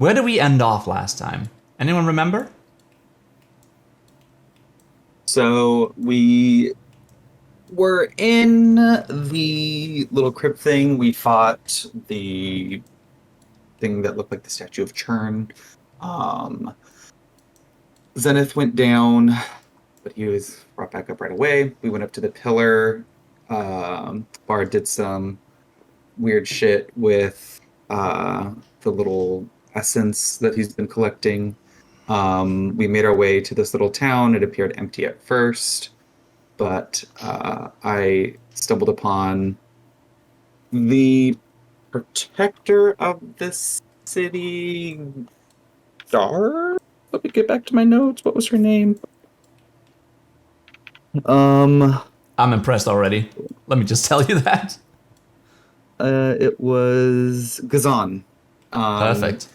Where did we end off last time? Anyone remember? So we were in the little crypt thing. We fought the thing that looked like the statue of Churn. Um, Zenith went down, but he was brought back up right away. We went up to the pillar. Bard did some weird shit with the little essence that he's been collecting. We made our way to this little town. It appeared empty at first, but I stumbled upon the protector of this city, Dar. Let me get back to my notes. What was her name? Um, I'm impressed already. Let me just tell you that. it was Gazan. Perfect.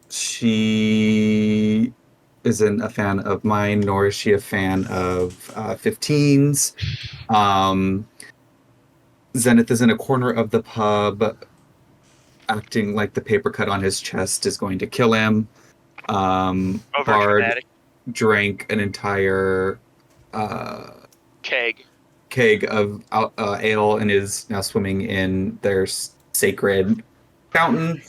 She isn't a fan of mine, nor is she a fan of 15s. Zenith is in a corner of the pub, acting like the paper cut on his chest is going to kill him. Over Bard dramatic. drank an entire Keg. keg of ale and is now swimming in their sacred fountain.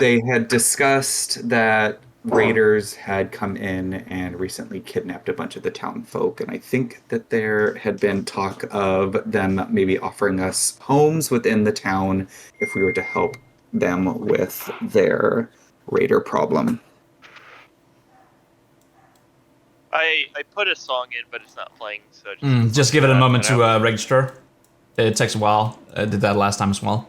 They had discussed that raiders had come in and recently kidnapped a bunch of the town folk, and I think that there had been talk of them maybe offering us homes within the town if we were to help them with their raider problem. I put a song in, but it's not playing, so Just give it a moment to register. It takes a while. I did that last time as well.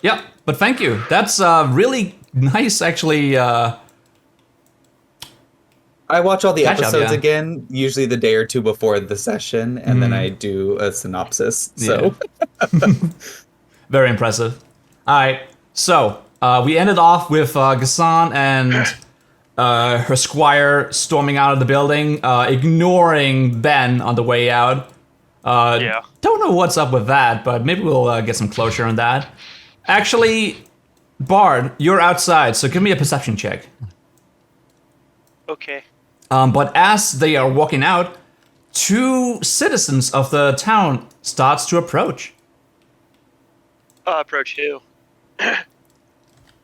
Yeah, but thank you. That's really nice, actually. I watch all the Catch up, episodes yeah. again, usually the day or two before the session, and then I do a synopsis. So Very impressive. All right, so we ended off with Gassan and her squire storming out of the building, ignoring Ben on the way out. Yeah. Don't know what's up with that, but maybe we'll get some closure on that. Actually, Bard, you're outside, so give me a perception check. Okay. But as they are walking out, two citizens of the town starts to approach. Approach who?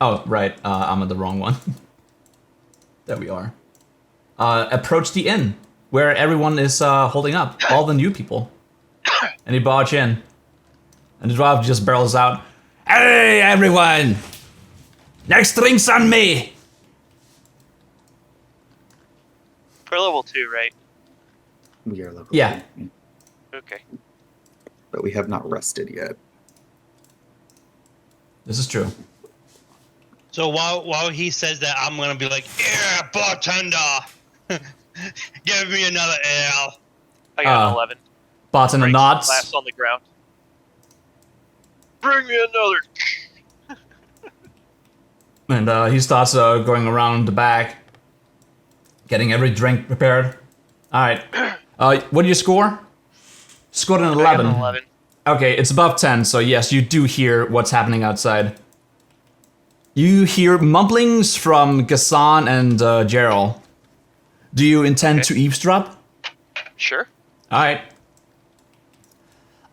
Oh, right. I'm on the wrong one. There we are. Approach the inn, where everyone is holding up. All the new people. And they barge in. And the dwarf just barrels out. Hey, everyone! Next drink's on me! For level 2, right? we are level Yeah. 3, Okay. but we have not rested yet. This is true. So while he says that, I'm gonna be like, yeah, bartender, give me another ale. I got an 11. Bartender Breaks nods. glass on the ground. Bring me another. And he starts going around the back, getting every drink prepared. All right. What do you score? Scored an 11. I got an 11. Okay, it's above 10, so yes, you do hear what's happening outside. You hear mumblings from Gassan and Gerald. Do you intend to eavesdrop? Sure. All right.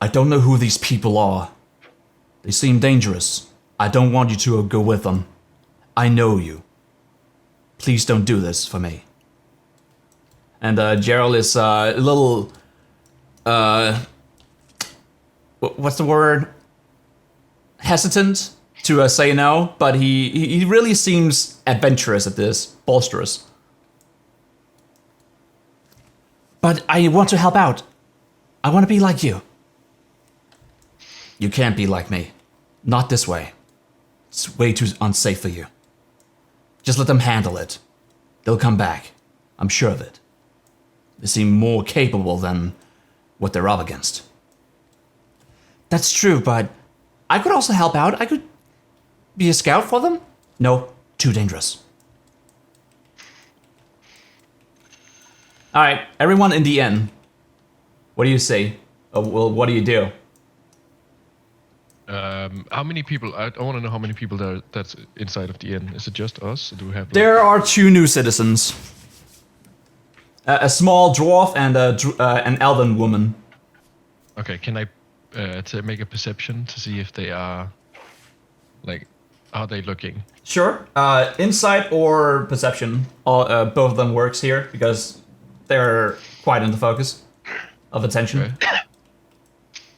I don't know who these people are. They seem dangerous. I don't want you to go with them. I know you. Please don't do this for me. And Gerald is a little... what's the word? Hesitant to say no, but he really seems adventurous at this, bolsterous. But I want to help out. I want to be like you. You can't be like me. Not this way. It's way too unsafe for you. Just let them handle it. They'll come back. I'm sure of it. They seem more capable than what they're up against. That's true, but I could also help out. I could be a scout for them. No, too dangerous. All right, everyone in the inn. What do you say? Well, what do you do? How many people? I want to know how many people that's inside of the inn. Is it just us? Or do we have? Like, There are 2 new citizens. A small dwarf and an elven woman. okay, can I to make a perception to see if they are like, are they looking? Sure. Insight or perception. Both of them works here because they're quite in the focus of attention. Okay.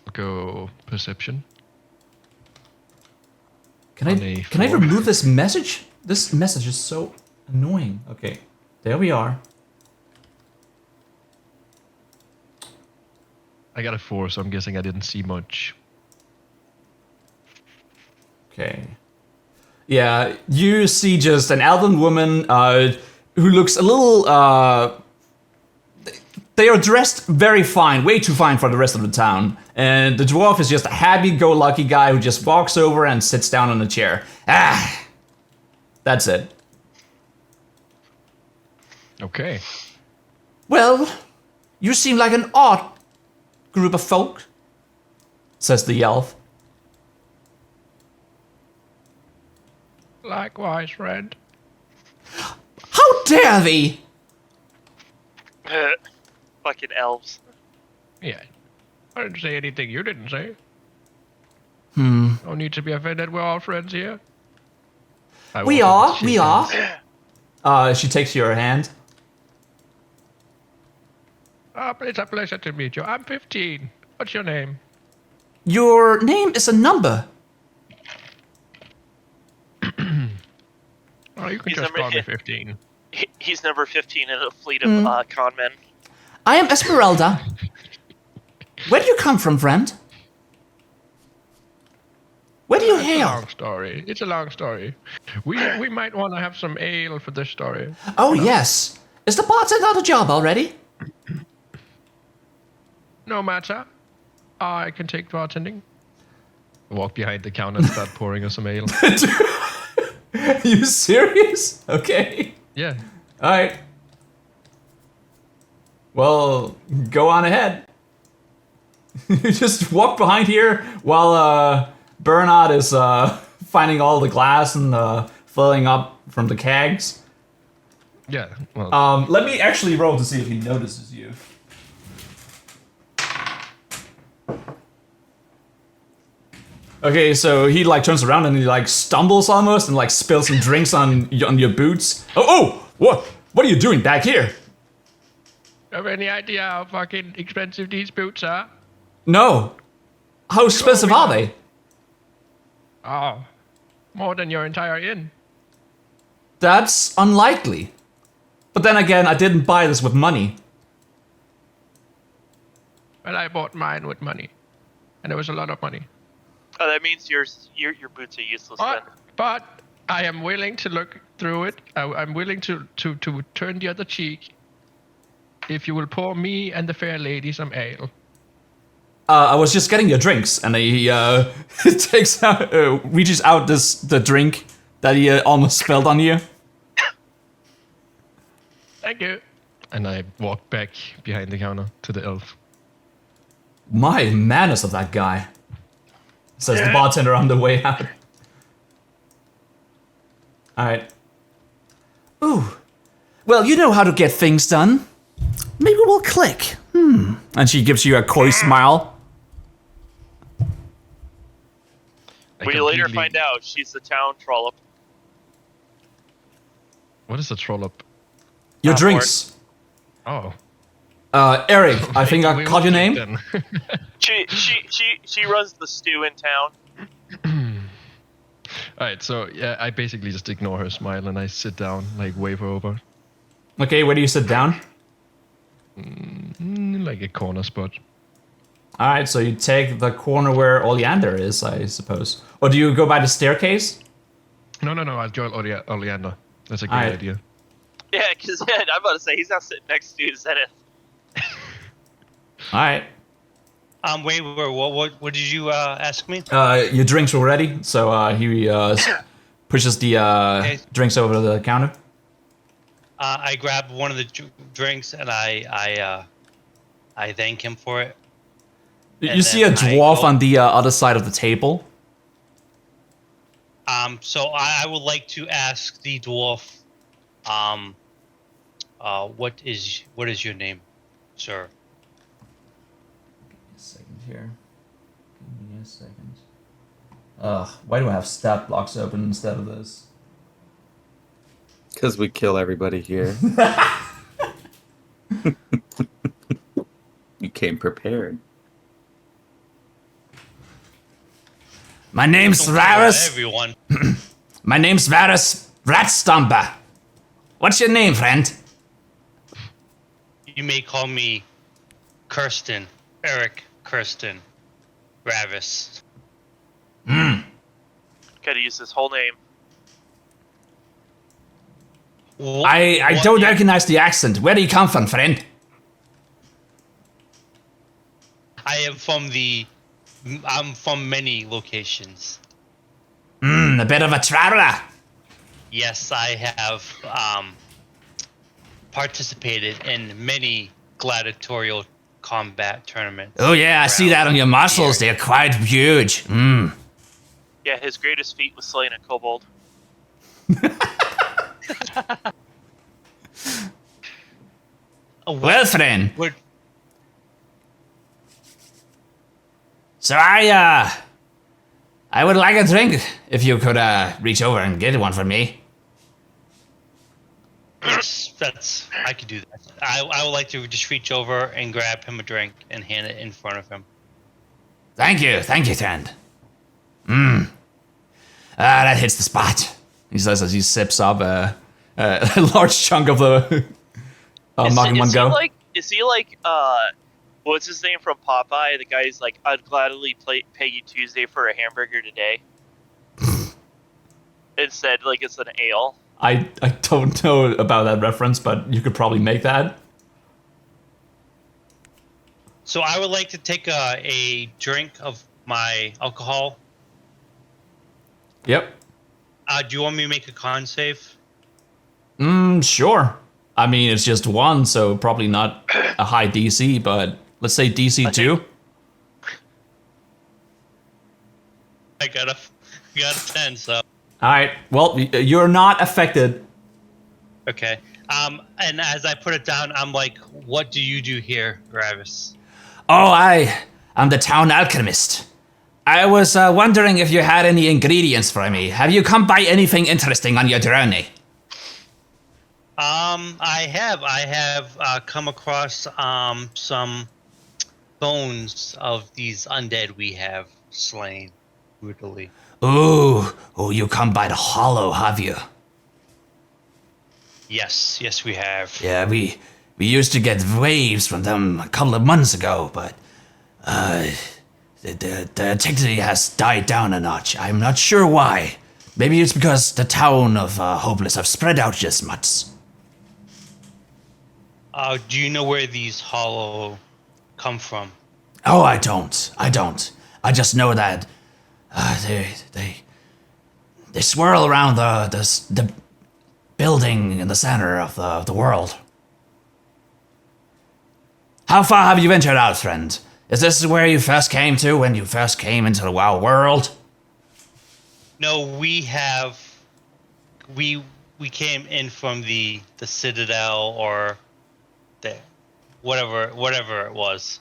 I'll go perception. Can On I a can I 4. remove this message? This message is so annoying. Okay, there we are. I got a 4, so I'm guessing I didn't see much. Okay. Yeah, you see just an elven woman who looks a little. They are dressed very fine, way too fine for the rest of the town. And the dwarf is just a happy-go-lucky guy who just walks over and sits down on a chair. Ah, that's it. Okay. Well, you seem like an odd group of folk, says the elf. Likewise, friend. How dare thee! Fucking elves. Yeah. I didn't say anything you didn't say. No need to be offended. We're all friends here. We are. She takes your hand. It's a pleasure to meet you. I'm 15. What's your name? Your name is a number. Oh, you can He's just number call me hit. 15. He's number 15 in a fleet of con men. I am Esmeralda. Where do you come from, friend? Where do you It's a hail? long story. It's a long story. We might want to have some ale for this story. Oh, yes. Is the bartender on the job already? No matter. I can take bartending. Walk behind the counter and start pouring us some ale. You serious? Okay. Yeah. Alright. Well, go on ahead. You just walk behind here while Bernard is finding all the glass and filling up from the kegs. Yeah. Well, Let me actually roll to see if he notices you. Okay, so he like turns around and he like stumbles almost and like spills some drinks on your boots. Oh, what are you doing back here? have any idea how fucking expensive these boots are? No. How expensive are they? Oh, more than your entire inn. That's unlikely. But then again, I didn't buy this with money. Well, I bought mine with money, and it was a lot of money. Oh, that means your boots are useless then. But I am willing to look through it. I'm willing to turn the other cheek if you will pour me and the fair lady some ale. I was just getting your drinks, and he takes out, reaches out the drink that he almost spilled on you. Thank you. And I walk back behind the counter to the elf. My manners of that guy, says the bartender on the way out. Alright. Ooh. Well, you know how to get things done. Maybe we'll click. And she gives you a coy smile. We later find out she's the town trollop. What is a trollop? Your Not drinks. Oh. Eric, I think I We caught your will name. then. She runs the stew in town. Alright, so yeah, I basically just ignore her smile and I sit down, like wave her over. Okay, where do you sit down? Like a corner spot. Alright, so you take the corner where Oleander is, I suppose. Or do you go by the staircase? No, I'll join Oleander. That's a great Alright. idea. Yeah, because I'm about to say he's not sitting next to Zenith. Alright. Wait, what did you ask me? Your drinks were ready, so he pushes the drinks over the counter. I grab one of the drinks and I thank him for it. You And see a then I dwarf go- on the other side of the table, So I would like to ask the dwarf, what is your name, sir? A second here. Give me a second. Ugh, why do I have stat blocks open instead of this? Because we kill everybody here. You came prepared. My name's Don't kill Varus. everyone. My name's Varus Ratstomper. What's your name, friend? You may call me Kirsten, Eric Kirsten, Ravis. Gotta use his whole name. I What don't is- recognize the accent. Where do you come from, friend? I'm from many locations. A bit of a traveler. Yes, I have participated in many gladiatorial combat tournaments. Oh yeah, I see that on your muscles. Here. They're quite huge. Yeah, his greatest feat was slaying a kobold. Well, friend. What- So I would like a drink if you could reach over and get one for me. Yes, I could do that. I would like to just reach over and grab him a drink and hand it in front of him. Thank you, friend. That hits the spot. He says as he sips up a large chunk of the mug in one go. Is he like what's his name from Popeye? The guy's like, I'd gladly pay you Tuesday for a hamburger today. Instead, like it's an ale. I don't know about that reference, but you could probably make that. So I would like to take a drink of my alcohol. Yep. Do you want me to make a con save? Sure. I mean, it's just one, so probably not a high DC, but let's say DC 2. I got a 10, so All right. Well, you're not affected. okay. And as I put it down, I'm like, "What do you do here, Gravis?" Oh, I'm the town alchemist. I was wondering if you had any ingredients for me. Have you come by anything interesting on your journey? I have come across some bones of these undead we have slain brutally. Ooh, you come by the hollow, have you? Yes, we have. Yeah, we used to get waves from them a couple of months ago, but the activity has died down a notch. I'm not sure why. Maybe it's because the town of Hopeless have spread out just much. Do you know where these hollow come from? Oh, I don't. I just know that they swirl around the building in the center of the world. How far have you ventured out, friend? Is this where you first came to when you first came into the WoW world? No, we have. We came in from the Citadel or the whatever it was.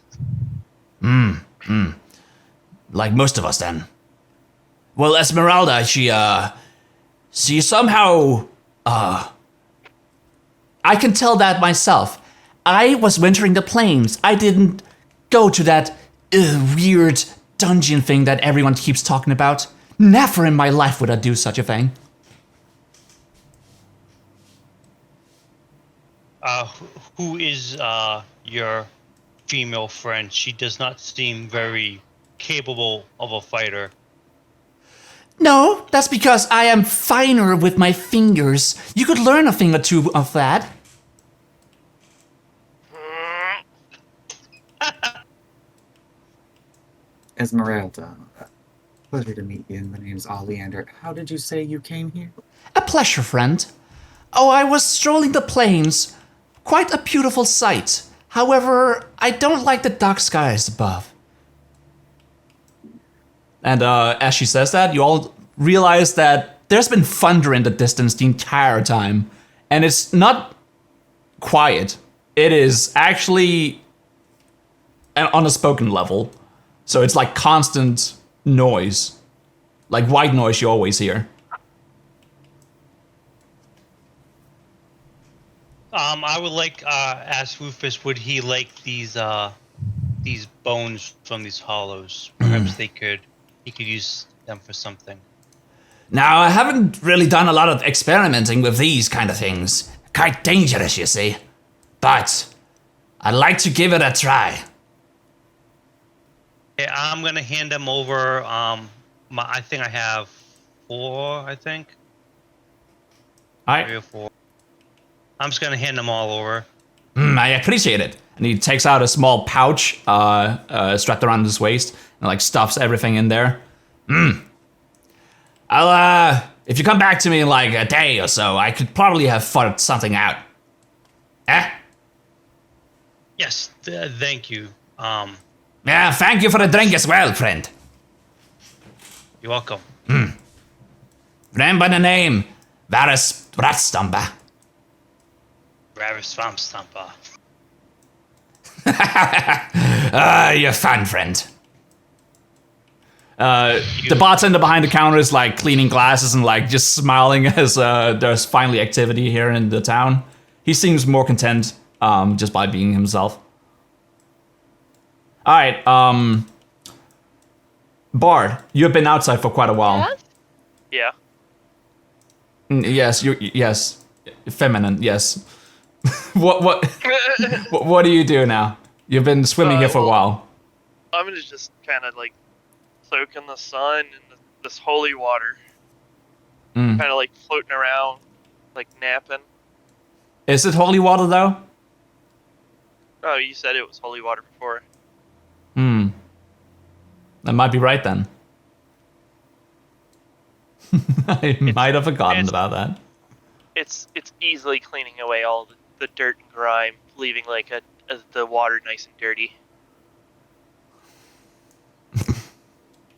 Like most of us, then. Well, Esmeralda, she somehow, I can tell that myself. I was wintering the plains. I didn't go to that weird dungeon thing that everyone keeps talking about. Never in my life would I do such a thing. Who is your female friend? She does not seem very capable of a fighter. No, that's because I am finer with my fingers. You could learn a thing or two of that. Esmeralda, pleasure to meet you. My name's Oleander. How did you say you came here? A pleasure, friend. Oh, I was strolling the plains. Quite a beautiful sight. However, I don't like the dark skies above. And as she says that, you all realize that there's been thunder in the distance the entire time. And it's not quiet. It is actually on a spoken level. So it's like constant noise. Like white noise you always hear. I would like ask Rufus, would he like these bones from these hollows? Perhaps he could use them for something. Now, I haven't really done a lot of experimenting with these kind of things. Quite dangerous, you see. But I'd like to give it a try. Yeah, I'm gonna hand them over. I think I have 4. I think 3 Alright. or 4. I'm just gonna hand them all over. I appreciate it. And he takes out a small pouch strapped around his waist and like stuffs everything in there. I'll if you come back to me in like a day or so, I could probably have fought something out. Eh? Yes, thank you. Yeah, thank you for the drink as well, friend. You're welcome. Remember the name, Varus Bratstumba. Ravis Swamp Stomper. You're fun, friend. The bartender behind the counter is like cleaning glasses and like just smiling as there's finally activity here in the town. He seems more content just by being himself. All right, Bard, you've been outside for quite a while. Yeah. Yes, yes, feminine. Yes. What do you do now? You've been swimming here for a while. I'm gonna just kind of like soak in the sun and this holy water. Kind of like floating around, like napping. Is it holy water though? Oh, you said it was holy water before. That might be right then. I might have forgotten about that. It's easily cleaning away all the dirt and grime, leaving like the water nice and dirty.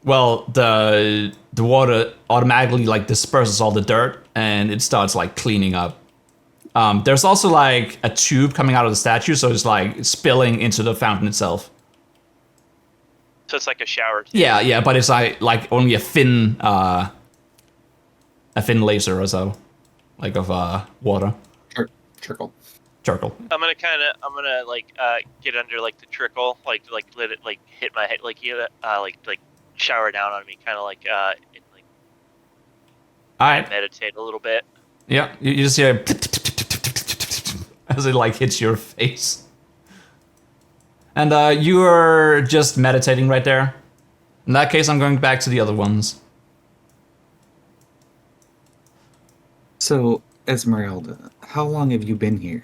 Well, the water automatically like disperses all the dirt and it starts like cleaning up. There's also like a tube coming out of the statue, so it's like spilling into the fountain itself. So it's like a shower. Yeah, but it's like only a thin laser or so, like of water. Trickle. I'm gonna like get under like the trickle, like let it like hit my head, like like shower down on me, kind of like and, like. All right. Meditate a little bit. Yeah, you just hear as it like hits your face. And you are just meditating right there. In that case, I'm going back to the other ones. So, Esmeralda, how long have you been here?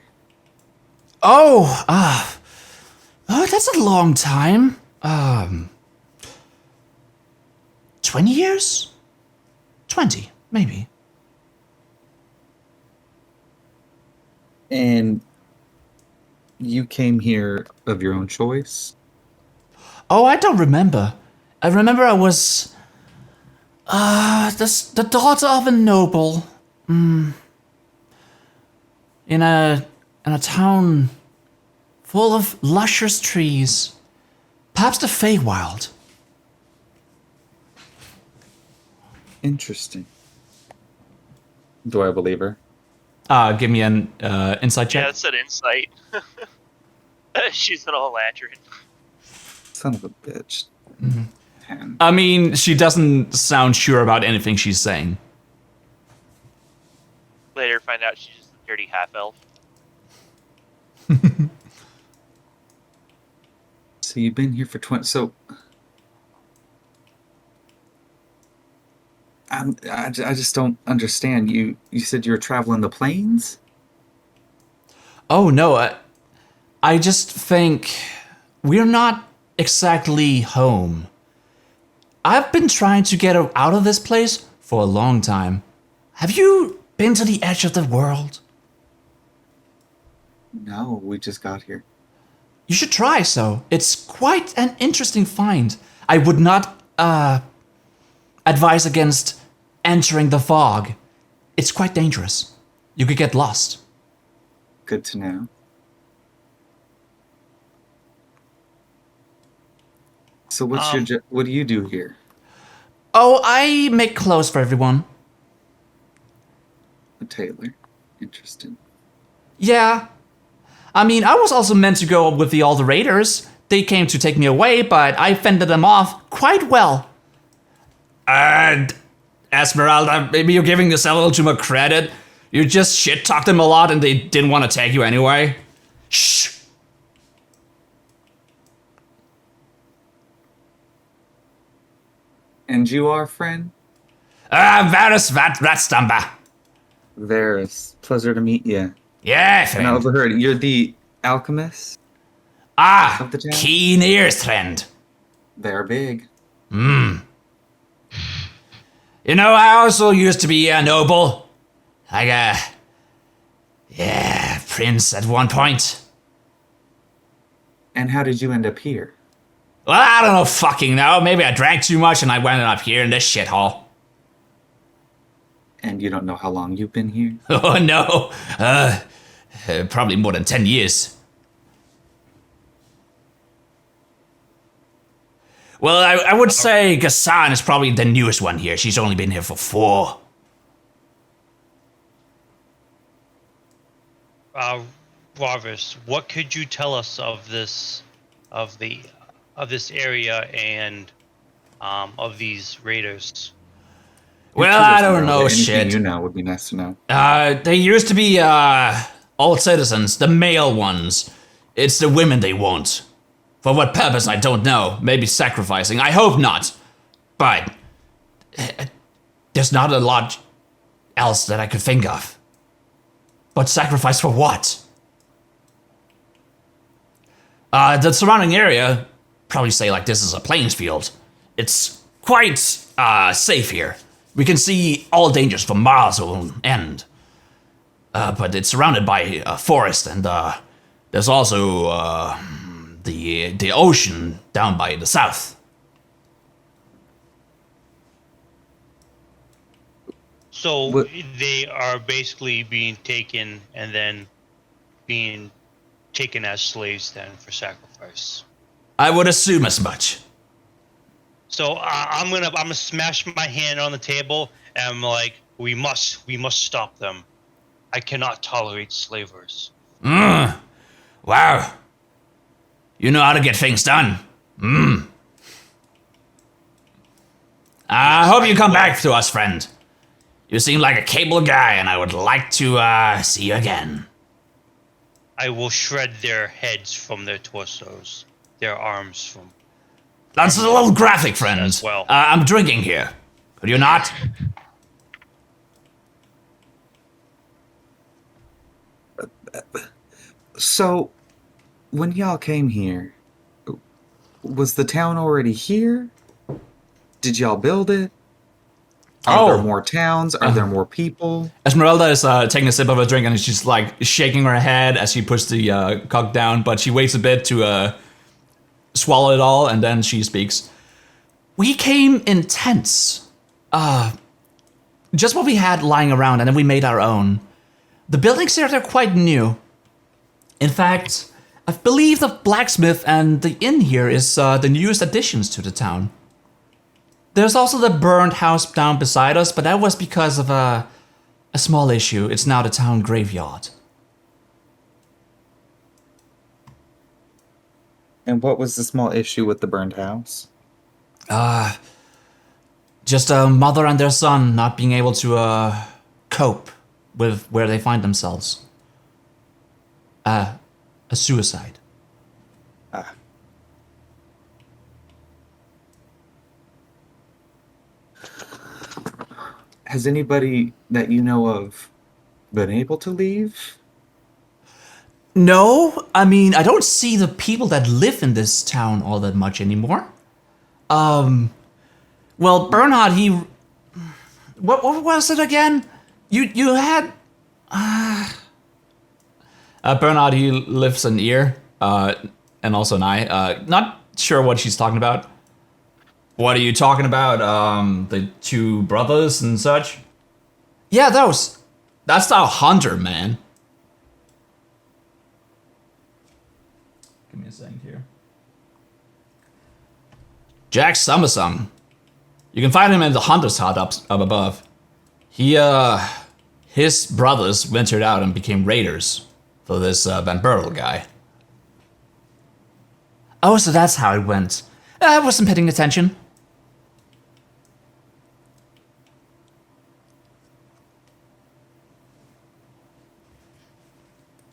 Oh, that's a long time. 20 years? 20, maybe. And you came here of your own choice? Oh, I don't remember. I remember I was the daughter of a noble. In a town full of luscious trees. Perhaps the Feywild. Interesting. Do I believe her? Give me an insight check. Yeah, that's an insight. She's an Eladrin. Son of a bitch. Man. I mean, she doesn't sound sure about anything she's saying. Later, find out she's just a dirty half elf. So you've been here for 20... So... I just don't understand. You said you were traveling the plains? Oh, no, I just think we're not exactly home. I've been trying to get out of this place for a long time. Have you been to the edge of the world? No, we just got here. You should try so. It's quite an interesting find. I would not advise against entering the fog. It's quite dangerous. You could get lost. Good to know. So what's what do you do here? Oh, I make clothes for everyone. A tailor. Interesting. Yeah. I mean, I was also meant to go with all the raiders. They came to take me away, but I fended them off quite well. And Esmeralda, maybe you're giving this a little too much credit. You just shit-talked them a lot and they didn't want to take you anyway. Shh. And you are, friend? Varus Ratstamba. Varus. Pleasure to meet you. Yeah, And I friend. overheard you're the alchemist Ah, of the town? keen ears, friend. They're big. You know, I also used to be a noble. Like a... yeah, prince at one point. And how did you end up here? Well, I don't know fucking know. Maybe I drank too much and I ended up here in this shithole. And you don't know how long you've been here? Oh, no. Probably more than 10 years. Well, I would say Gassan is probably the newest one here. She's only been here for 4. Varus, what could you tell us of this, of this area and of these raiders? Well, I don't know Anything shit. you know would be nice to know. They used to be, all citizens, the male ones. It's the women they want. For what purpose, I don't know. Maybe sacrificing. I hope not. But there's not a lot else that I could think of. But sacrifice for what? The surrounding area, probably say like this is a plains field. It's quite safe here. We can see all dangers from miles on end. But it's surrounded by a forest, and there's also the ocean down by the south. So What- they are basically being taken and then being taken as slaves then for sacrifice. I would assume as much. So I'm gonna smash my hand on the table and I'm like, we must stop them. I cannot tolerate slavers. Wow. You know how to get things done. I hope you come back to us, friend. You seem like a capable guy, and I would like to see you again. I will shred their heads from their torsos, their arms from. That's a little graphic, friend. As well. I'm drinking here. Could you not? So, when y'all came here, was the town already here? Did y'all build it? Are there more towns? Are there more people? Esmeralda is taking a sip of a drink, and she's like shaking her head as she puts the cock down, but she waits a bit to swallow it all, and then she speaks. We came in tents. Just what we had lying around, and then we made our own. The buildings here, they're quite new. In fact, I believe the blacksmith and the inn here is the newest additions to the town. There's also the burned house down beside us, but that was because of a small issue. It's now the town graveyard. And what was the small issue with the burned house? Just a mother and their son not being able to cope with where they find themselves. A suicide. Has anybody that you know of been able to leave? No, I mean, I don't see the people that live in this town all that much anymore. Well, Bernhard, he... What was it again? You had... Bernhard, he lifts an ear, and also an eye. Not sure what she's talking about. What are you talking about? The two brothers and such? Yeah, those. That's our hunter, man. Give me a second here. Jack Summersong. You can find him in the hunter's hut up above. His brothers ventured out and became raiders for this Van Bertel guy. Oh, so that's how it went. I wasn't paying attention.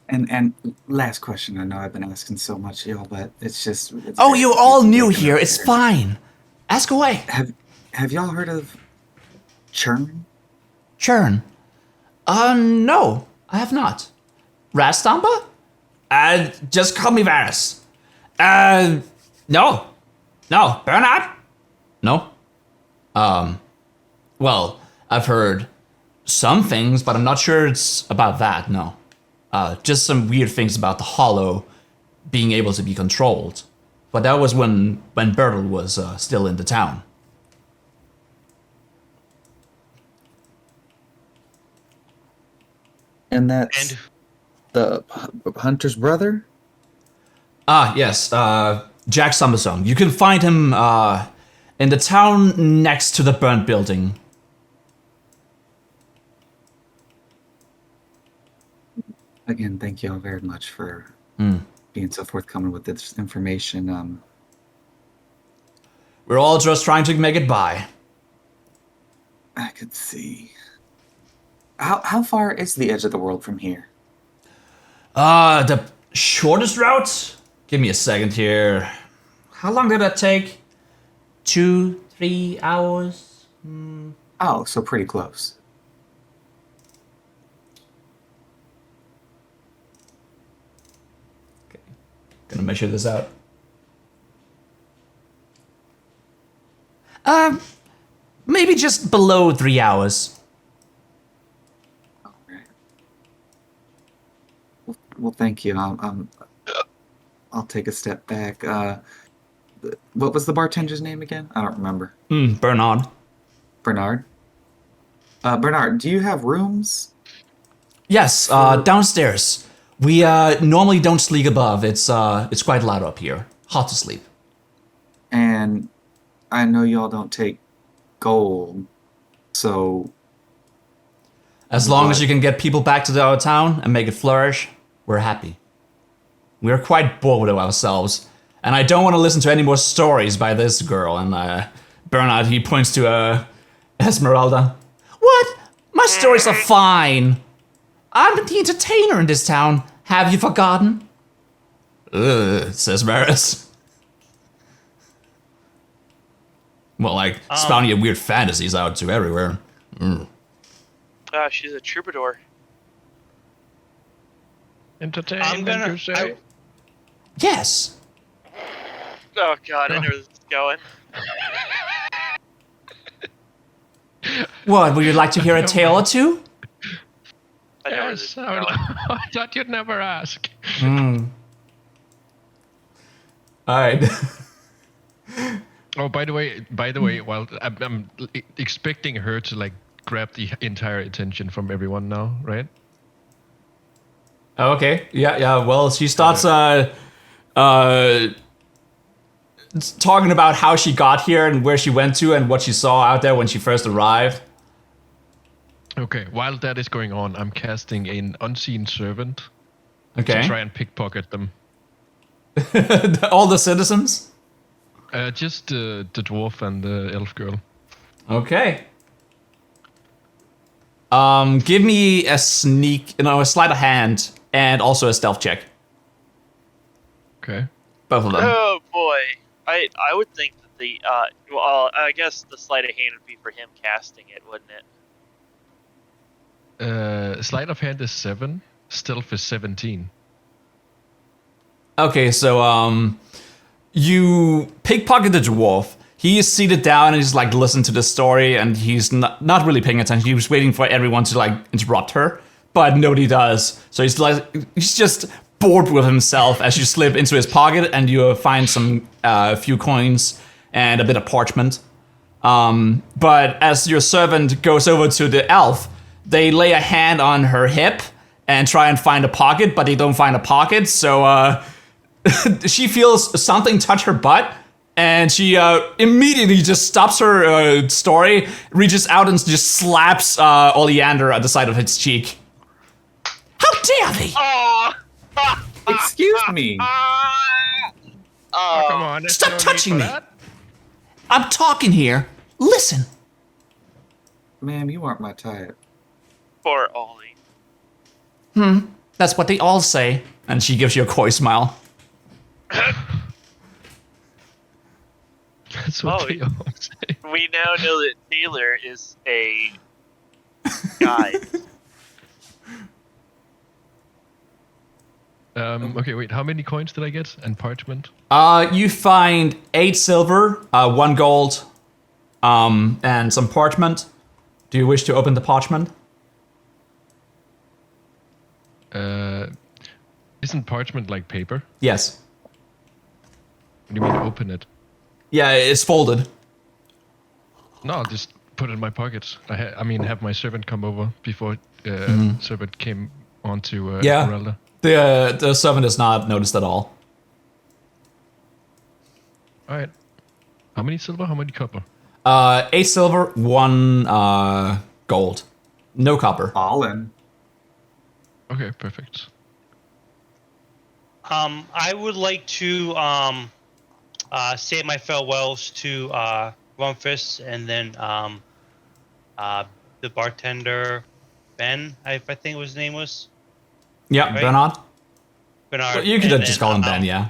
And last question. I know I've been asking so much, y'all, but it's just. Oh, you all new here. It's fine. Ask away. Have y'all heard of churn? Churn. No, I have not. Rastomba? Just call me Varus. No. Bernard? No. Well, I've heard some things, but I'm not sure it's about that, no. Just some weird things about the Hollow being able to be controlled. But that was when Bertel was still in the town. And that's the hunter's brother? Yes, Jack Summersong. You can find him in the town next to the burnt building. Again, thank you all very much for being so forthcoming with this information. We're all just trying to make it by. I could see. How far is the edge of the world from here? The shortest route? Give me a second here. How long did that take? 2-3 hours? Oh, so pretty close. Okay. Gonna measure this out. Maybe just below 3 hours. All right. Well, thank you. I'll take a step back. What was the bartender's name again? I don't remember. Bernard. Bernard? Bernard, do you have rooms? Yes, downstairs. We normally don't sleep above. It's quite loud up here. Hard to sleep. And I know y'all don't take gold, so As long as you can get people back to our town and make it flourish, we're happy. We're quite bored with ourselves, and I don't want to listen to any more stories by this girl. And Bernard, he points to Esmeralda. What? My stories are fine. I'm the entertainer in this town. Have you forgotten? Ugh, says Varus. Well, like, spouting your weird fantasies out to everywhere. She's a troubadour. Entertainment, you say? Yes. Oh god, I know where this is going. What, would you like to hear a tale or two? I know where this is Yes, going. I thought you'd never ask. Alright. Oh, by the way, while I'm expecting her to like grab the entire attention from everyone now, right? Okay. Yeah. Well, she starts talking about how she got here and where she went to and what she saw out there when she first arrived. Okay. While that is going on, I'm casting an unseen servant Okay. to try and pickpocket them. All the citizens? Just the dwarf and the elf girl. Okay. Give me a a sleight of hand and also a stealth check. Okay. Both of them. Oh boy, I would think that the well, I guess the sleight of hand would be for him casting it, wouldn't it? Sleight of hand is 7. Stealth is 17. Okay, so you pickpocket the dwarf. He is seated down and he's like listening to the story and he's not really paying attention. He was waiting for everyone to like interrupt her, but nobody does. So he's just bored with himself as you slip into his pocket and you find some few coins and a bit of parchment. But as your servant goes over to the elf, they lay a hand on her hip and try and find a pocket, but they don't find a pocket. So she feels something touch her butt, and she immediately just stops her story, reaches out and just slaps Oleander at the side of his cheek. How dare they? Oh. Excuse me. Oh, come on. there's Stop no need touching for me. that. I'm talking here. Listen. Ma'am, you aren't my type. Poor Ollie. That's what they all say. And she gives you a coy smile. That's what Oh, they all say. We now know that Taylor is a guy. Okay, wait. How many coins did I get? And parchment? You find 8 silver, 1 gold, and some parchment. Do you wish to open the parchment? Isn't parchment like paper? Yes. What do you mean open it? Yeah, it's folded. No, I'll just put it in my pocket. Have my servant come over before servant came on to Yeah. Esmeralda. The servant is not noticed at all. All right. How many silver? How many copper? 8 silver, 1 gold. No copper. All in. Okay, perfect. I would like to say my farewells to Rumfus and then the bartender Ben, I think his name was. Yeah, Right. Bernard. Bernard. Well, you could and just then, call him Ben, yeah.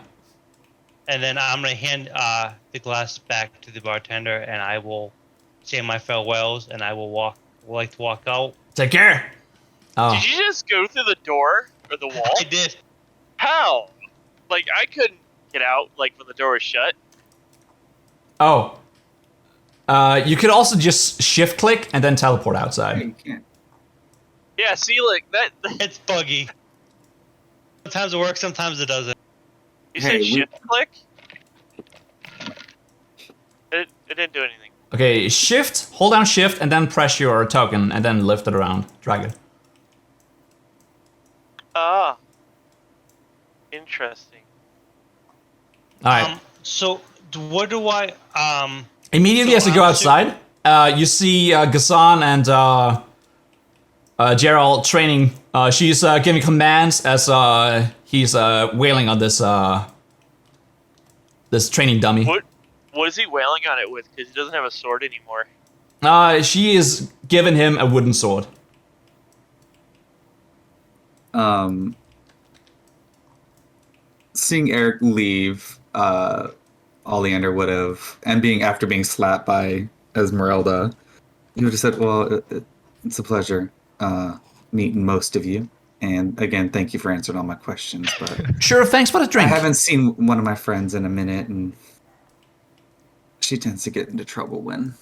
And then I'm gonna hand the glass back to the bartender, and I will say my farewells, and I will walk out. Take care. Oh. Did you just go through the door or the wall? I did. How? Like, I couldn't get out, like, when the door was shut. Oh. You could also just shift click and then teleport outside. You can't. Yeah, see, like, that. It's buggy. Sometimes it works, sometimes it doesn't. You Hey, said we- shift click? It didn't do anything. Okay, shift, hold down shift, and then press your token, and then lift it around. Drag it. Ah. Interesting. Alright. So what do I Immediately so as you go I'm outside, you see Ghassan and Gerald training. She's giving commands as he's wailing on this this training dummy. What is he wailing on it with? Because he doesn't have a sword anymore. She is giving him a wooden sword. Seeing Eric leave, Oleander would have, and after being slapped by Esmeralda, he would have said, "Well, it's a pleasure meeting most of you, and again, thank you for answering all my questions." But Sure, thanks for the I drink. haven't seen one of my friends in a minute, and she tends to get into trouble when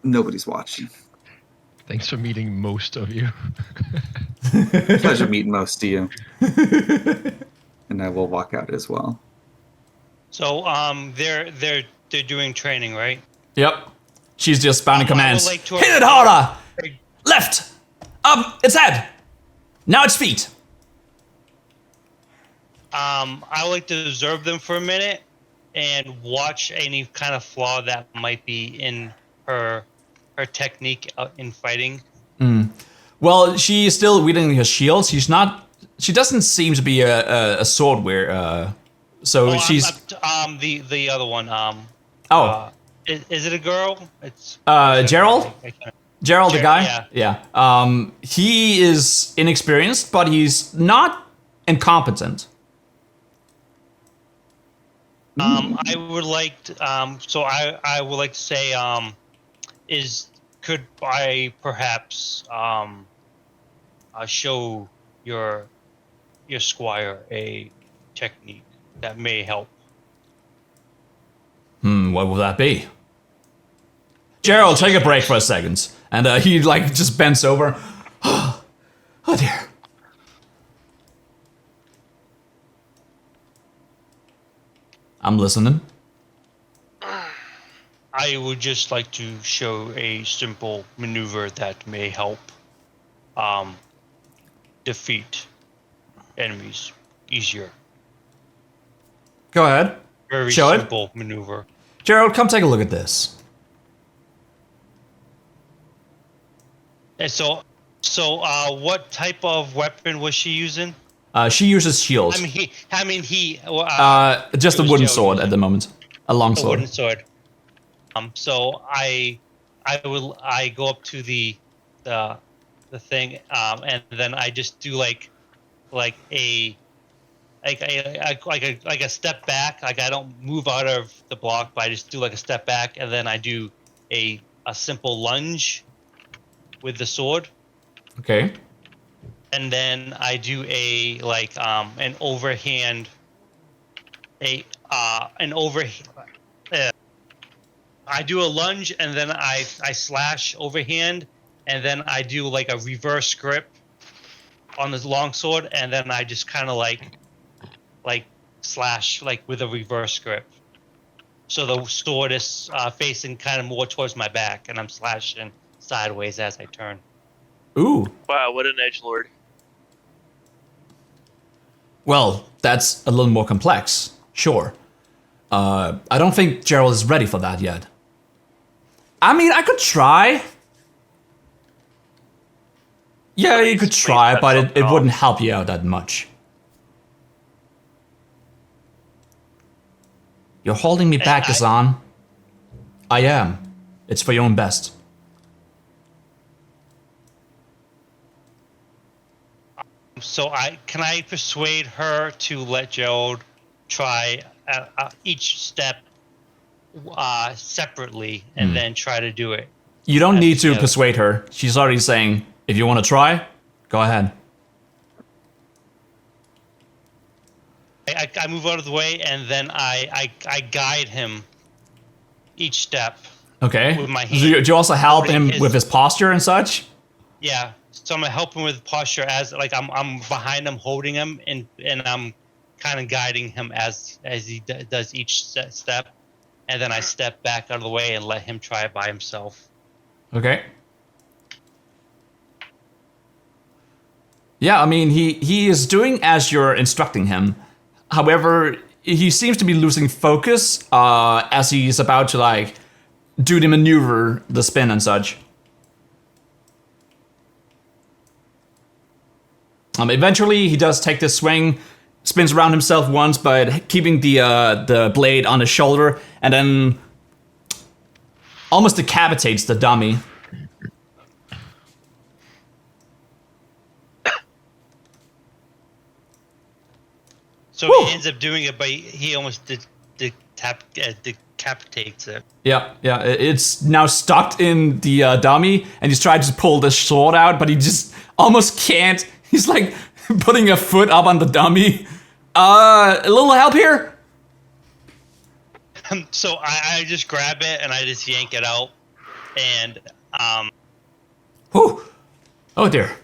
nobody's watching. Thanks for meeting most of you. Pleasure meeting most of you. And I will walk out as well. So they're doing training, right? Yep. She's just spouting I would commands. like to- Hit it harder! Left! Up! Its head! Now its feet! I would like to observe them for a minute and watch any kind of flaw that might be in her technique in fighting. Well, she is still wielding her shield. She doesn't seem to be a sword wearer. So Oh, she's... the other one. Is it a girl? It's Gerald? I can't- Gerald, the guy? yeah. Yeah. He is inexperienced, but he's not incompetent. I would like to, so I would like to say could I perhaps show your squire a technique that may help? What will that be? Gerald, take a break for a second. And he just bends over. Oh dear. I'm listening. I would just like to show a simple maneuver that may help defeat enemies easier. Go ahead. Very Show it. simple maneuver. Gerald, come take a look at this. And so what type of weapon was she using? She uses shield. Just a it was wooden Joe sword at using the moment. A long a sword. wooden sword. So I go up to the thing, and then I just do like a step back. Like I don't move out of the block, but I just do like a step back, and then I do a simple lunge with the sword, Okay. and then I do an overhand I do a lunge, and then I slash overhand, and then I do like a reverse grip on this long sword, and then I just kind of like slash like with a reverse grip. So the sword is facing kind of more towards my back, and I'm slashing sideways as I turn. Ooh. Wow, what an edgelord. Well, that's a little more complex. Sure. I don't think Gerald is ready for that yet. I mean, I could try. Yeah, you could try, but it wouldn't help you out that much. You're holding me back, Gazan. I am. It's for your own best. So can I persuade her to let Gerald try each step separately, and then try to do it? You don't need to together. persuade her. She's already saying, if you want to try, go ahead. I move out of the way, and then I guide him each step. Okay. With my Do you also help holding him with his posture and such? Yeah. So I'm gonna help him with posture as like I'm behind him, holding him, and I'm kind of guiding him as he does each step, and then I step back out of the way and let him try it by himself. Okay. Yeah, I mean, he is doing as you're instructing him. However, he seems to be losing focus as he's about to like do the maneuver, the spin and such. Eventually, he does take this swing, spins around himself once, but keeping the blade on his shoulder, and then almost decapitates the dummy. So Woo! he ends up doing it, but he almost decapitates it. Yeah, it's now stuck in the dummy, and he's trying to pull the sword out, but he just almost can't. He's like putting a foot up on the dummy. A little help here? So I just grab it and I just yank it out, and Whew. Oh dear.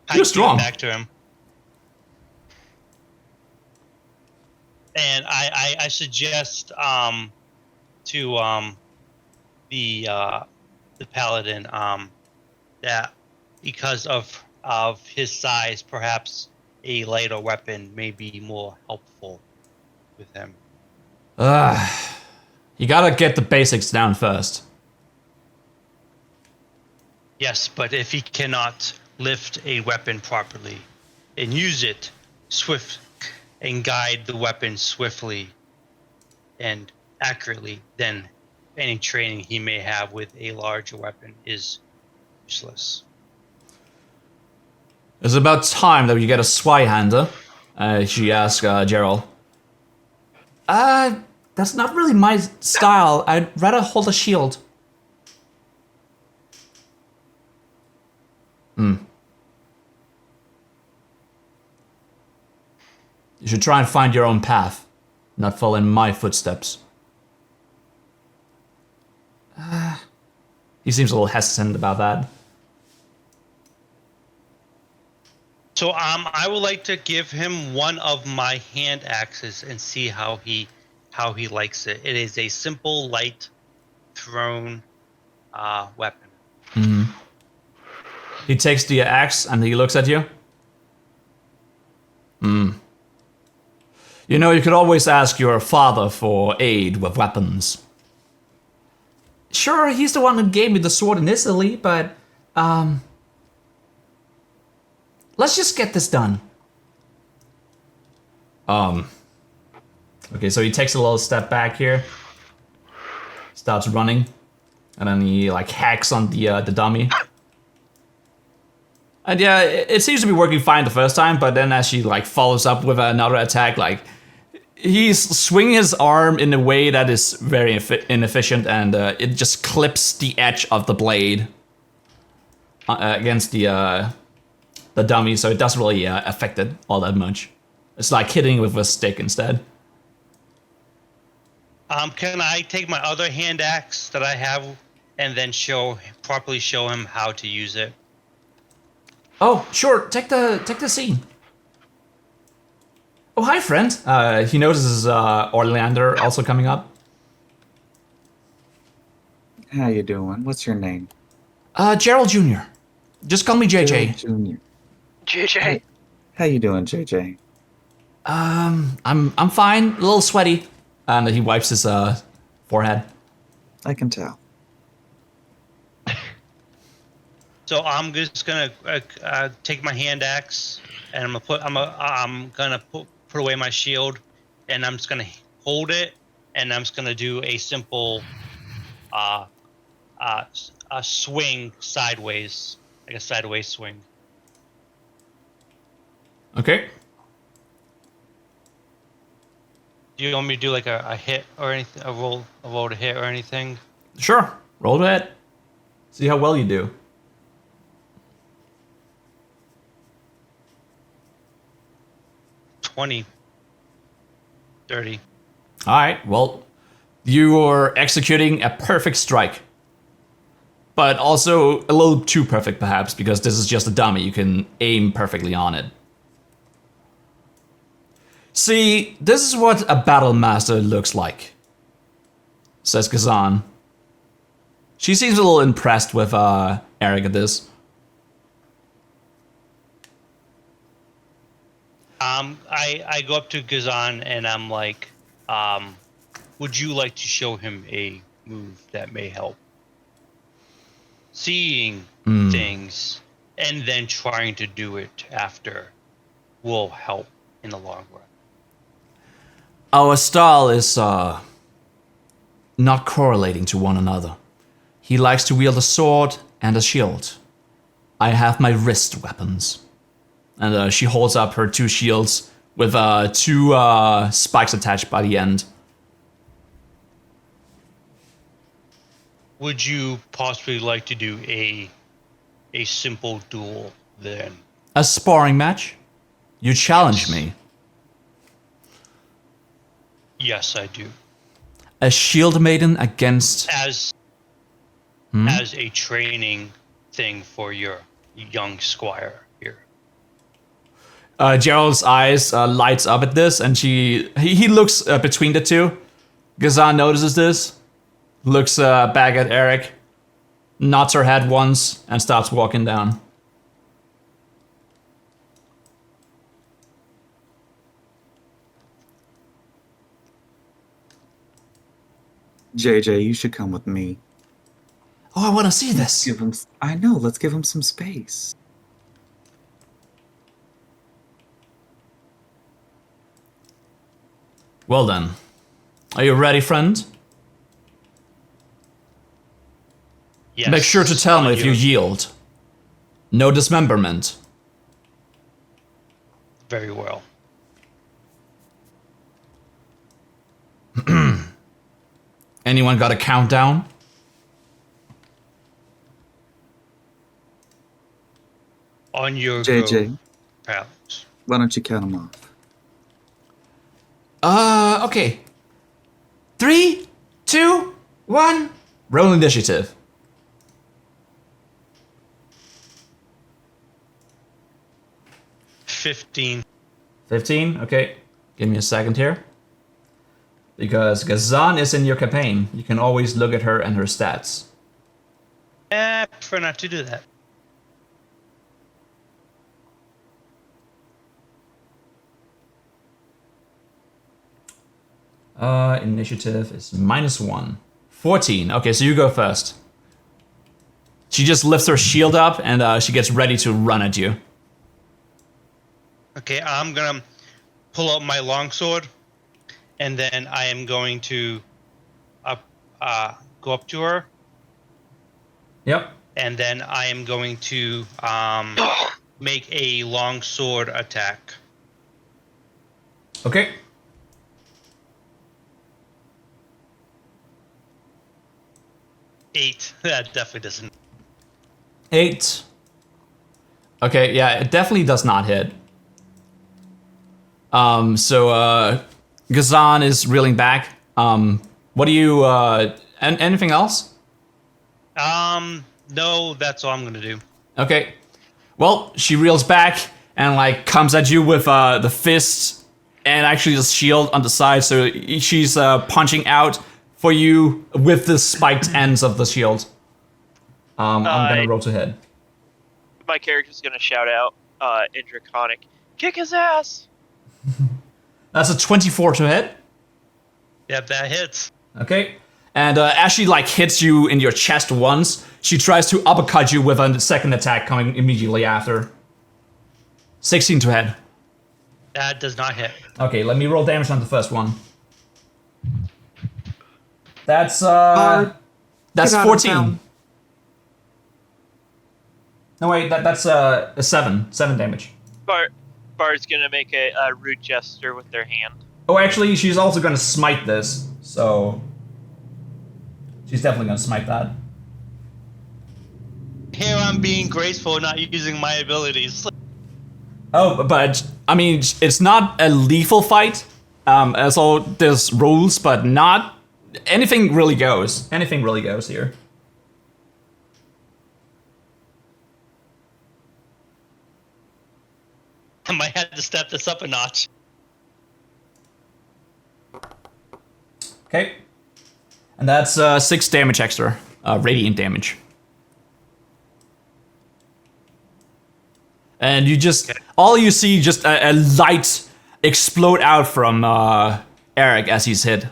I You're give strong. it back to him. And I suggest to the paladin that because of his size, perhaps a lighter weapon may be more helpful with him. You gotta get the basics down first. Yes, but if he cannot lift a weapon properly and use it swift and guide the weapon swiftly and accurately, then any training he may have with a larger weapon is useless. It's about time that you get a Swyhander, she asked Gerald. That's not really my style. I'd rather hold a shield. You should try and find your own path, not follow in my footsteps. He seems a little hesitant about that. So I would like to give him one of my hand axes and see how he how he likes it. It is a simple, light, thrown weapon. He takes the axe and he looks at you. You know, you could always ask your father for aid with weapons. Sure, he's the one who gave me the sword initially, but let's just get this done. Okay, so he takes a little step back here, starts running, and then he like hacks on the dummy. And yeah, it seems to be working fine the first time, but then as she like follows up with another attack, like he's swinging his arm in a way that is very inefficient, and it just clips the edge of the blade against the dummy, so it doesn't really affect it all that much. It's like hitting with a stick instead. Can I take my other hand axe that I have and then properly show him how to use it? Oh, sure. Take the scene. Oh, hi, friend. He notices Orlander also coming up. How you doing? What's your name? Gerald Jr. Just call me JJ. Junior. JJ. How you doing, JJ? I'm fine. A little sweaty. And he wipes his forehead. I can tell. So I'm just gonna take my hand axe and I'm gonna put away my shield, and I'm just gonna hold it, and I'm just gonna do a simple a swing sideways, like a sideways swing. Okay. Do you want me to do like a hit or anything, a roll to hit or anything? Sure. Roll to hit. See how well you do. 20. 30. All right. Well, you are executing a perfect strike. But also a little too perfect, perhaps, because this is just a dummy. You can aim perfectly on it. See, this is what a battle master looks like, says Kazan. She seems a little impressed with Eric at this. I go up to Gazan and I'm like, would you like to show him a move that may help? Seeing things and then trying to do it after will help in the long run. Our style is not correlating to one another. He likes to wield a sword and a shield. I have my wrist weapons. And she holds up her two shields with two spikes attached by the end. Would you possibly like to do a simple duel then? A sparring match? You challenge me. Yes, I do. A shield maiden against... As a training thing for your young squire here. Gerald's eyes lights up at this, and he looks between the two. Gazan notices this, looks back at Eric, nods her head once, and starts walking down. JJ, you should come with me. Oh, I want to see this. I know, let's give him some space. Well then, are you ready, friend? Yes. Make sure to tell me if you yield. No dismemberment. Very well. Anyone got a countdown? On your JJ, go, pals. why don't you count them off? Okay. 3, 2, 1. Roll initiative. 15. 15, okay. Give me a second here. Because Gazan is in your campaign. You can always look at her and her stats. I prefer not to do that. Initiative is -1. 14. Okay, so you go first. She just lifts her shield up and she gets ready to run at you. Okay, I'm gonna pull out my longsword, and then I am going to go up to her, Yep. and then I am going to make a longsword attack. Okay. Eight. That definitely doesn't. 8. Okay, yeah, it definitely does not hit. So Gazan is reeling back. What do you anything else? No, that's all I'm gonna do. Okay. Well, she reels back and like comes at you with the fist and actually the shield on the side, so she's punching out for you with the spiked ends of the shield. I'm gonna roll to hit. My character's gonna shout out in Draconic, kick his ass! That's a 24 to hit. Yep, that hits. Okay. And as she like hits you in your chest once, she tries to uppercut you with a second attack coming immediately after. 16 to hit. That does not hit. Okay, let me roll damage on the first one. That's Get out of 14. town. No wait, that's a 7 damage. Bard's gonna make a rude gesture with their hand. Oh, actually, she's also gonna smite this, so she's definitely gonna smite that. Here I'm being graceful, not using my abilities. Oh, but I mean, it's not a lethal fight. As all there's rules, but not anything really goes. Anything really goes here. I might have to step this up a notch. Okay, and that's 6 damage extra, radiant damage. And you just all you see just a light explode out from Eric as he's hit.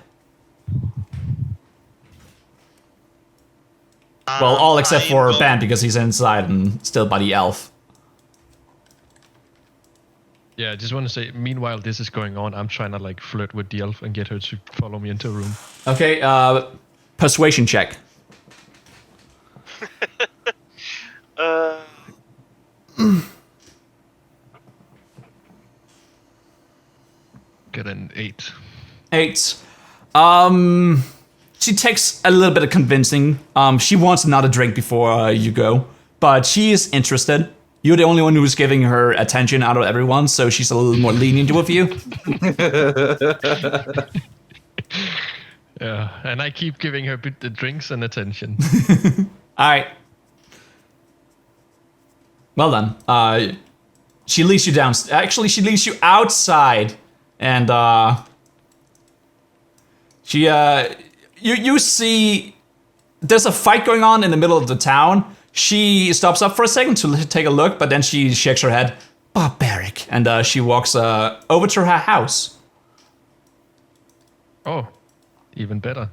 Well, all except for Ben because he's inside and still by the elf. Yeah, I just want to say, meanwhile this is going on, I'm trying to like flirt with the elf and get her to follow me into a room. Okay, persuasion check. Get an 8. 8. She takes a little bit of convincing. She wants another drink before you go, but she is interested. You're the only one who's giving her attention out of everyone, so she's a little more lenient with you. Yeah, and I keep giving her the drinks and attention. All right. Well done. She leads you down. Actually, she leads you outside, and she you see there's a fight going on in the middle of the town. She stops up for a second to take a look, but then she shakes her head. Barbaric, and she walks over to her house. Oh, even better.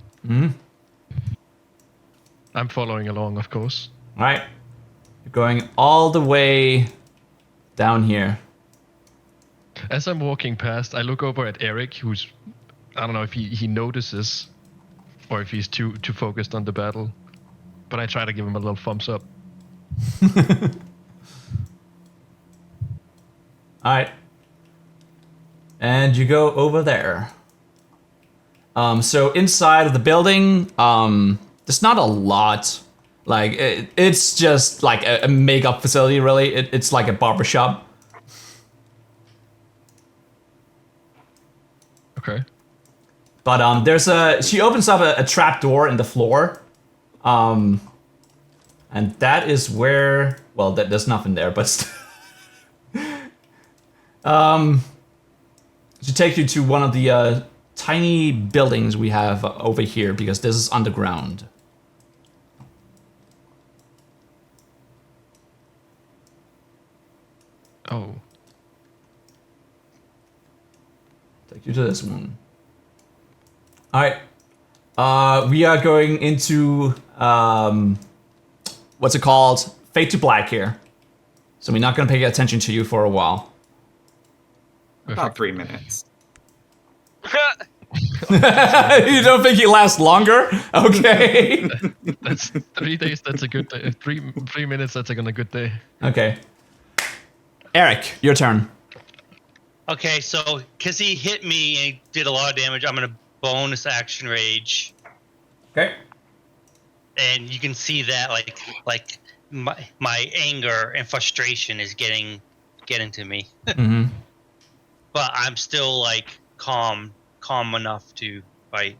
I'm following along, of course. All right, you're going all the way down here. As I'm walking past, I look over at Eric, who's, I don't know if he notices or if he's too focused on the battle, but I try to give him a little thumbs up. All right, and you go over there. So inside of the building, there's not a lot. Like it's just like a makeup facility, really. It's like a barbershop. Okay. But she opens up a trap door in the floor, and that is where, well, there's nothing there, but she takes you to one of the tiny buildings we have over here because this is underground. Oh. Take you to this one. All right. We are going into what's it called? Fade to black here. So we're not gonna pay attention to you for a while. About 3 minutes. You don't think he lasts longer? Okay. That's 3 days. That's a good day. 3 minutes. That's a good day. Okay. Eric, your turn. Okay, so because he hit me and he did a lot of damage, I'm gonna bonus action rage, Okay. and you can see that like my anger and frustration is getting to me, Mm-hmm. but I'm still like calm enough to fight,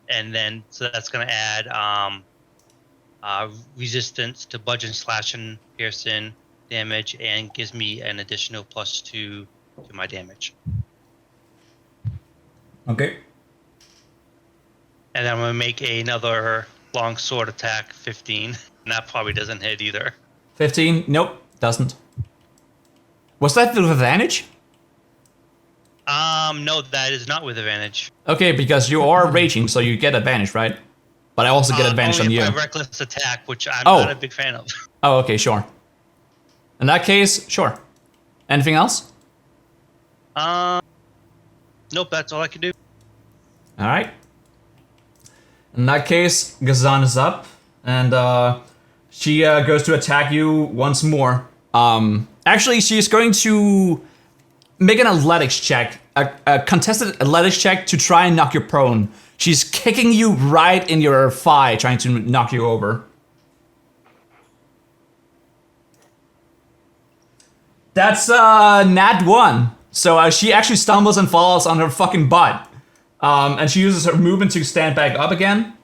and then so that's gonna add resistance to bludgeon, slash, and piercing damage, and gives me an additional +2 to my damage. Okay. And then I'm gonna make another long sword attack, 15. And that probably doesn't hit either. 15. Nope, doesn't. Was that with advantage? No, that is not with advantage. Okay, because you are raging, so you get advantage, right? But I also get advantage on only you. if I reckless attack, which I'm Oh. not a big fan of. Oh, okay, sure. In that case, sure. Anything else? Nope, that's all I can do. All right. In that case, Gazan is up, and she goes to attack you once more. Actually, she's going to make an athletics check, a contested athletics check to try and knock you prone. She's kicking you right in your thigh, trying to knock you over. That's nat 1. So she actually stumbles and falls on her fucking butt. And she uses her movement to stand back up again.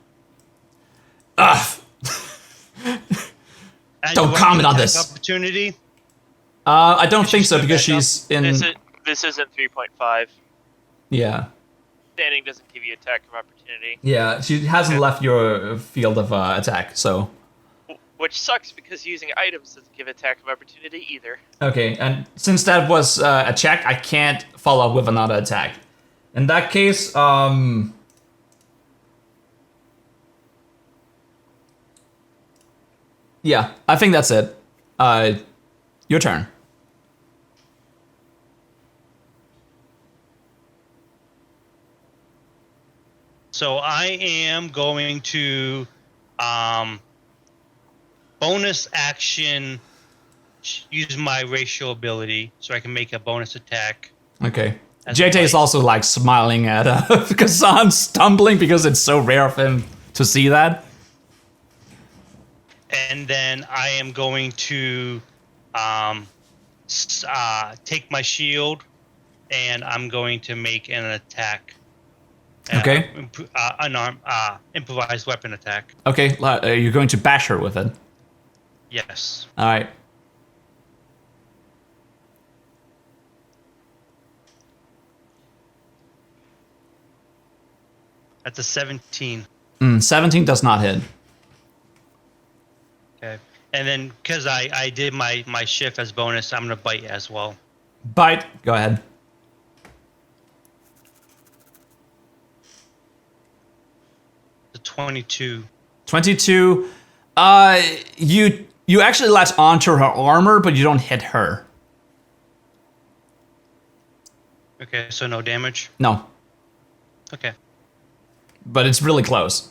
Ugh. And Don't do I comment get on attack this. Opportunity. I don't think she so stood because back up? she's in. This isn't 3.5. Yeah. Standing doesn't give you attack of opportunity. Yeah, she hasn't left your field of attack, so. Which sucks because using items doesn't give attack of opportunity either. Okay, and since that was a check, I can't follow up with another attack. In that case, yeah, I think that's it. Your turn. So I am going to bonus action use my ratio ability so I can make a bonus attack. Okay. As JJ is a also like smiling at Kazan stumbling because it's so rare of him to see that. And then I am going to take my shield and I'm going to make an attack. Okay. Improvised weapon attack. Okay, you're going to bash her with it. Yes. All right. That's a 17. 17 does not hit. Okay. And then because I did my shift as bonus, I'm going to bite as well. Bite. Go ahead. The 22. 22. You actually latch onto her armor, but you don't hit her. Okay, so no damage. No, Okay. but it's really close.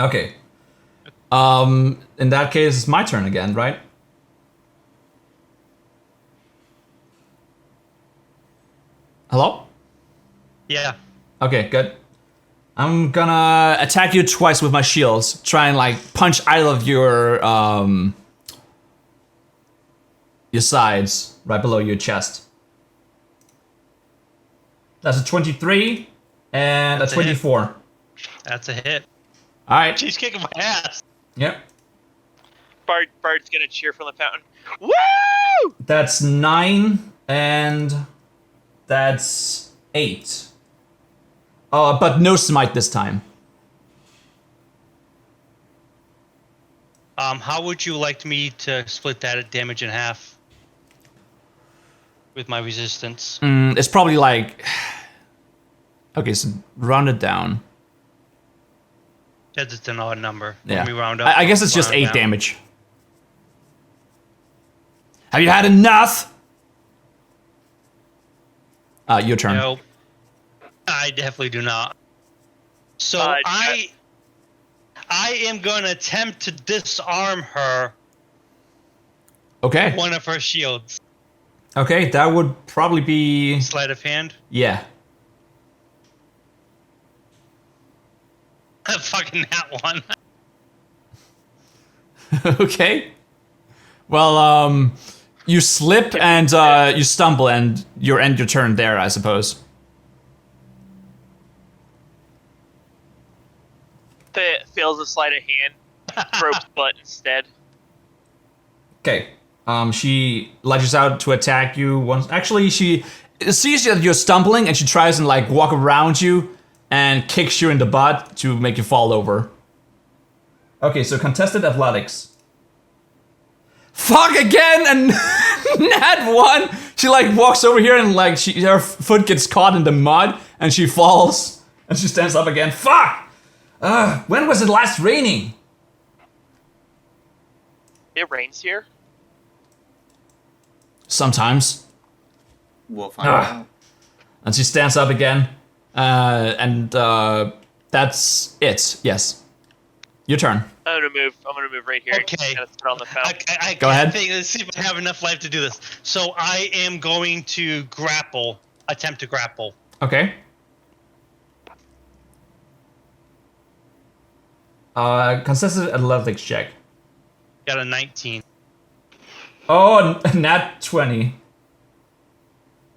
Okay. In that case, it's my turn again, right? Hello? Yeah. Okay, good. I'm gonna attack you twice with my shields. Try and like punch out of your sides, right below your chest. That's a 23 and That's a a hit. 24. That's a hit. All right. She's kicking my ass. Yep. Bard's gonna cheer from the fountain. Woo! That's 9 and that's 8. But no smite this time. How would you like me to split that damage in half with my resistance? It's probably like... Okay, so round it down. That's just an odd number. Yeah. Let me round up. I guess it's just round 8 down. damage. Have you had enough? Your turn. Nope. I definitely do not. So I am going to attempt to disarm her. Okay. One of her shields. Okay, that would probably be... Sleight of hand. Yeah. Fucking that one. Okay. Well, you slip and you stumble and you end your turn there, I suppose. Fails a sleight of hand. Ropes butt instead. Okay. She ledges out to attack you once. Actually, she sees that you're stumbling and she tries and like walk around you and kicks you in the butt to make you fall over. Okay, so contested athletics. Fuck again and nat 1. She like walks over here and like her foot gets caught in the mud and she falls and she stands up again. Fuck! When was it last raining? It rains here. Sometimes. We'll find out. And she stands up again. And that's it. Yes. Your turn. I'm gonna move right here. Okay. Just kind of sit on the fountain. Go ahead. Let's see if I have enough life to do this. So I am going to grapple. Attempt to grapple. Okay. Contested athletics check. Got a 19. Oh, nat 20.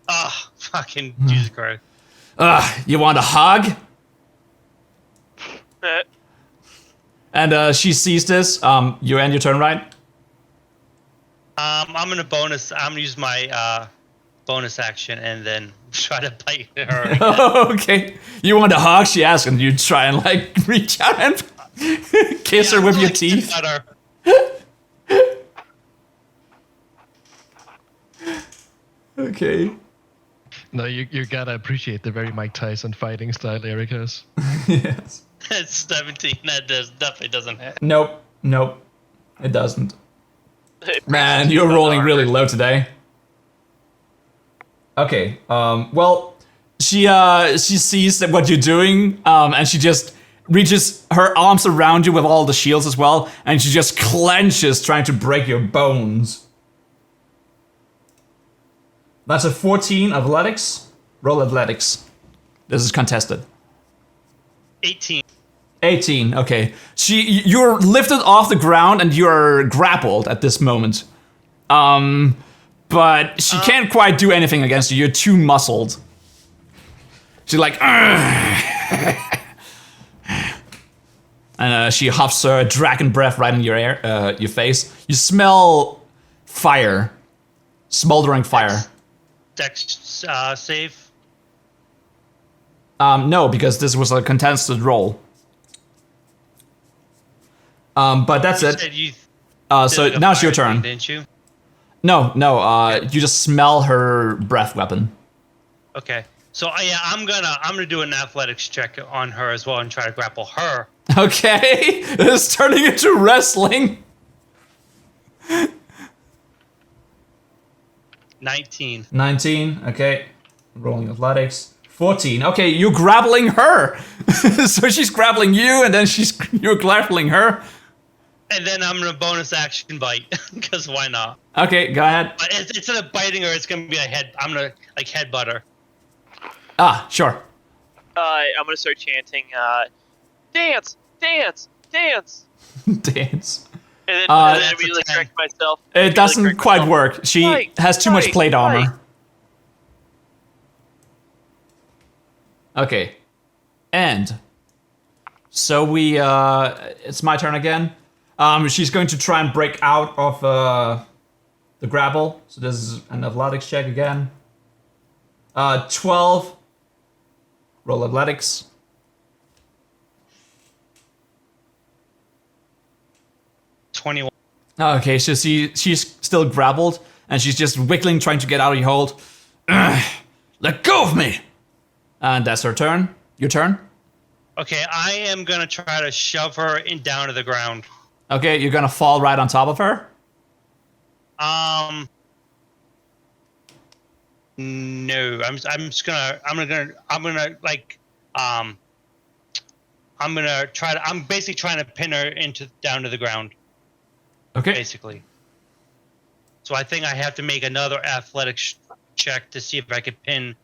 Ah, fucking Jesus Christ. You want a hug? Uh, And she sees this. You end your turn, right? I'm gonna use my bonus action and then try to bite her. Okay. You want a hug? She asks, and you try and like reach out and kiss her with your teeth. Okay. No, you gotta appreciate the very Mike Tyson fighting style Eric has. Yes. It's 17. That definitely doesn't hit. Nope. It doesn't. it Man, brings you're you rolling on really armor. low today. Okay. Well, she sees that what you're doing, and she just reaches her arms around you with all the shields as well, and she just clenches, trying to break your bones. That's a 14 athletics. Roll athletics. This is contested. 18. 18, okay. You're lifted off the ground and you're grappled at this moment. But she can't quite do anything against you. You're too muscled. She's like, "Ugh." And she huffs her dragon breath right in your face. You smell fire, smoldering fire. Dex save. No, because this was a contested roll. But that's You it. said you So did like a now it's your fire turn. thing, didn't you? No, you just smell her breath weapon. Okay. So I'm gonna do an athletics check on her as well and try to grapple her. Okay, it's turning into wrestling. 19. 19, okay. Rolling athletics. 14, okay, you're grappling her. So she's grappling you, and then you're grappling her. And then I'm gonna bonus action bite, because why not? Okay, go ahead. But instead of biting her, it's gonna be I'm gonna like headbutt her. Ah, sure. I'm gonna start chanting, dance, dance, dance. Dance. And then, that's a immediately 10. correct myself. It Immediately doesn't correct quite myself. work. She Fight, has too much fight, plate armor. fight. Okay. And so it's my turn again. She's going to try and break out of the grapple. So this is an athletics check again. 12 Roll athletics. $21. Okay, so she's still grappled, and she's just wiggling, trying to get out of your hold. Ugh, let go of me! And that's her turn. Your turn. Okay, I am gonna try to shove her down to the ground. Okay, you're gonna fall right on top of her. No, I'm basically trying to pin her down to the ground. Okay. Basically. So I think I have to make another athletics check to see if I could pin,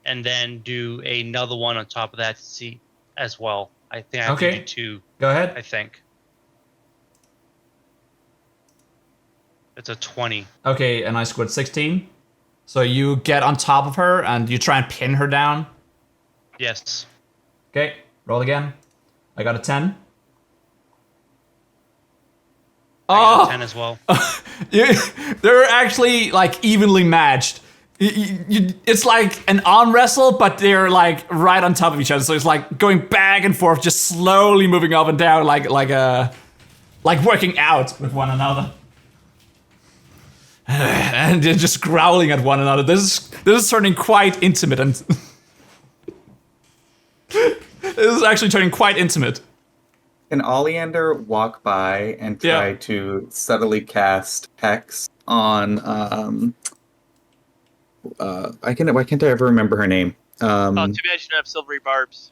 and then do another one on top of that to see as well. I think I have to do 2. Go ahead. I think. It's a 20. Okay, and I scored 16. So you get on top of her and you try and pin her down. Yes. Okay, roll again. I got a 10. I got a 10 as well. They're actually like evenly matched. It's like an arm wrestle, but they're like right on top of each other. So it's like going back and forth, just slowly moving up and down, like working out with one another. And they're just growling at one another. This is turning quite intimate, and this is actually turning quite intimate. Can Oleander walk by and try to subtly cast Hex on why can't I ever remember her name? Too bad you don't have silvery barbs.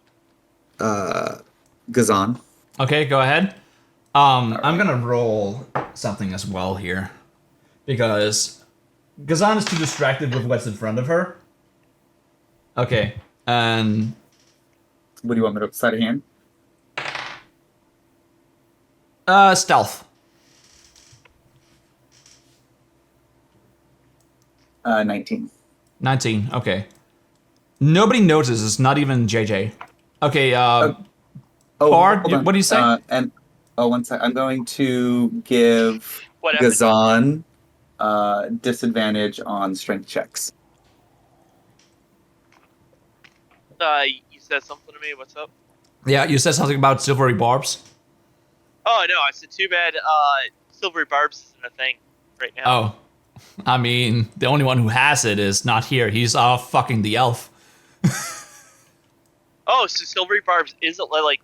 Gazan. Okay, go ahead. I'm gonna roll something as well here, because Gazan is too distracted with what's in front of her. Okay, and What do you want me to sleight of hand? stealth. 19. 19. Okay. Nobody notices, not even JJ. Okay. Bard, hold on. what do you say? One sec. I'm going to give What happened? Gazan disadvantage on strength checks. You said something to me. What's up? Yeah, you said something about silvery barbs. Oh no, I said too bad. Silvery barbs isn't a thing right now. Oh. I mean, the only one who has it is not here. He's off fucking the elf. Oh, so silvery barbs isn't like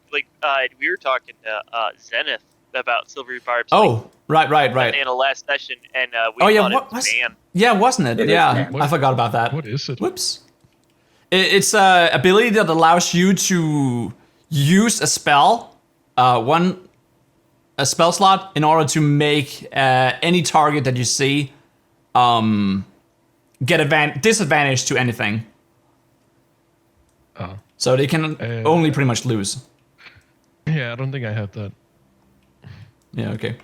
we were talking to Zenith about silvery barbs. Oh, right. In a last session, and we Oh thought yeah, it was banned. Yeah, wasn't it? It is Yeah, banned. I forgot about that. What is it? Whoops. It's a ability that allows you to use a spell, a spell slot, in order to make any target that you see get disadvantage to anything. Oh. So they can only pretty much lose. Yeah, I don't think I have that. Yeah, okay.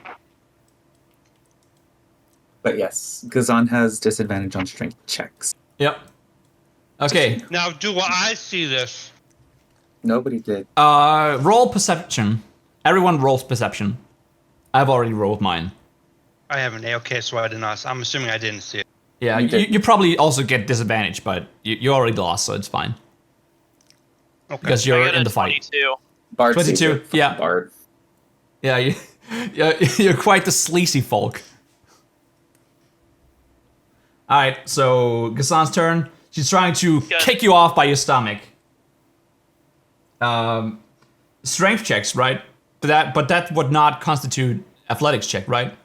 But yes, Gazan has disadvantage on strength checks. Yep. Okay. Now, do I see this? Nobody did. Roll perception. Everyone rolls perception. I've already rolled mine. I haven't. Okay, so I did not. I'm assuming I didn't see it. Yeah, you probably also get disadvantage, but you already lost, so it's fine. Okay. Because I you're got in a the fight. 22. Bard 22, sees it. yeah. Bard. Yeah, you're quite the sleazy folk. Alright, so Gazan's turn. She's trying to kick you off by your stomach. Strength checks, right? But that would not constitute athletics check, right?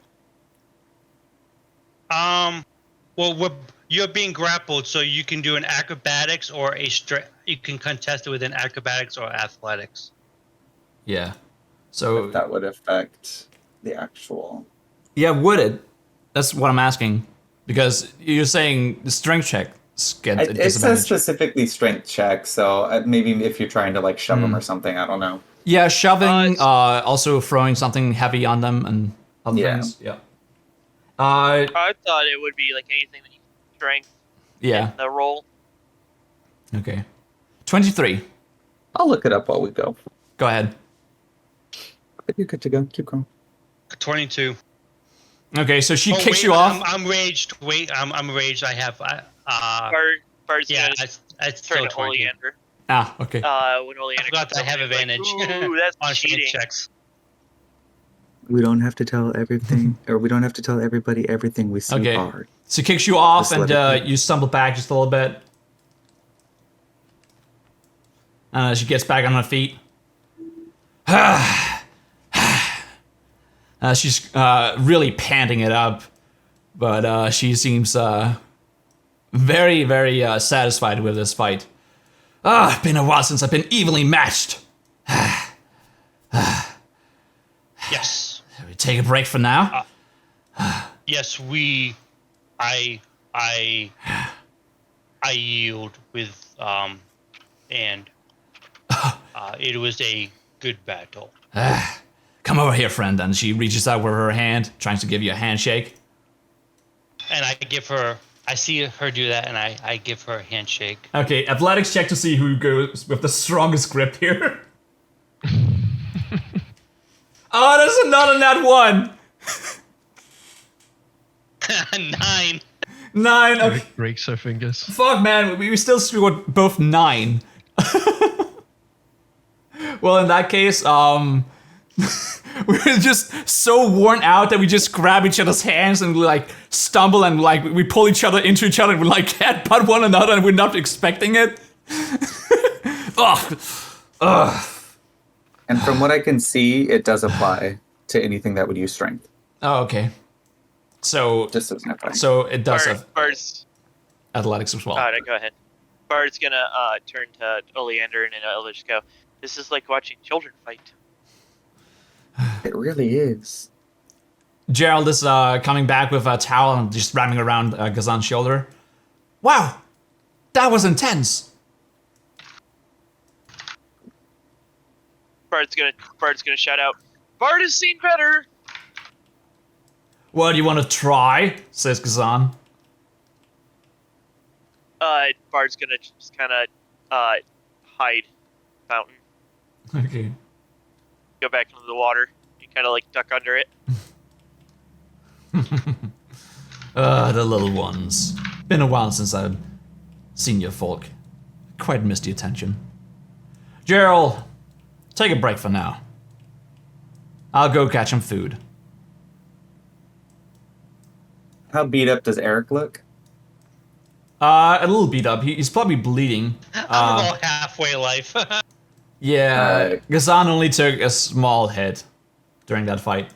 Well, you're being grappled, so you can do an acrobatics or you can contest it with an acrobatics or athletics. Yeah. So That would affect the actual. yeah, would it? That's what I'm asking. Because you're saying the strength check get It says disadvantage. specifically strength check, so maybe if you're trying to like shove them or something, I don't know. Yeah, shoving, also throwing something heavy on them and other Yeah. things. Yeah. I thought it would be like anything that you strength Yeah. in the roll. Okay. 23. I'll look it up while we go. Go ahead. You're good to go. Keep going. 22. Okay, so she kicks wait, you off. I'm raged. Wait, I'm raged. I have. Bard's Yeah, gonna I turn still to 20. Oleander. Ah, okay. When Oleander I forgot that I have comes over, advantage he's like, ooh, that's on cheating. strength checks. We don't have to tell everything, or we don't have to tell everybody everything we see. Okay. Bard. She kicks you off, Just and let it be. you stumble back just a little bit. She gets back on her feet. She's really panting it up, but she seems very, very satisfied with this fight. It's been a while since I've been evenly matched. Yes. Shall we take a break for now? Yes, I yield with and it was a good battle. Come over here, friend. And she reaches out with her hand, trying to give you a handshake. And I see her do that, and I give her a handshake. Okay, athletics check to see who goes with the strongest grip here. Oh, there's another nat 1. 9. 9. Okay. Eric breaks her fingers. Fuck, man, we still scored both 9. Well, in that case, we're just so worn out that we just grab each other's hands and we like stumble and like we pull each other into each other and we like headbutt one another and we're not expecting it. Ugh. Ugh. And from what I can see, it does apply to anything that would use strength. Oh, okay. So, Just as an FYI. so it does have Bard's. athletics as well. No, go ahead. Bard's gonna turn to Oleander and I'll just go. This is like watching children fight. It really is. Gerald is coming back with a towel and just wrapping around Gazan's shoulder. Wow, that was intense. Bard's gonna shout out. Bard has seen better. What, do you want to try? Says Gazan. Bard's gonna just kind of hide fountain, Okay. go back into the water, and kind of like duck under it. The little ones. Been a while since I've seen your folk. Quite missed the attention. Gerald, take a break for now. I'll go catch some food. How beat up does Eric look? A little beat up. He's probably bleeding. I'm about halfway life. Yeah, Alright. Gazan only took a small hit during that fight.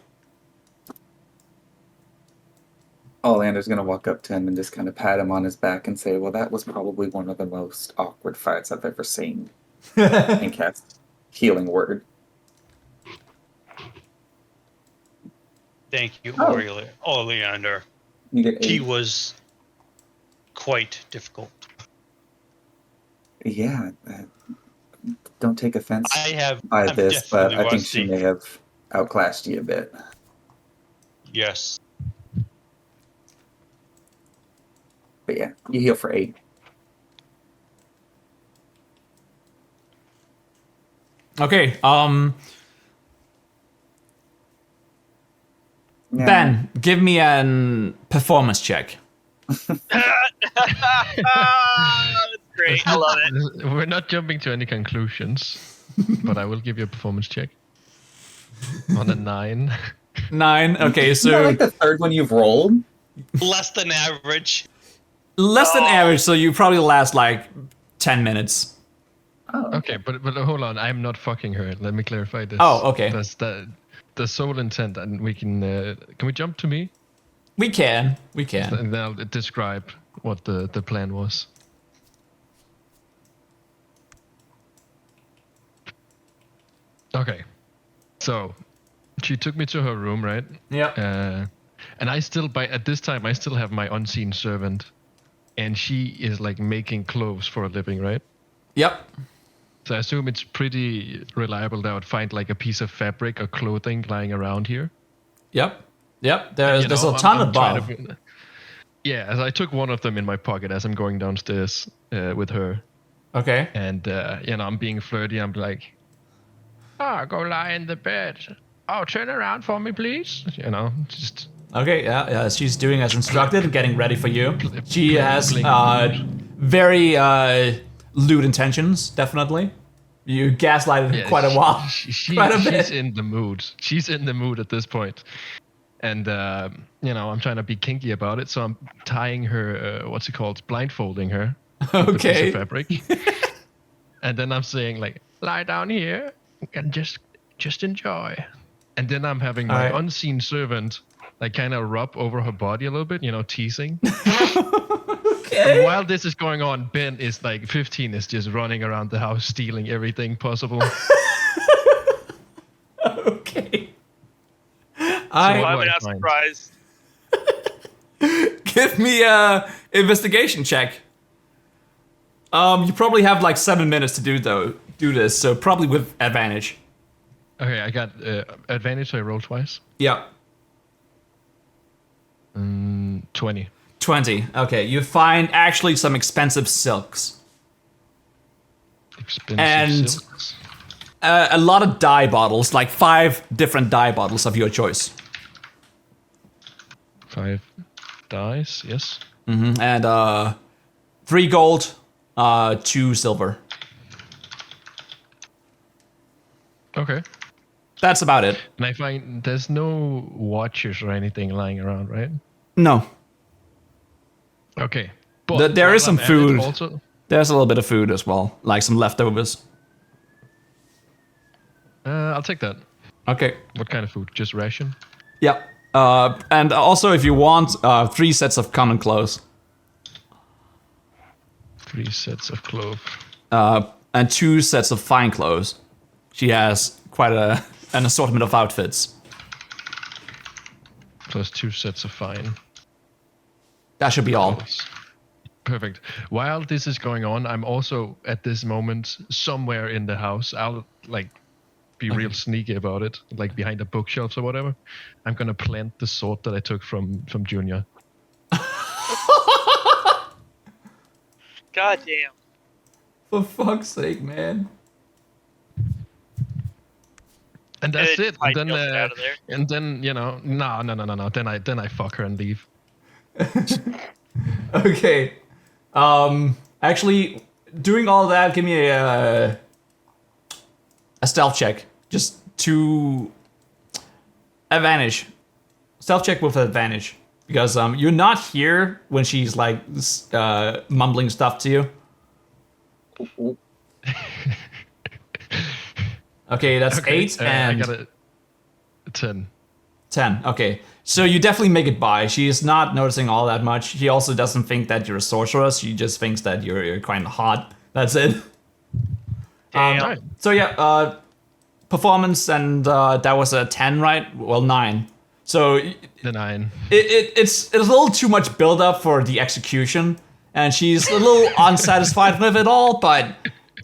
Olander's gonna walk up to him and just kind of pat him on his back and say, "Well, that was probably one of the most awkward fights I've ever seen." And cast Healing Word. Thank you, Oh. Oleander. You get He 8. was quite difficult. Yeah. Don't take offense I'm this, but definitely I think she rusty. may have outclassed you a bit. Yes. But yeah, you heal for 8. Okay, Yeah. Ben, give me an performance check. That's great. I love it. We're not jumping to any conclusions, but I will give you a performance check. On a 9. 9. Okay, Is that so like the third one you've rolled? Less than average. less than average. So you probably last like 10 minutes. Oh, Okay, but hold on. I'm not fucking her. Let me clarify this. Oh, okay. That's the sole intent, and we can we jump to me? We can. We can. And then I'll describe what the plan was. Okay, so she took me to her room, right? Yeah. And at this time I still have my unseen servant, and she is like making clothes for a living, right? Yep. So I assume it's pretty reliable that I would find like a piece of fabric or clothing lying around here. Yep. Yep. There's You there's know, a ton I'm trying above. Yeah, as I took one of them in my pocket as I'm going downstairs with her, Okay. and I'm being flirty. I'm like, go lie in the bed. Oh, turn around for me, please. Just Okay. Yeah. She's doing as instructed and getting ready for you. She has Blink. very lewd intentions, definitely. You gaslighted her quite a while. Quite a bit. She's in the mood. She's in the mood at this point. And, I'm trying to be kinky about it. So I'm tying her, blindfolding her. With a piece of fabric. And then I'm saying, like, lie down here and just enjoy. And then I'm having my unseen servant, like, kind of rub over her body a little bit, teasing. And while this is going on, Ben is like 15, is just running around the house stealing everything possible. Okay. I'm not surprised. Give me a investigation check. You probably have like 7 minutes to do this, so probably with advantage. Okay, I got advantage, so I roll twice. Yeah. 20. 20. Okay, you find actually some expensive silks. Expensive silks. A lot of dye bottles, like 5 different dye bottles of your choice. 5 dyes, yes. Mm-hmm. And 3 gold, 2 silver. Okay. That's about it. And I find there's no watches or anything lying around, right? No. Okay. But There is some I'm at it food. Also, There's a little bit of food as well, like some leftovers. I'll take that. Okay. What kind of food? Just ration? Yeah. And also, if you want, 3 sets of common clothes. 3 sets of clothes. And 2 sets of fine clothes. She has quite an assortment of outfits. Plus 2 sets of fine. That should be all. Perfect. While this is going on, I'm also at this moment somewhere in the house. I'll be real sneaky about it, like behind the bookshelves or whatever. I'm gonna plant the sword that I took from Junior. God damn. For fuck's sake, man. And that's it. I And jumped out of there. then no. Then I fuck her and leave. Okay. Actually, doing all that, give me a stealth check. Just to advantage. Stealth check with advantage. Because you're not here when she's like mumbling stuff to you. Okay, that's 8 and I got a 10. 10. Okay, so you definitely make it by. She is not noticing all that much. She also doesn't think that you're a sorceress. She just thinks that you're kind of hot. That's it. Damn. So yeah, performance, and that was a 10, right? Well, 9. So The 9. it's a little too much build up for the execution, and she's a little unsatisfied with it all. But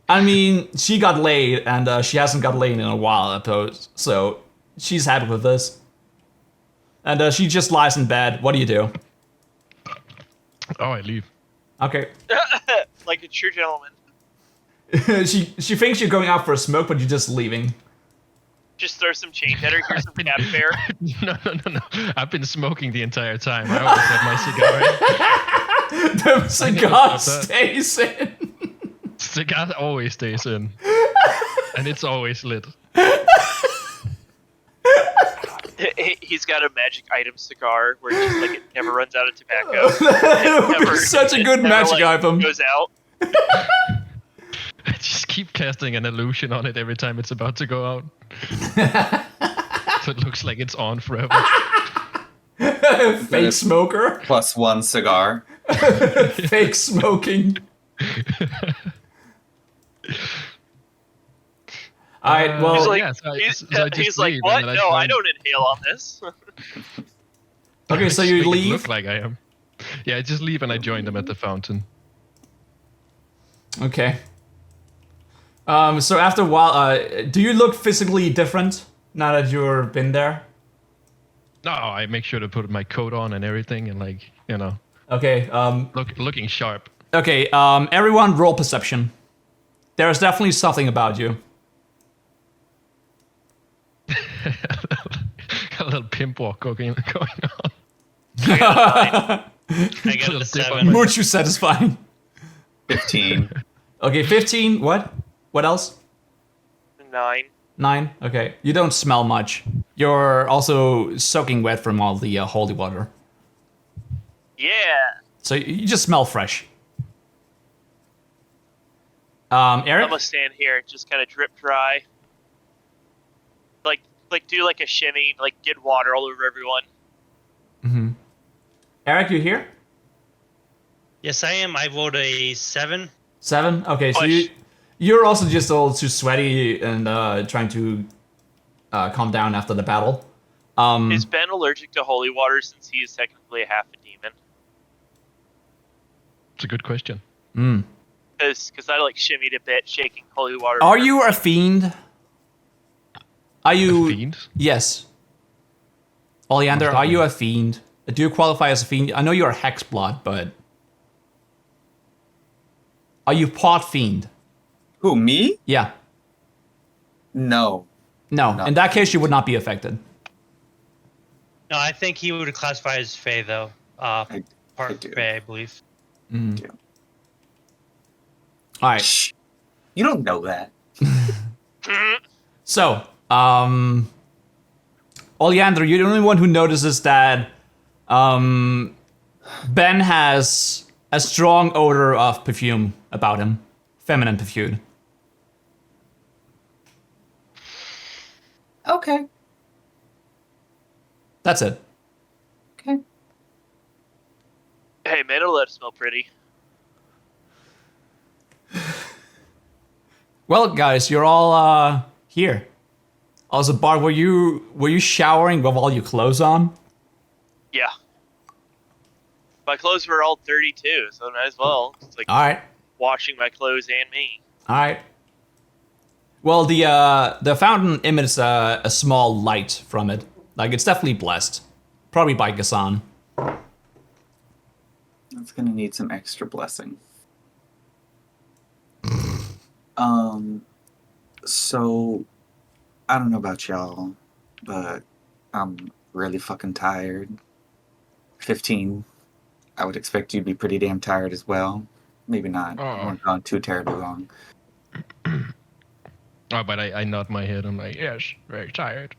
I mean, she got laid, and she hasn't got laid in a while, I suppose. So she's happy with this. And she just lies in bed. What do you do? Oh, I leave. Okay. Like a true gentleman. she thinks you're going out for a smoke, but you're just leaving. Just throw some change at her. Here's some cat fare. No. I've been smoking the entire time. I always have my cigar. The cigar stays in. Cigar always stays in. And it's always lit. He's got a magic item cigar where it's just like it never runs out of tobacco. It would be such a good magic item. Goes out. I just keep casting an illusion on it every time it's about to go out. So it looks like it's on forever. Fake smoker. +1 cigar. Fake smoking. Alright, well, He's like, yeah, so I just he's like, leave, what? and then No, I find- don't inhale on this. okay, so I you just make it leave. look like I am. Yeah, I just leave and I join them at the fountain. Okay. So after a while, do you look physically different now that you've been there? No, I make sure to put my coat on and everything, and Okay. looking sharp. Okay. Everyone, roll perception. There is definitely something about you. Got a little pimp walk going on. I got a Little dip 7. on my- Much you satisfying. 15. Okay, 15. What? What else? 9. 9. Okay. You don't smell much. You're also soaking wet from all the holy water. Yeah. So you just smell fresh. Eric? I'm gonna stand here and just kind of drip dry. Like do like a shimmy, like get water all over everyone. Mm-hmm. Eric, you here? Yes, I am. I vote a 7. 7? Okay, so Push. you're also just a little too sweaty and trying to calm down after the battle. Is Ben allergic to holy water since he is technically a half a demon? It's a good question. Because I like shimmied a bit, shaking holy water. Are over you a everything. fiend? Are you... A fiend? Yes. Oleander, What's that are you mean? a fiend? Do you qualify as a fiend? I know you're a hexblood, but... Are you pot fiend? Who, me? Yeah. No. No. Not In that case, you fiend. would not be affected. No, I think he would classify as Fey, though. I Part do. Fey, I believe. Yeah. Alright. Shh. You don't know that. So, Oleander, you're the only one who notices that Ben has a strong odor of perfume about him. Feminine perfume. Okay. That's it. Okay. Hey, man, it'll let it smell pretty. Well, guys, you're all here. Also, Bart, were you showering with all your clothes on? Yeah. My clothes were all dirty too, so might as well. It's like All right. washing my clothes and me. All right. Well, the fountain emits a small light from it. Like, it's definitely blessed. Probably by Gassan. That's gonna need some extra blessing. So I don't know about y'all, but I'm really fucking tired. 15. I would expect you to be pretty damn tired as well. Maybe not. I Oh. haven't gone too terribly long. Oh, but I nod my head. I'm like, yes, very tired.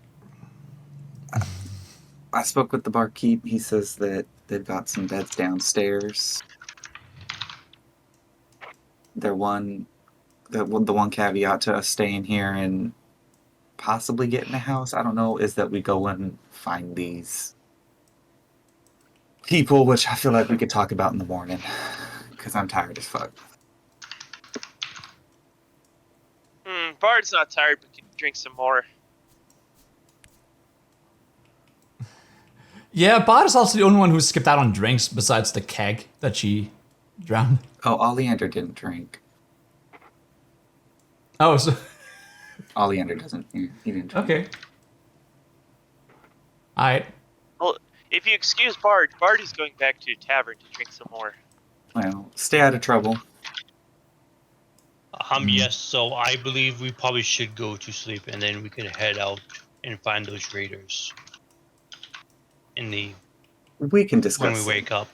I spoke with the barkeep. He says that they've got some beds downstairs. The one caveat to us staying here and possibly getting a house, I don't know, is that we go and find these people, which I feel like we could talk about in the morning, because I'm tired as fuck. Bard's not tired, but can drink some more. Yeah, Bart is also the only one who skipped out on drinks besides the keg that she drowned. Oh, Oleander didn't drink. Oh, so... Oleander doesn't. He didn't drink. Okay. Alright. Well, if you excuse Bard is going back to a tavern to drink some more. Well, stay out of trouble. Yes, so I believe we probably should go to sleep and then we can head out and find those raiders in the We can when discuss we it. wake up.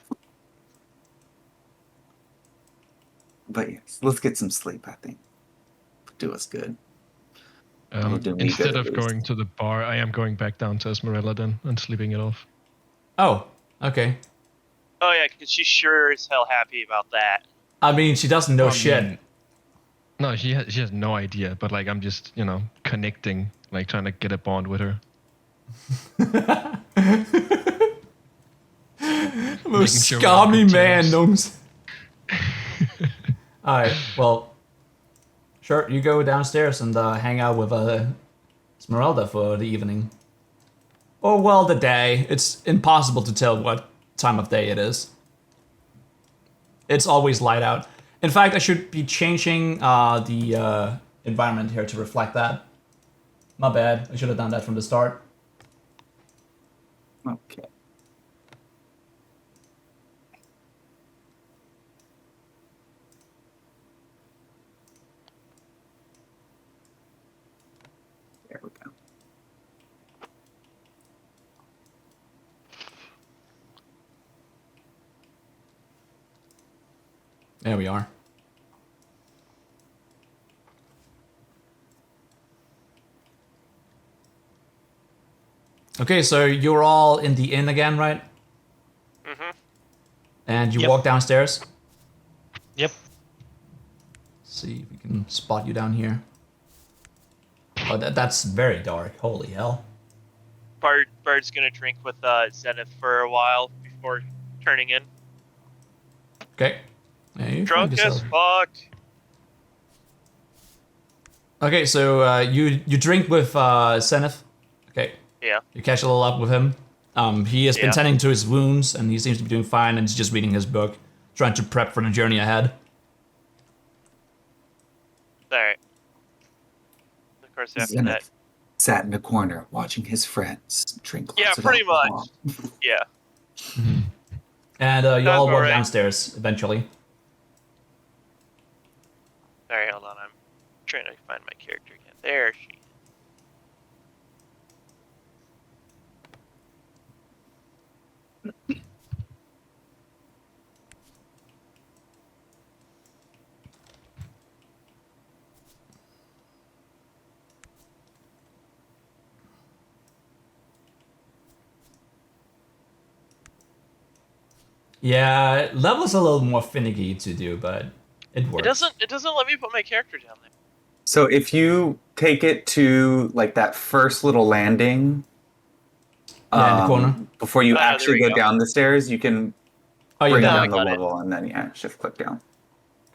But yes, let's get some sleep, I think. Do us good. It'll do me Instead good, of at least. going to the bar, I am going back down to Esmeralda then and sleeping it off. Oh, okay. Oh yeah, because she's sure as hell happy about that. I mean, she doesn't know Well, shit. No, she has no idea, but like I'm just, connecting, like trying to get a bond with her. Most sure we're on scummy good man, terms. Gnomes. Alright, well, sure, you go downstairs and hang out with Esmeralda for the evening. Or, well, the day. It's impossible to tell what time of day it is. It's always light out. In fact, I should be changing the environment here to reflect that. My bad. I should have done that from the start. Okay. There we go. There we are. Okay, so you're all in the inn again, right? Mm-hmm. And you Yep. walk downstairs. Yep. See if we can spot you down here. Oh, that's very dark. Holy hell. Bard's gonna drink with Zenith for a while before turning in. Okay. Yeah, you find Drunk yourself. as fuck. Okay, so you drink with Zenith. Okay. Yeah. You catch a little up with him. He has been Yeah. tending to his wounds, and he seems to be doing fine, and he's just reading his book, trying to prep for the journey ahead. Alright. Of course, after Zenith that. sat in a corner watching his friends drink lots Yeah, of pretty alcohol. much. Yeah. And you Sounds all walk alright. downstairs eventually. Sorry, hold on. I'm trying to find my character again. There she is. Yeah, level's a little more finicky to do, but it works. It doesn't let me put my character down there. So if you take it to like that first little landing, Yeah, in the corner. before you Oh, there actually we go go. down the stairs, you can Oh, you're bring down. I down the got it. level and then shift click down.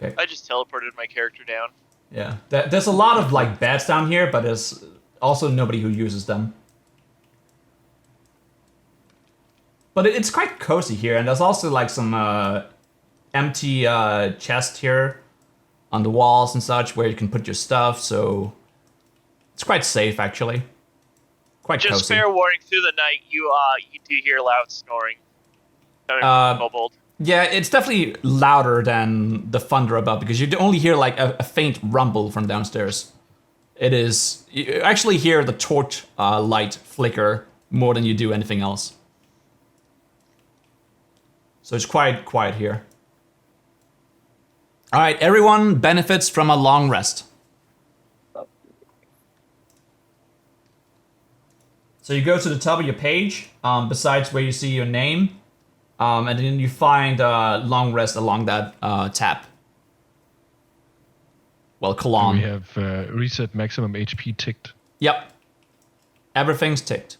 Okay. I just teleported my character down. Yeah. There's a lot of like beds down here, but there's also nobody who uses them. But it's quite cozy here, and there's also like some empty chest here on the walls and such where you can put your stuff. So it's quite safe actually. Quite Just cozy. fair warning, through the night you do hear loud snoring. Coming from Kobold. Yeah, it's definitely louder than the thunder above because you only hear like a faint rumble from downstairs. It is you actually hear the torch light flicker more than you do anything else. So it's quite quiet here. All right, everyone benefits from a long rest. So you go to the top of your page, besides where you see your name, and then you find long rest along that tab. Well, And colon. we have reset maximum HP ticked. Yep. Everything's ticked.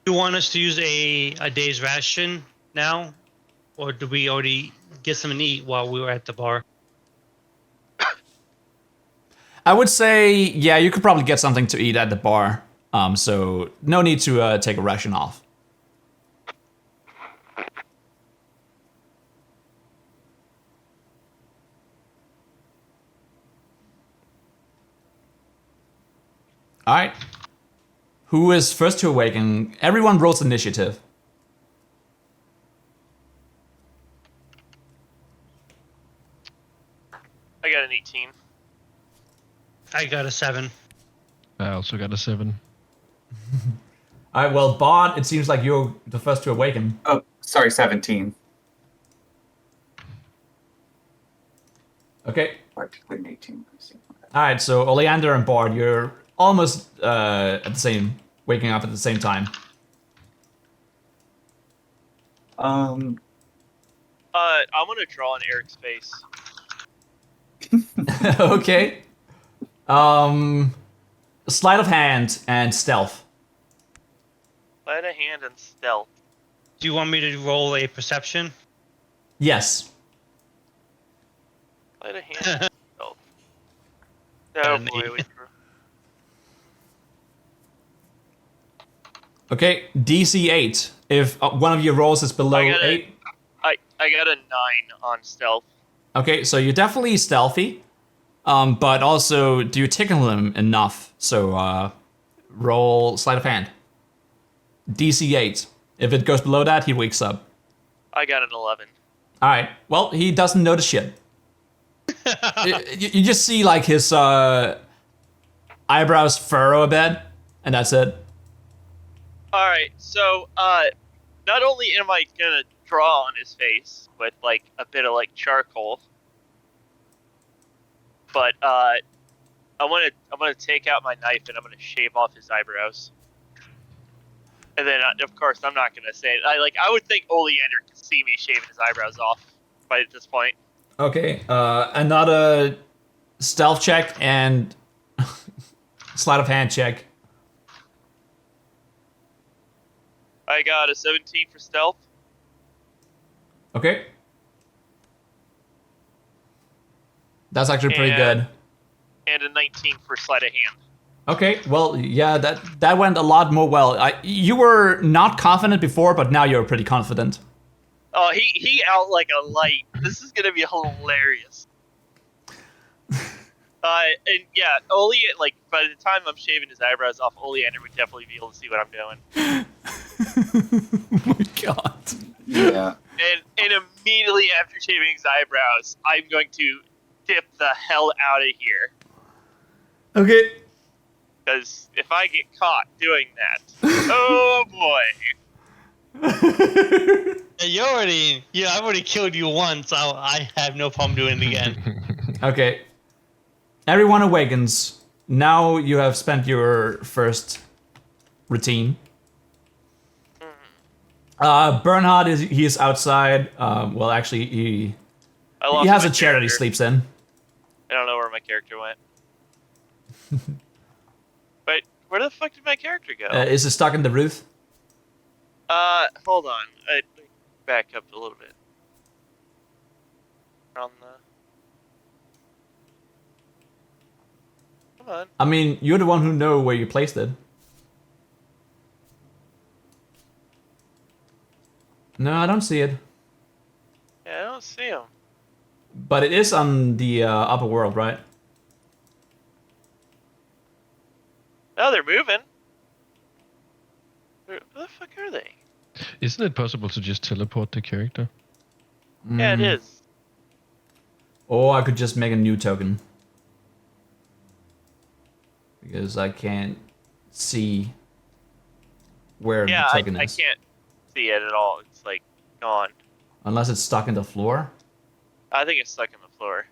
Do you want us to use a day's ration now? Or do we already get something to eat while we were at the bar? I would say, yeah, you could probably get something to eat at the bar. So no need to take a ration off. All right. Who is first to awaken? Everyone rolls initiative. I got an 18. I got a 7. I also got a 7. All right, well, Bard, it seems like you're the first to awaken. Oh, sorry, 17. Okay. Particularly 18. All right, so Oleander and Bard, you're almost at the same, waking up at the same time. Um, I'm gonna draw on Eric's face. Okay. Sleight of hand and stealth. Sleight of hand and stealth. Do you want me to roll a perception? Yes. Sleight of hand and stealth. Oh An boy, 8. we Okay, DC 8. If one of your rolls is below I got a- 8. I got a 9 on stealth. Okay, so you're definitely stealthy. But also, do you tickle him enough? So, roll sleight of hand. DC 8. If it goes below that, he wakes up. I got an 11. Alright, well, he doesn't notice shit. You just see, like, his eyebrows furrow a bit, and that's it. Alright, so, not only am I gonna draw on his face with, like, a bit of, like, charcoal, but, I'm gonna take out my knife and I'm gonna shave off his eyebrows. And then, of course, I'm not gonna say it. I would think Oleander could see me shaving his eyebrows off by this point. Okay. Another stealth check and sleight of hand check. I got a 17 for stealth. Okay. That's actually pretty And- good. And a 19 for sleight of hand. Okay, well, yeah, that went a lot more well. You were not confident before, but now you're pretty confident. Oh, he out like a light. This is gonna be hilarious. And yeah, like by the time I'm shaving his eyebrows off, Oleander would definitely be able to see what I'm doing. Oh my god. Yeah. And immediately after shaving his eyebrows, I'm going to dip the hell out of here. Okay. Because if I get caught doing that, oh boy. I've already killed you once. I have no problem doing it again. Okay. Everyone awakens. Now you have spent your first routine. Bernhard is outside. Well, actually, he has my a chair that he character. sleeps in. I don't know where my character went. But where the fuck did my character go? Is it stuck in the roof? Hold on. Back up a little bit. On the. Come on. I mean, you're the one who know where you placed it. No, I don't see it. Yeah, I don't see him. But it is on the upper world, right? Oh, they're moving. Where the fuck are they? Isn't it possible to just teleport the character? Yeah, it is. Or I could just make a new token. Because I can't see where Yeah, the I token is. can't see it at all. It's like gone. Unless it's stuck in the floor. I think it's stuck in the floor.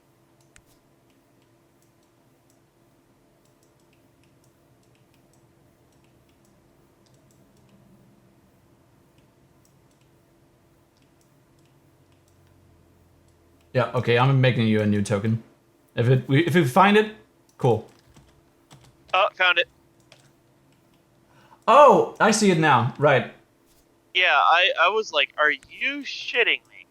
Yeah, okay, I'm making you a new token. If we find it, cool. Oh, found it. Oh, I see it now. Right. Yeah, I was like, are you shitting me?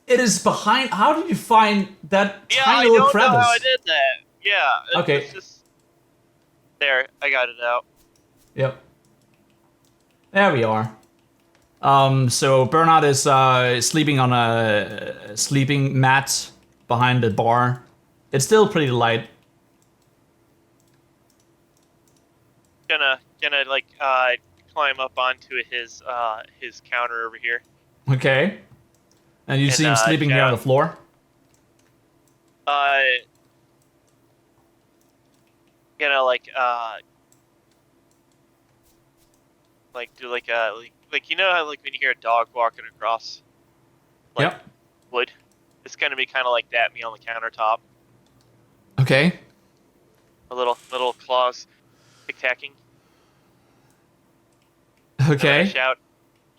It is behind. How did you find that Yeah, tiny I little don't crevice? know how I did that. Yeah. Okay. It's just... There, I got it out. Yep. There we are. So Bernard is sleeping on a sleeping mat behind the bar. It's still pretty light. Gonna like climb up onto his counter over here. Okay. And you And, see him sleeping here on the floor? Gonna like do like you know how like when you hear a dog walking across like Yep. wood? It's gonna be kinda like that, me on the countertop. Okay. A little claws tic-tacking. Okay. Shout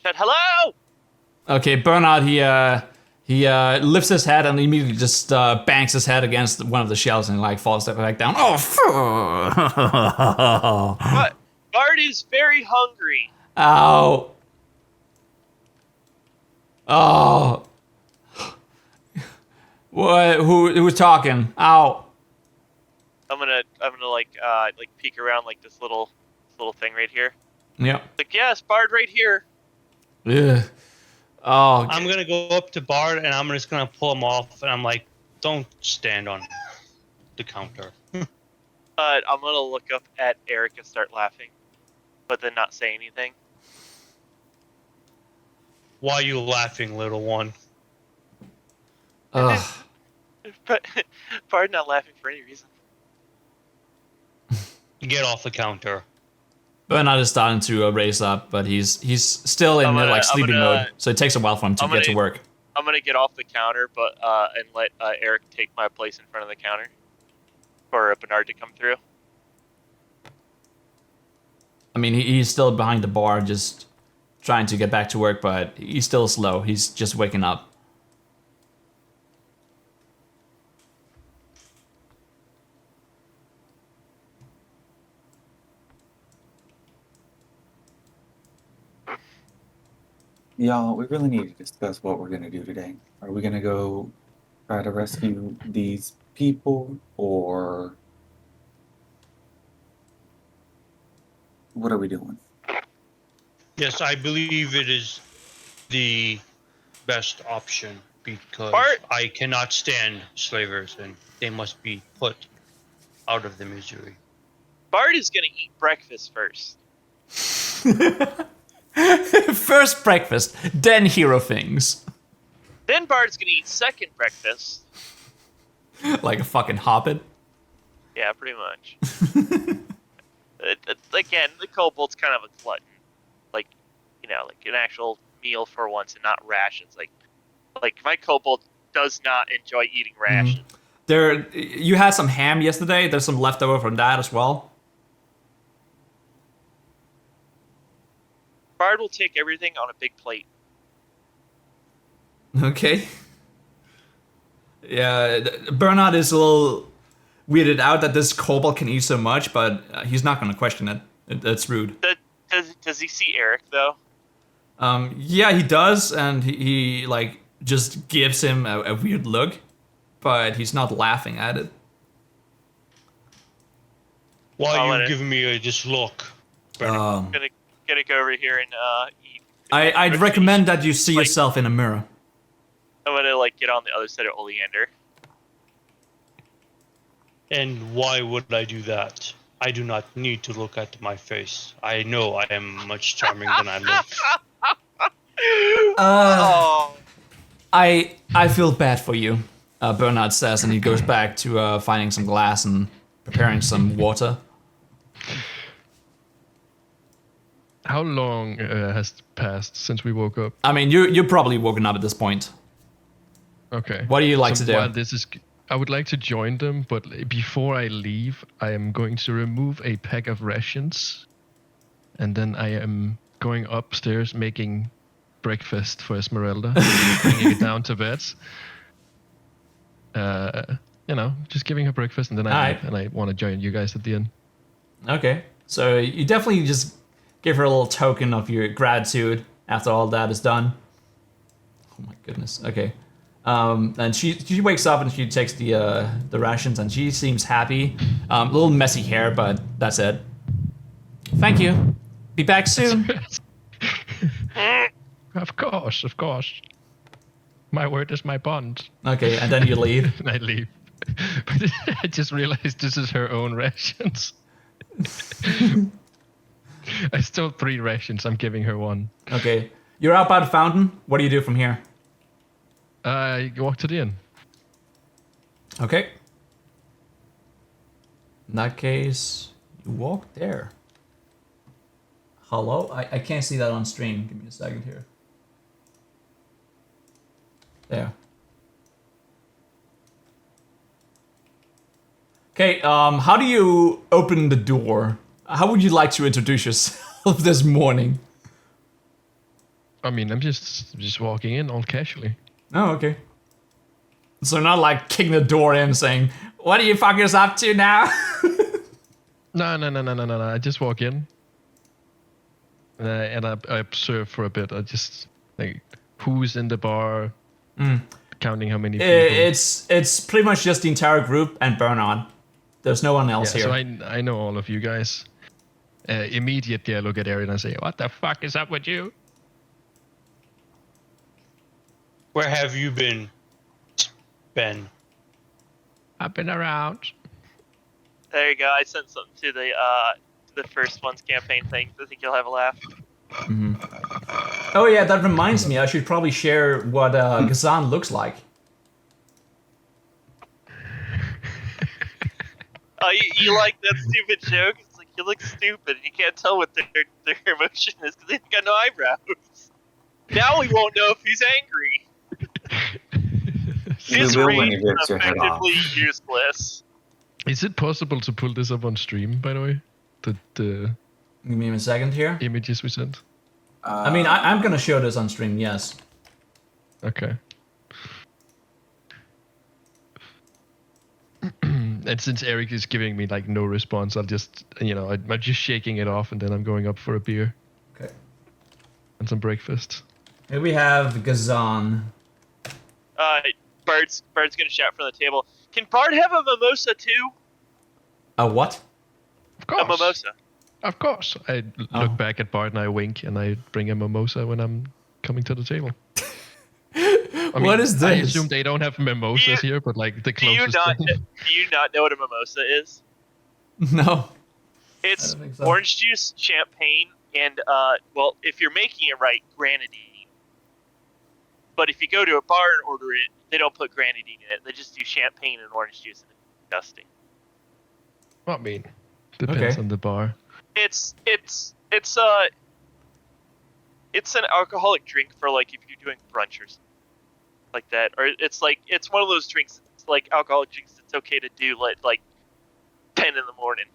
hello! Okay, Bernard, he lifts his head and immediately just bangs his head against one of the shelves and like falls back down. Oh, But Bart is very hungry. ow. Oh. What? Who was talking? Ow. I'm gonna like peek around like this little thing right here. Yep. Like, yes, Bard right here. Ugh. Oh. I'm gonna go up to Bard and I'm just gonna pull him off, and I'm like, "Don't stand on the counter." I'm gonna look up at Eric and start laughing, but then not say anything. Why are you laughing, little one? Ugh. But Bard not laughing for any reason. Get off the counter. Bernard is starting to raise up, but he's still in I'm sleeping gonna- mode, so it takes a while for him to I'm get to gonna- work. I'm gonna get off the counter, but and let Eric take my place in front of the counter. for Bernard to come through. I mean, he's still behind the bar, just trying to get back to work, but he's still slow. He's just waking up. Y'all, we really need to discuss what we're gonna do today. Are we gonna go try to rescue these people, or what are we doing? Yes, I believe it is the best option because Bart! I cannot stand slavers and they must be put out of the misery. Bard is gonna eat breakfast first. First breakfast, then hero things. Then Bard's gonna eat second breakfast. Like a fucking hobbit. Yeah, pretty much. Again, the kobold's kind of a glutton. Like, like an actual meal for once and not rations. Like my kobold does not enjoy eating rations. You had some ham yesterday. There's some leftover from that as well. Bard will take everything on a big plate. Okay. Yeah, Bernard is a little weirded out that this kobold can eat so much, but he's not going to question it. That's rude. Does he see Eric though? Yeah, he does, and he like just gives him a weird look, but he's not laughing at it. Why are you giving me this look? I'm gonna go over here and eat. I'd recommend that you see yourself in a mirror. I'm gonna get on the other side of Oleander. And why would I do that? I do not need to look at my face. I know I am much charming than I look. Oh. I feel bad for you, Bernard says, and he goes back to finding some glass and preparing some water. How long has passed since we woke up? I mean, you're probably woken up at this point. Okay. What do you like to do? While this is, I would like to join them, but before I leave, I am going to remove a pack of rations, and then I am going upstairs making breakfast for Esmeralda, bringing it down to bed. Just giving her breakfast, and then I leave, and I want to join you guys at the end. Okay, so you definitely just give her a little token of your gratitude after all that is done. Oh my goodness. Okay. And she wakes up and she takes the rations and she seems happy. A little messy hair, but that's it. Thank you. Be back soon. Of course. My word is my bond. Okay, and then you leave. And I leave. But I just realized this is her own rations. I stole 3 rations. I'm giving her 1. Okay. You're out by the fountain. What do you do from here? I walk to the inn. Okay. In that case, you walk there. Hello? I can't see that on stream. Give me a second here. There. Okay, how do you open the door? How would you like to introduce yourself this morning? I mean, I'm just walking in all casually. Oh, okay. So not like kicking the door in saying, what are you fuckers up to now? No. I just walk in. And I observe for a bit. I just, like, who's in the bar, counting how many people. It's pretty much just the entire group and Bernard. There's no one else here. So I know all of you guys. Immediately I look at Arian and say, what the fuck is up with you? Where have you been, Ben? I've been around. There you go. I sent something to the first one's campaign thing. I think you'll have a laugh. Mm-hmm. Oh yeah, that reminds me. I should probably share what Ghazan looks like. Oh, you like that stupid joke? It's like, you look stupid, and you can't tell what their emotion is because they've got no eyebrows. Now we won't know if he's angry. His will when read he rips is your head off. effectively useless. Is it possible to pull this up on stream, by the way? The Give me a second here. images we sent? I mean, I'm gonna show this on stream, yes. Okay. And since Eric is giving me like no response, I'll just, I'm just shaking it off and then I'm going up for a beer Okay. and some breakfast. Here we have Gazan. Bard's gonna shout from the table. Can Bard have a mimosa too? A what? Of course. A mimosa. Of course. I look back at Bart and I wink and I bring a mimosa when I'm coming to the table. What is I this? assume they don't have mimosas here, but like the closest thing. Do you not know what a mimosa is? No. It's I don't think so. orange juice, champagne, and well, if you're making it right, grenadine. But if you go to a bar and order it, they don't put grenadine in it. They just do champagne and orange juice, and it's disgusting. Well, I mean, depends Okay. on the bar. It's an alcoholic drink for like if you're doing brunch or something like that, or it's one of those drinks. It's like alcoholic drinks. It's okay to do like 10 in the morning.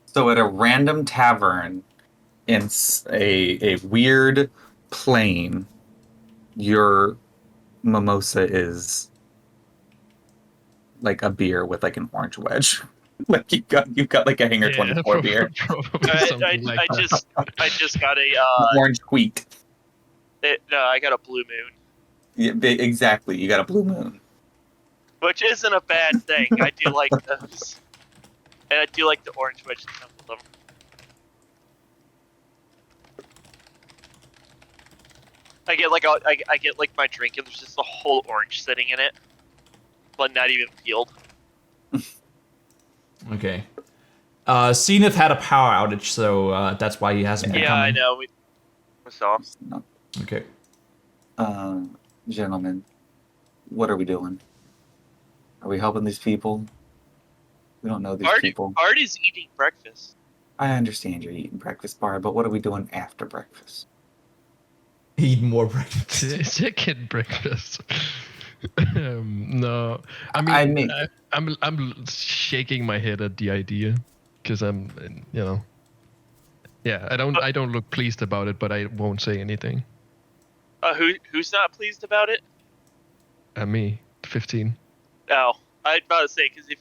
So at a random tavern in a weird plane, your mimosa is like a beer with like an orange wedge. Like you've got like a Hanger 24 beer. Probably something like that. I just got a Orange wheat. no, I got a Blue Moon, Yeah, exactly. You got a Blue Moon. which isn't a bad thing. I do like those, and I do like the orange wedge that comes with them. I get like my drink, and there's just a whole orange sitting in it, but not even peeled. Okay. Zenith had a power outage, so that's why he hasn't been Yeah, coming. I know. We saw. No. Okay. Gentlemen, what are we doing? Are we helping these people? We don't know these people. Bard is eating breakfast. I understand you're eating breakfast, Bar, but what are we doing after breakfast? Eat more breakfast. Second breakfast. No, I mean, I'm shaking my head at the idea because I'm, yeah, I don't look pleased about it, but I won't say anything. Who's not pleased about it? Me, 15. No, I'd about to say because if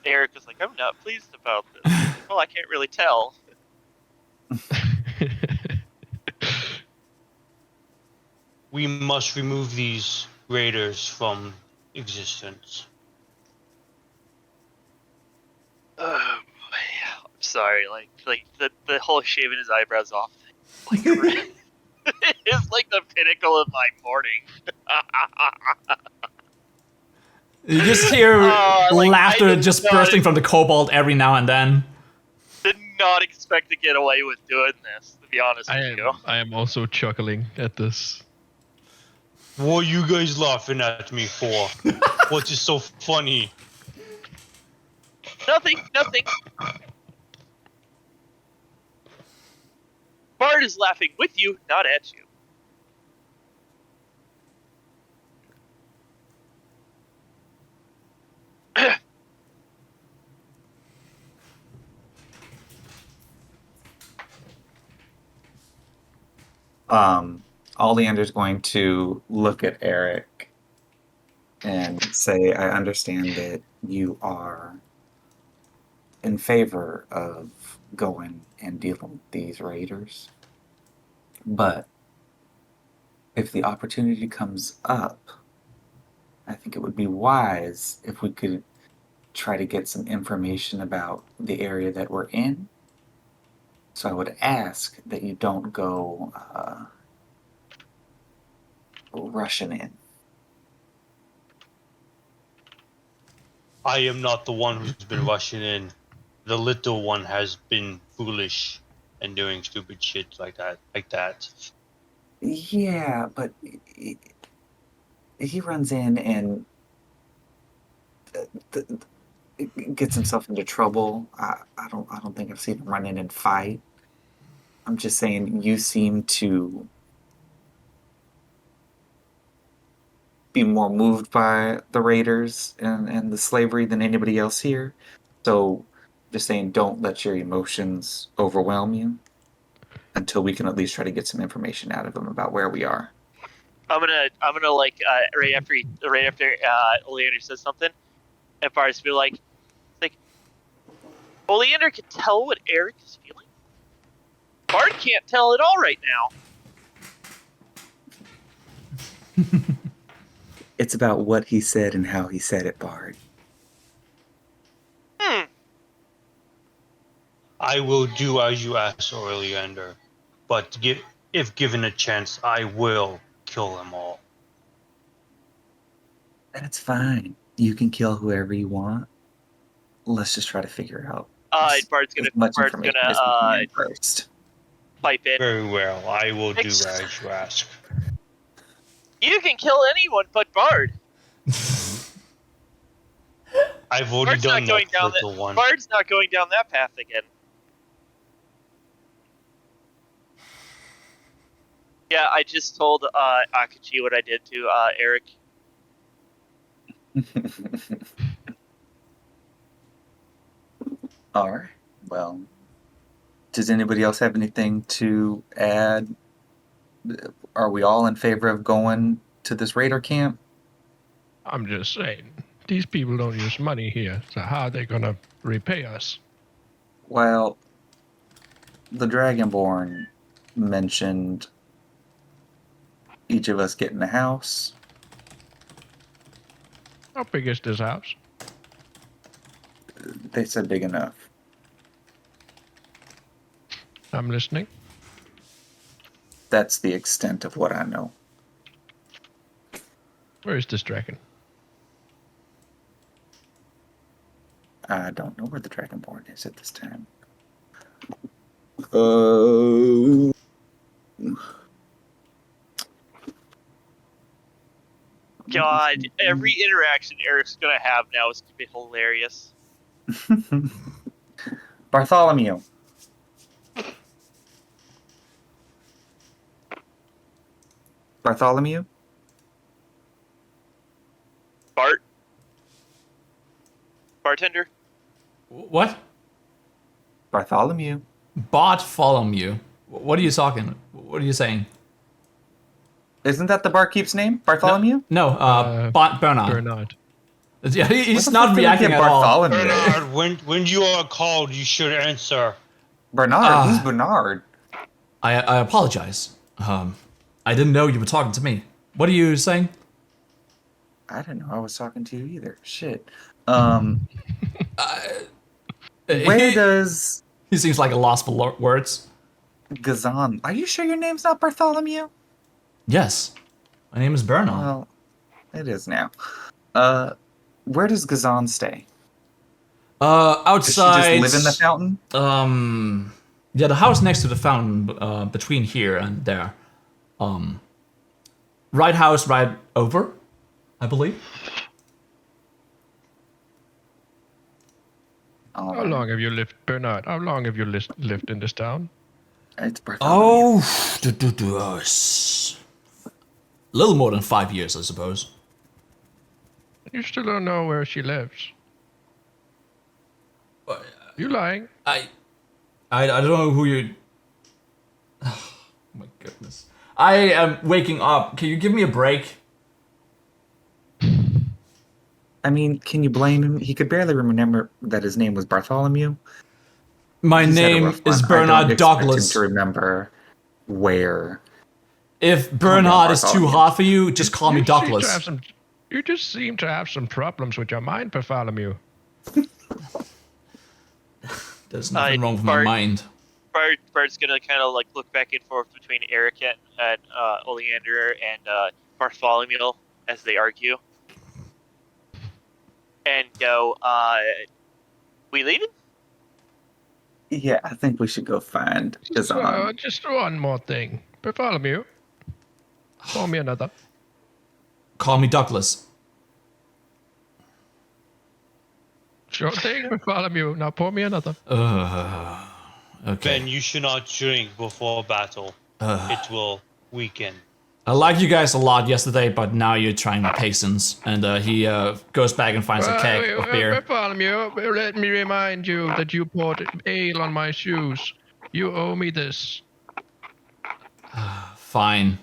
Eric was like, I'm not pleased about this. Well, I can't really tell. We must remove these raiders from existence. Oh boy, I'm sorry. Like the whole shaving his eyebrows off thing. Like, it's like the pinnacle of my morning. You just hear laughter I just did bursting not- from the kobold every now and then. Did not expect to get away with doing this. To be honest with you. I am also chuckling at this. What are you guys laughing at me for? What is so funny? Nothing. Bard is laughing with you, not at you. Oleander's going to look at Eric and say, I understand that you are in favor of going and dealing with these raiders. But if the opportunity comes up, I think it would be wise if we could try to get some information about the area that we're in. So I would ask that you don't go rushing in. I am not the one who's been rushing in. The little one has been foolish and doing stupid shit like that. Yeah, but he runs in and gets himself into trouble. I don't think I've seen him run in and fight. I'm just saying you seem to be more moved by the raiders and the slavery than anybody else here. So, just saying, don't let your emotions overwhelm you until we can at least try to get some information out of them about where we are. I'm gonna like right after Oleander says something, and Bard's be like, Oleander can tell what Eric is feeling. Bard can't tell at all right now. It's about what he said and how he said it, Bard. I will do as you asked, Oleander, but if given a chance, I will kill them all. That's fine. You can kill whoever you want. Let's just try to figure out Bard's gonna first. pipe in. Very well, I will do as you ask. You can kill anyone but Bard. I've already done that, little one. Bard's not going down that path again. Yeah, I just told Akachi what I did to Eric. All right. Well, does anybody else have anything to add? Are we all in favor of going to this raider camp? I'm just saying, these people don't use money here, so how are they gonna repay us? Well, the Dragonborn mentioned each of us getting a house. How big is this house? They said big enough. I'm listening. That's the extent of what I know. Where is this dragon? I don't know where the Dragonborn is at this time. God, every interaction Eric's gonna have now is gonna be hilarious. Bartholomew. Bartholomew? Bart? Bartender? What? Bartholomew. Bartholomew. What are you talking? What are you saying? Isn't that the barkeep's name? Bartholomew? No, Bernard. Bernard. Yeah, he's What the not fuck did we reacting get at all. Bartholomew? Bernard, when you are called, you should answer. Bernard? Who's Bernard? I apologize. I didn't know you were talking to me. What are you saying? I didn't know I was talking to you either. Shit. Where does He seems like a loss for words. Gazan? Are you sure your name's not Bartholomew? Yes. My name is Bernard. Well, it is now. Where does Gazan stay? Outside. Does she just live in the fountain? Yeah, the house next to the fountain, between here and there. Right house, right over, I believe. How long have you lived, Bernard? How long have you lived in this town? It's Bartholomew. A little more than 5 years, I suppose. You still don't know where she lives. You lying? I don't know who you. Oh my goodness! I am waking up. Can you give me a break? I mean, can you blame him? He could barely remember that his name was Bartholomew. My He's had a name rough is one. I don't Bernard expect Douglas. him to remember where. If Bernard is too Bartholomew. hard for you, just call me You seem to Douglas. have you just seem to have some problems with your mind, Bartholomew. There's nothing wrong with my mind. Bart's gonna kind of like look back and forth between Eric and Oleander and Bartholomew as they argue, and go, "We leaving?" Yeah, I think we should go find Gazan. Just one more thing. Bartholomew. Call me another. Call me Douglas. Sure thing, Bartholomew. Now pour me another. Okay. Ben, you should not drink before battle. It will weaken. I liked you guys a lot yesterday, but now you're trying my patience. And he goes back and finds a keg of beer. Bartholomew, let me remind you that you poured ale on my shoes. You owe me this. Fine,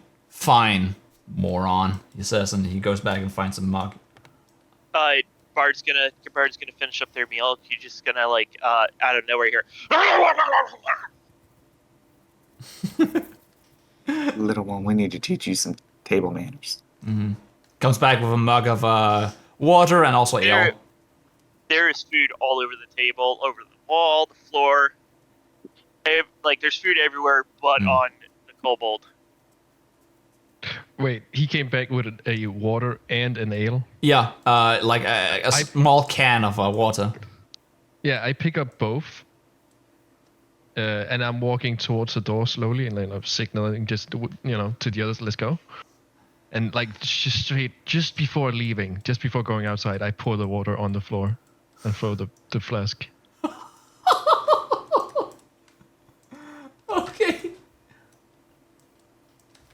moron, he says, and he goes back and finds a mug. Bard's gonna finish up their meal. You're just gonna like out of nowhere here. Little one, we need to teach you some table manners. Comes back with a mug of water and also ale. There is food all over the table, over the wall, the floor. There's food everywhere, but on the kobold. Wait, he came back with a water and an ale? Yeah, like a small can of water. Yeah, I pick up both. And I'm walking towards the door slowly and then I'm signaling just, to the others, let's go. And like just before leaving, just before going outside, I pour the water on the floor and throw the flask. Okay.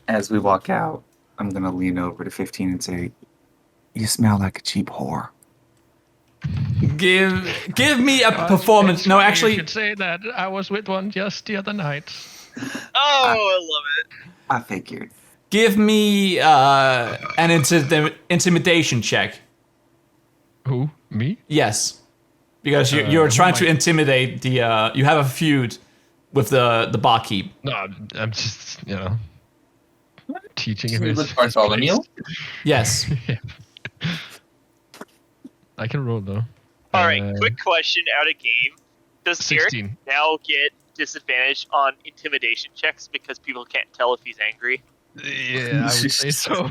As we walk out, I'm going to lean over to 15 and say, "You smell like a cheap whore." Give me a performance. No, actually, You should say that. I was with one just the other night. Oh, I love it. I figured. give me an intimidation check. Who? Me? Yes, because you're trying to intimidate the. You have a feud with the barkeep. No, I'm just teaching him Feud his with Bartholomew? Yes. Yeah. I can roll though. All right, quick question out of game. Does 16. Eric now get disadvantage on intimidation checks because people can't tell if he's angry? Yeah, I would say so.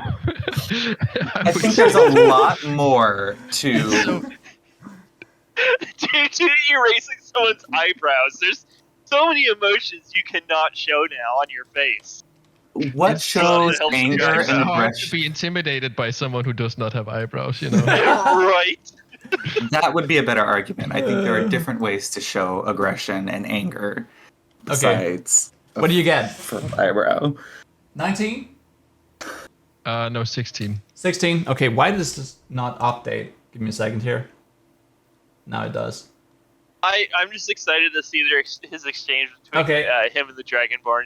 I think there's a lot more to. Dude, erasing someone's eyebrows. There's so many emotions you cannot show now on your face. What shows It's anger It's and hard to aggression? be intimidated by someone who does not have eyebrows, Right? That would be a better argument. I think there are different ways to show aggression and anger besides What do you get? from eyebrow. 19? No, 16. 16? Okay, why does this not update? Give me a second here. Now it does. I'm just excited to see his exchange between him and the Dragonborn.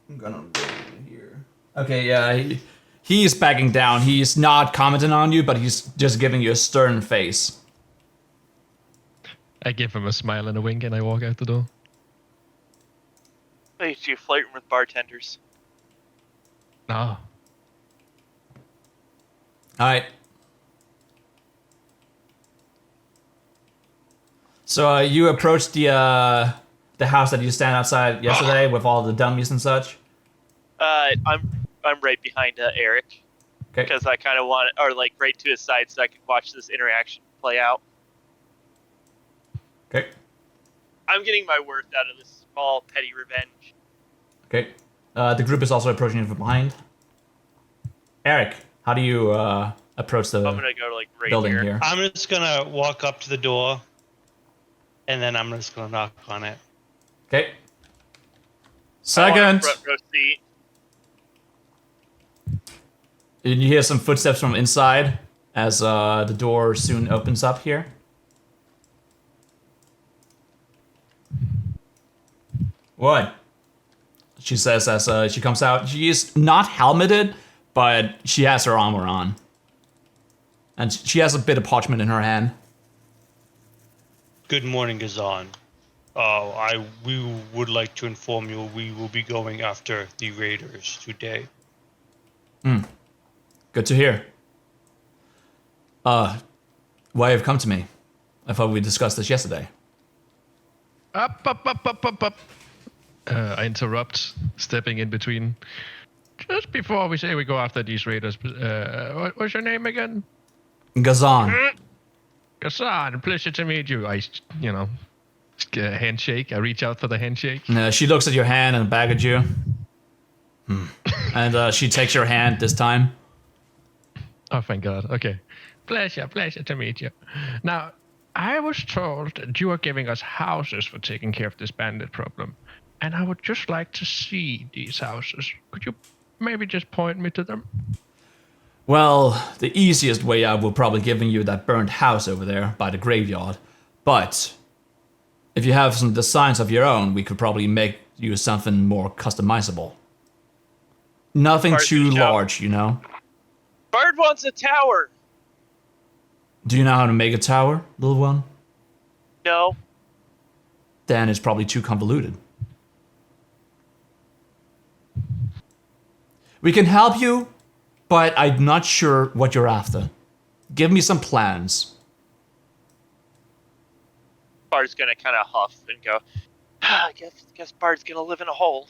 I'm gonna roll here. Okay, yeah, he's backing down. He's not commenting on you, but he's just giving you a stern face. I give him a smile and a wink and I walk out the door. Hey, you flirting with bartenders. No. Alright. So you approached the house that you stand outside yesterday with all the dummies and such? I'm right behind Eric. Okay. Because I kind of want, or like right to his side so I can watch this interaction play out. Okay. I'm getting my worth out of this small petty revenge. Okay. The group is also approaching you from behind. Eric, how do you approach the I'm gonna go like right building here. here? I'm just gonna walk up to the door, and then I'm just gonna knock on it. Okay. I want a Second. front row seat. And you hear some footsteps from inside as the door soon opens up here. What? She says as she comes out. She is not helmeted, but she has her armor on. And she has a bit of parchment in her hand. Good morning, Gazan. We would like to inform you we will be going after the raiders today. Good to hear. Why have you come to me? I thought we discussed this yesterday. Up. I interrupt, stepping in between. Just before we say we go after these raiders, what's your name again? Gazan. Gassan, pleasure to meet you. I handshake. I reach out for the handshake. She looks at your hand and back at you. And she takes your hand this time. Oh, thank God. Okay. Pleasure to meet you. Now, I was told that you are giving us houses for taking care of this bandit problem. And I would just like to see these houses. Could you maybe just point me to them. Well, the easiest way out will probably giving you that burnt house over there by the graveyard. But if you have some designs of your own, we could probably make you something more customizable. Nothing Bard too the tower. large, you know? Bard wants a tower. Do you know how to make a tower, little one? No. Then it's probably too convoluted. We can help you, but I'm not sure what you're after. Give me some plans. Bard's gonna kind of huff and go, I guess Bard's gonna live in a hole.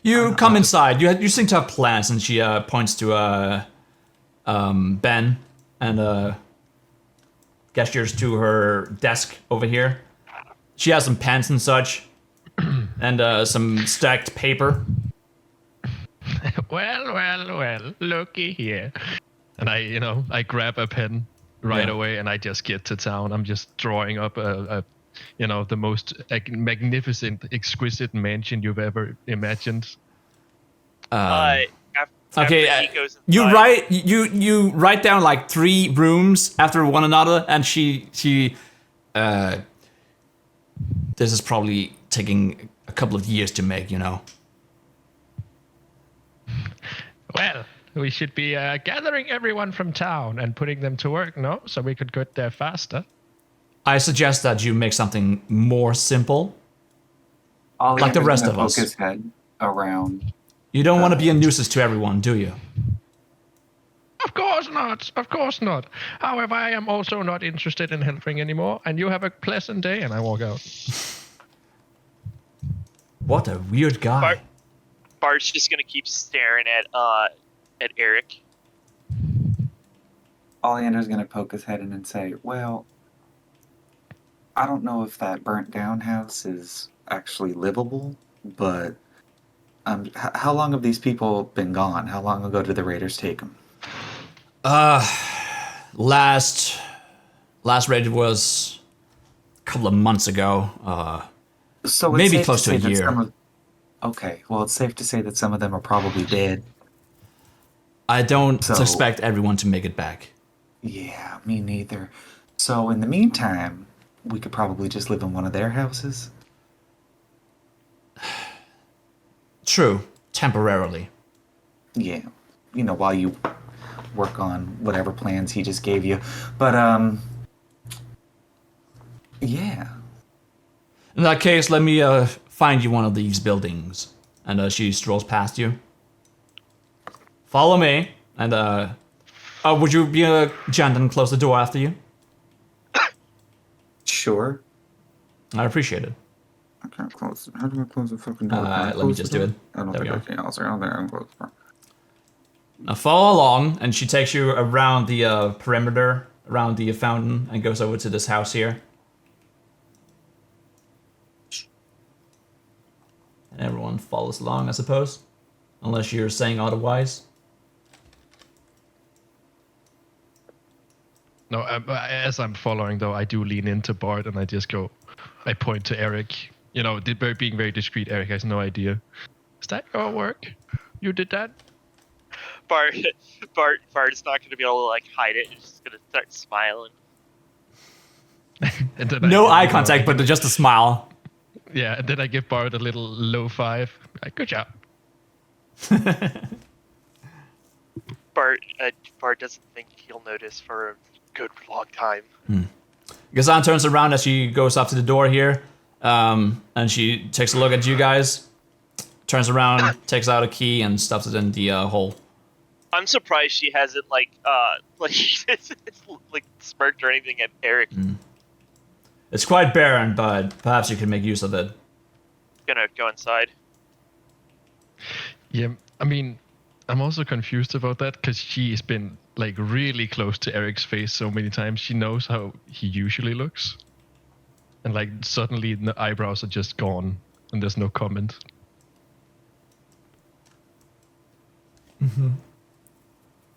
You come inside. You seem to have plans, and she points to Ben and gestures to her desk over here. She has some pens and such, and some stacked paper. Well, looky here. And I grab a pen right Yeah. away, and I just get to town. I'm just drawing up the most magnificent, exquisite mansion you've ever imagined. After Okay, he goes you inside, write down like 3 rooms after one another, and she this is probably taking a couple of years to make, you know. Well, we should be gathering everyone from town and putting them to work, no? So we could get there faster. I suggest that you make something more simple. Ollie Like the is rest gonna of poke us. his head around. You don't want to be a nuisance to everyone, do you? Of course not. Of course not. However, I am also not interested in helping anymore. And you have a pleasant day. And I walk out. What a weird guy. Bard's just gonna keep staring at Eric. Oleander's gonna poke his head in and say, well, I don't know if that burnt down house is actually livable, but how long have these people been gone? How long ago did the raiders take them? Last raid was a couple of months ago. So it's Maybe safe close to say a that year. Okay, well, it's safe to say that some of them are probably dead. I don't So- suspect everyone to make it back. Yeah, me neither. So in the meantime, we could probably just live in one of their houses. True, temporarily. Yeah, while you work on whatever plans he just gave you. But yeah. In that case, let me find you one of these buildings. And she strolls past you. Follow me. And would you be a gent and close the door after you? Sure. I appreciate it. I can't close it. How do I close the fucking door? Can I Let me close just the do door? it. I don't There we think I go. can. I'll say, oh, there, I can close the door. Now follow along, and she takes you around the perimeter, around the fountain, and goes over to this house here. And everyone follows along, I suppose. Unless you're saying otherwise. No, as I'm following, though, I do lean into Bart and I point to Eric. Being very discreet, Eric has no idea. Is that your work? You did that? Bard's not gonna be able to hide it. He's just gonna start smiling. And then No I eye contact, but just a smile. Yeah, and then I give Bart a little low five. Good job. Bard doesn't think he'll notice for a good long time. Gazan turns around as she goes up to the door here, and she takes a look at you guys, turns around, takes out a key, and stuffs it in the hole. I'm surprised she hasn't smirked or anything at Eric. It's quite barren, but perhaps you can make use of it. Gonna go inside. Yeah, I mean, I'm also confused about that because she's been really close to Eric's face so many times. She knows how he usually looks. And suddenly the eyebrows are just gone and there's no comment.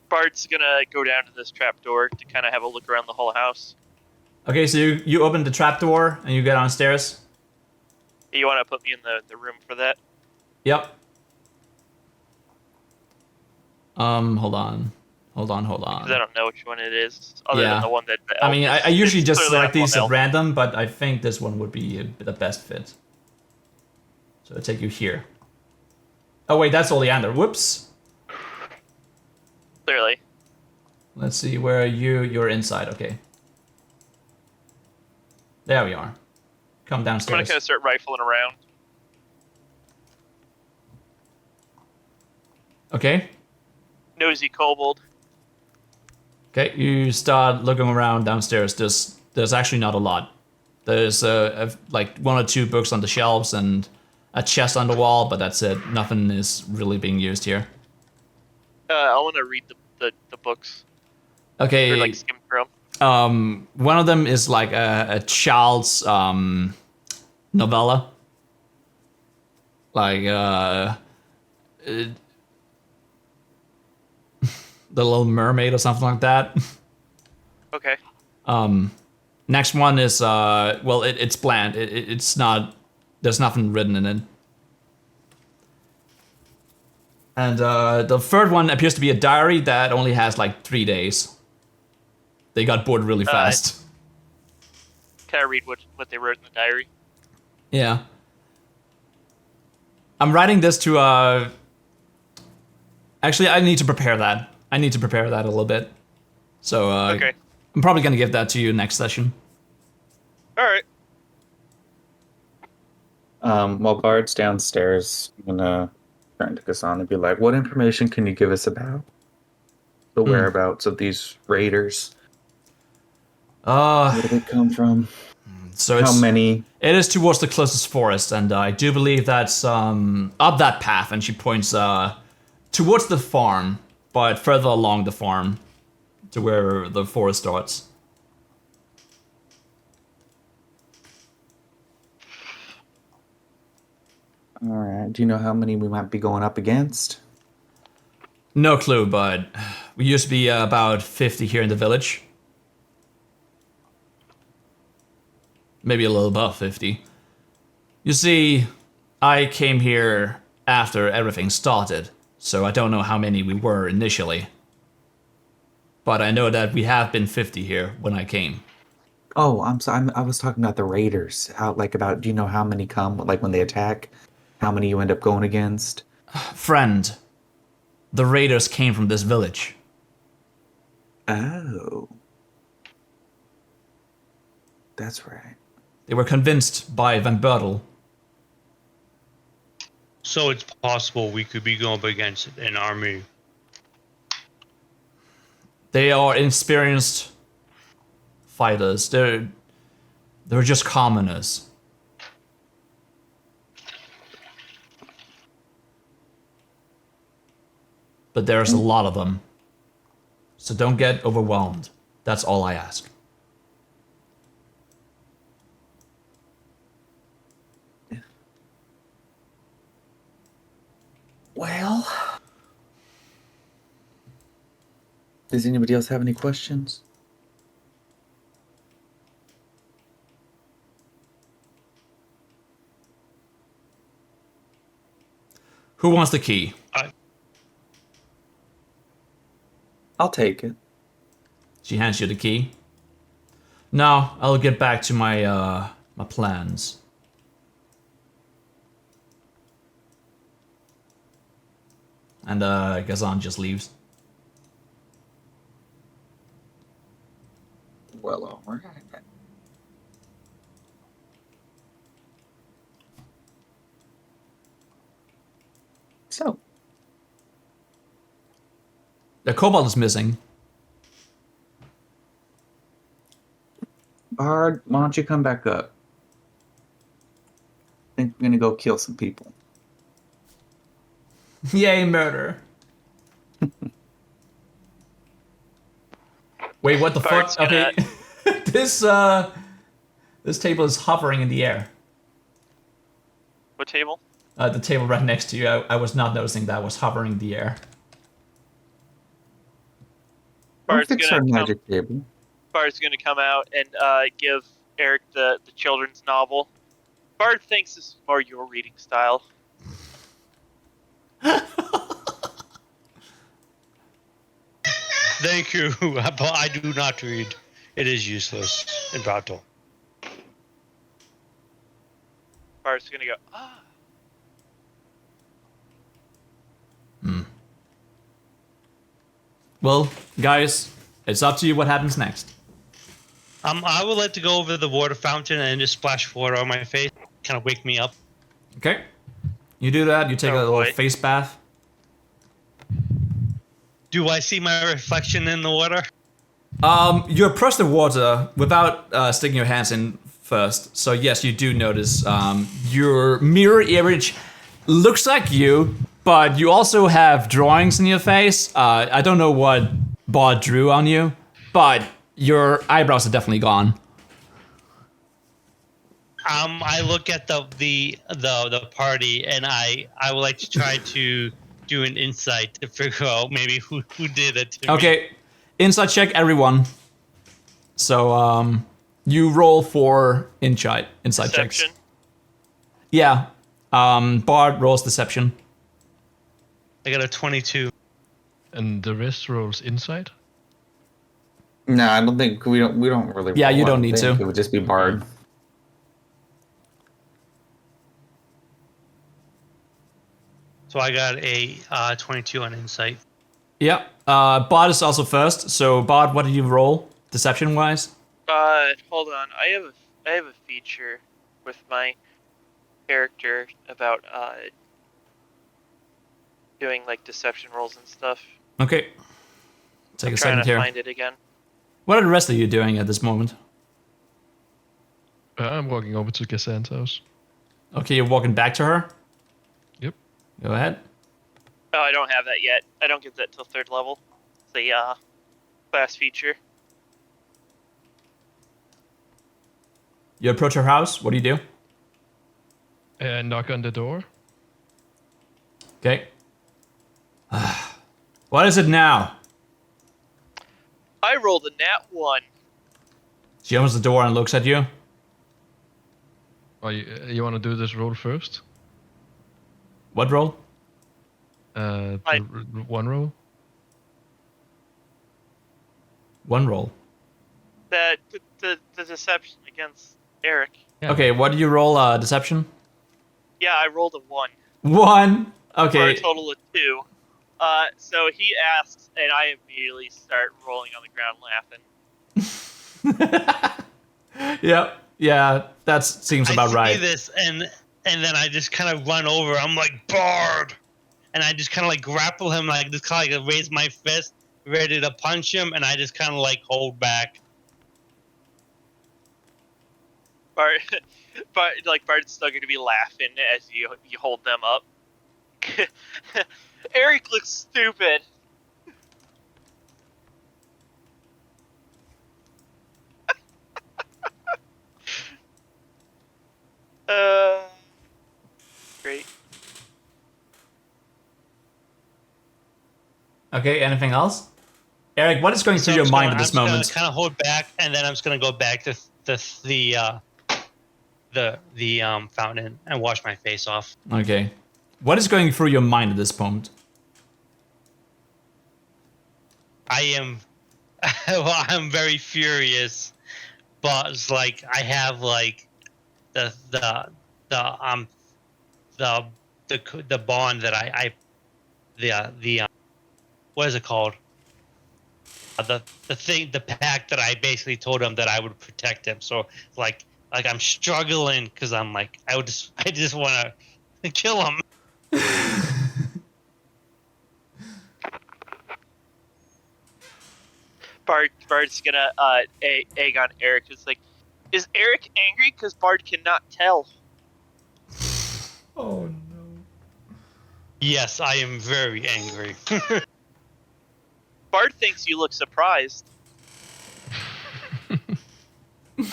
Bard's gonna go down to this trapdoor to kind of have a look around the whole house. Okay, so you open the trapdoor and you get downstairs. You want to put me in the room for that? Yep. Hold on. Because I don't know which one it is, other than Yeah. the one that the I elf mean, is. I usually It's just clearly select not the one these the at elf- random, but I think this one would be the best fit. So I take you here. Oh wait, that's Oleander. Whoops. Clearly. Let's see, where are you? You're inside, okay. There we are. Come I'm gonna downstairs. kind of start rifling around. Okay. Nosy kobold. Okay, you start looking around downstairs. There's actually not a lot. There's like 1 or 2 books on the shelves and a chest on the wall, but that's it. Nothing is really being used here. I want to read the books Okay. or like skim through them. One of them is like a child's novella. Like The Little Mermaid or something like that. Okay. Next one is well, it's bland. It's not. There's nothing written in it. And the third one appears to be a diary that only has like 3 days. They got bored really fast. Can I read what they wrote in the diary? Yeah. I'm writing this to Actually, I need to prepare that. I need to prepare that a little bit. So Okay. I'm probably gonna give that to you next session. All right. While Bard's downstairs, I'm gonna turn to Kazan and be like, "What information can you give us about the whereabouts of these raiders? Where do they come from? So How it's many?" It is towards the closest forest, and I do believe that's up that path. And she points towards the farm, but further along the farm, to where the forest starts. All right. Do you know how many we might be going up against? No clue, but we used to be about 50 here in the village. Maybe a little above 50. You see, I came here after everything started, so I don't know how many we were initially. But I know that we have been 50 here when I came. Oh, I'm sorry. I was talking about the raiders. How, like, about? Do you know how many come? Like when they attack, how many you end up going against? Friend, the raiders came from this village. Oh, that's right. They were convinced by Van Bertel. So it's possible we could be going up against an army. They are inexperienced fighters. They're just commoners. But there's a lot of them. So don't get overwhelmed. That's all I ask. Well, does anybody else have any questions? Who wants the key? I'll take it. She hands you the key. No, I'll get back to my my plans. And Gazan just leaves. Well, all right. So, The kobold is missing. Bard, why don't you come back up? I think we're gonna go kill some people. Yay, murder. Wait, what the Bard's fuck? Okay. This table is hovering in the air. What table? The table right next to you, I was not noticing that was hovering in the air. I'll Bard's fix our magic table. Bard's gonna come out and give Eric the children's novel. Bard thinks this is more your reading style. Thank you, but I do not read. It is useless in battle. Bard's gonna go, ah. Well, guys, it's up to you what happens next. I would like to go over the water fountain and just splash water on my face, kind of wake me up. Okay. You do that, you take a Oh, little boy. face bath. Do I see my reflection in the water? You approach the water without sticking your hands in first. So yes, you do notice your mirror image looks like you, but you also have drawings in your face. I don't know what Bod drew on you, but your eyebrows are definitely gone. I look at the party and I would like to try to do an insight to figure out maybe who did it to me. Okay, insight check everyone. So you roll for insight checks. Deception. Yeah. Bard rolls deception. I got a 22. And the rest rolls insight. No, I don't think we don't really. Yeah, you roll, I don't need think. to. It would just be Bard. So I got a 22 on insight. Yeah. Bard is also first. So Bard, what did you roll deception wise? Hold on. I have a feature with my character about doing like deception rolls and stuff. Okay. Take I'm a trying second to here. find it again. What are the rest of you doing at this moment? I'm walking over to Gassan's house. Okay, you're walking back to her? Yep. Go ahead. Oh, I don't have that yet. I don't get that till 3rd level. It's a class feature. You approach her house. What do you do? Knock on the door. Okay. What is it now? I rolled a nat 1. She opens the door and looks at you. Oh, you want to do this roll first? What roll? One roll. One roll. The deception against Eric. Yeah. Okay, what do you roll? Deception? Yeah, I rolled a 1 1. for Okay. a total of 2. So he asks, and I immediately start rolling on the ground laughing. Yep. Yeah, that seems about I see right. this and then I just kind of run over. I'm like, Bard! And I just kind of like grapple him, like just kind of like raise my fist, ready to punch him, and I just kind of like hold back. Bard's still going to be laughing as you hold them up. Eric looks stupid. Great. Okay, anything else? Eric, what is going through your mind at this moment? I'm just gonna kind of hold back, and then I'm just gonna go back to the fountain and wash my face off. Okay. What is going through your mind at this moment? I am, well, I'm very furious, but it's like I have like the bond that what is it called? The pact that I basically told him that I would protect him. So like I'm struggling because I'm like I just want to kill him. Bard's gonna egg on Eric. It's like, is Eric angry? Because Bard cannot tell. Oh no. Yes, I am very angry. Bard thinks you look surprised.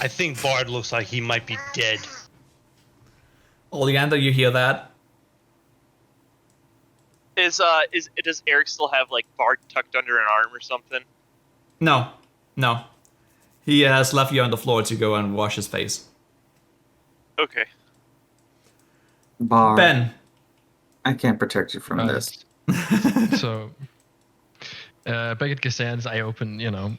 I think Bard looks like he might be dead. Oleander, you hear that? Does Eric still have like Bard tucked under an arm or something? No. No. He has left you on the floor to go and wash his face. Okay. Bar. Ben. I can't protect you from this. So, back at Gassan's,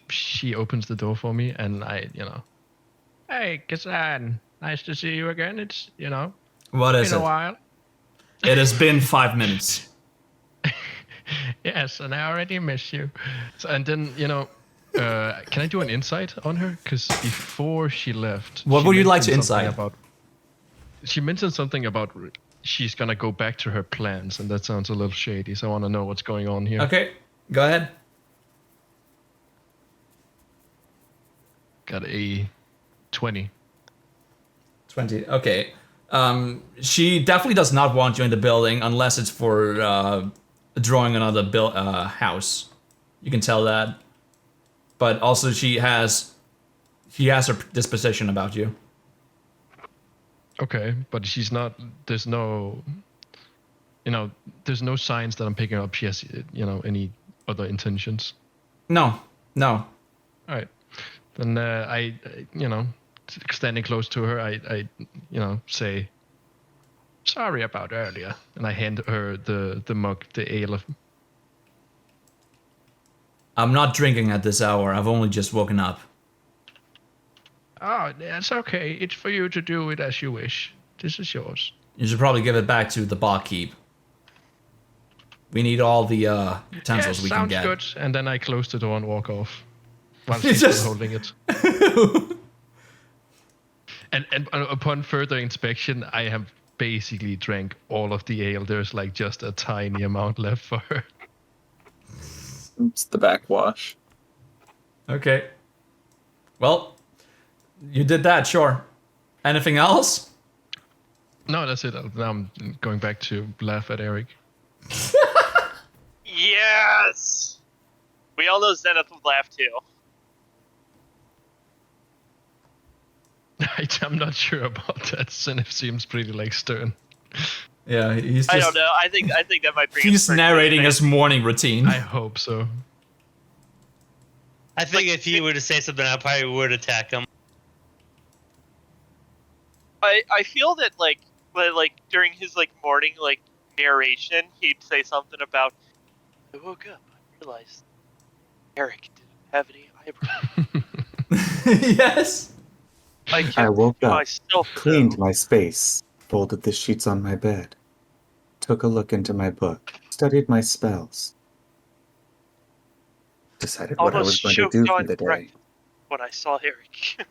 she opens the door for me, and hey, Gassan, nice to see you again. It's, What is been a it? while. It has been 5 minutes. Yes, and I already miss you. So, and then, can I do an insight on her? Because before she left, What she would you like to mentioned something insight? She mentioned something about she's gonna go back to her plans, and that sounds a little shady. So I want to know what's going on here. Okay, go ahead. Got a 20. 20. Okay. She definitely does not want you in the building unless it's for drawing another house. You can tell that. But also she has her disposition about you. Okay, but she's not. There's no. There's no signs that I'm picking up. She has, any other intentions. No. All right. Then standing close to her, I say, sorry about earlier, and I hand her the mug, the ale. I'm not drinking at this hour. I've only just woken up. Oh, that's okay. It's for you to do it as you wish. This is yours. You should probably give it back to the barkeep. We need all the utensils we can get. Sounds good. And then I close the door and walk off while You she's just- still holding it. And upon further inspection, I have basically drank all of the ale. There's like just a tiny amount left for her. It's the backwash. Okay. Well, you did that, sure. Anything else? No, that's it. Now I'm going back to laugh at Eric. Yes! We all know Zenith would laugh too. I'm not sure about that. Zenith seems pretty stern. Yeah, he's just... I don't know. I think that might bring. He's narrating his morning routine. I hope so. I think if he were to say something, I probably would attack him. I feel that like during his morning narration, he'd say something about, I woke up, I realized Eric didn't have any eyebrows. Yes. I woke up, myself cleaned my space, folded the sheets on my bed, took a look into my book, studied my spells, decided what I was going to do for the day. when I saw Eric.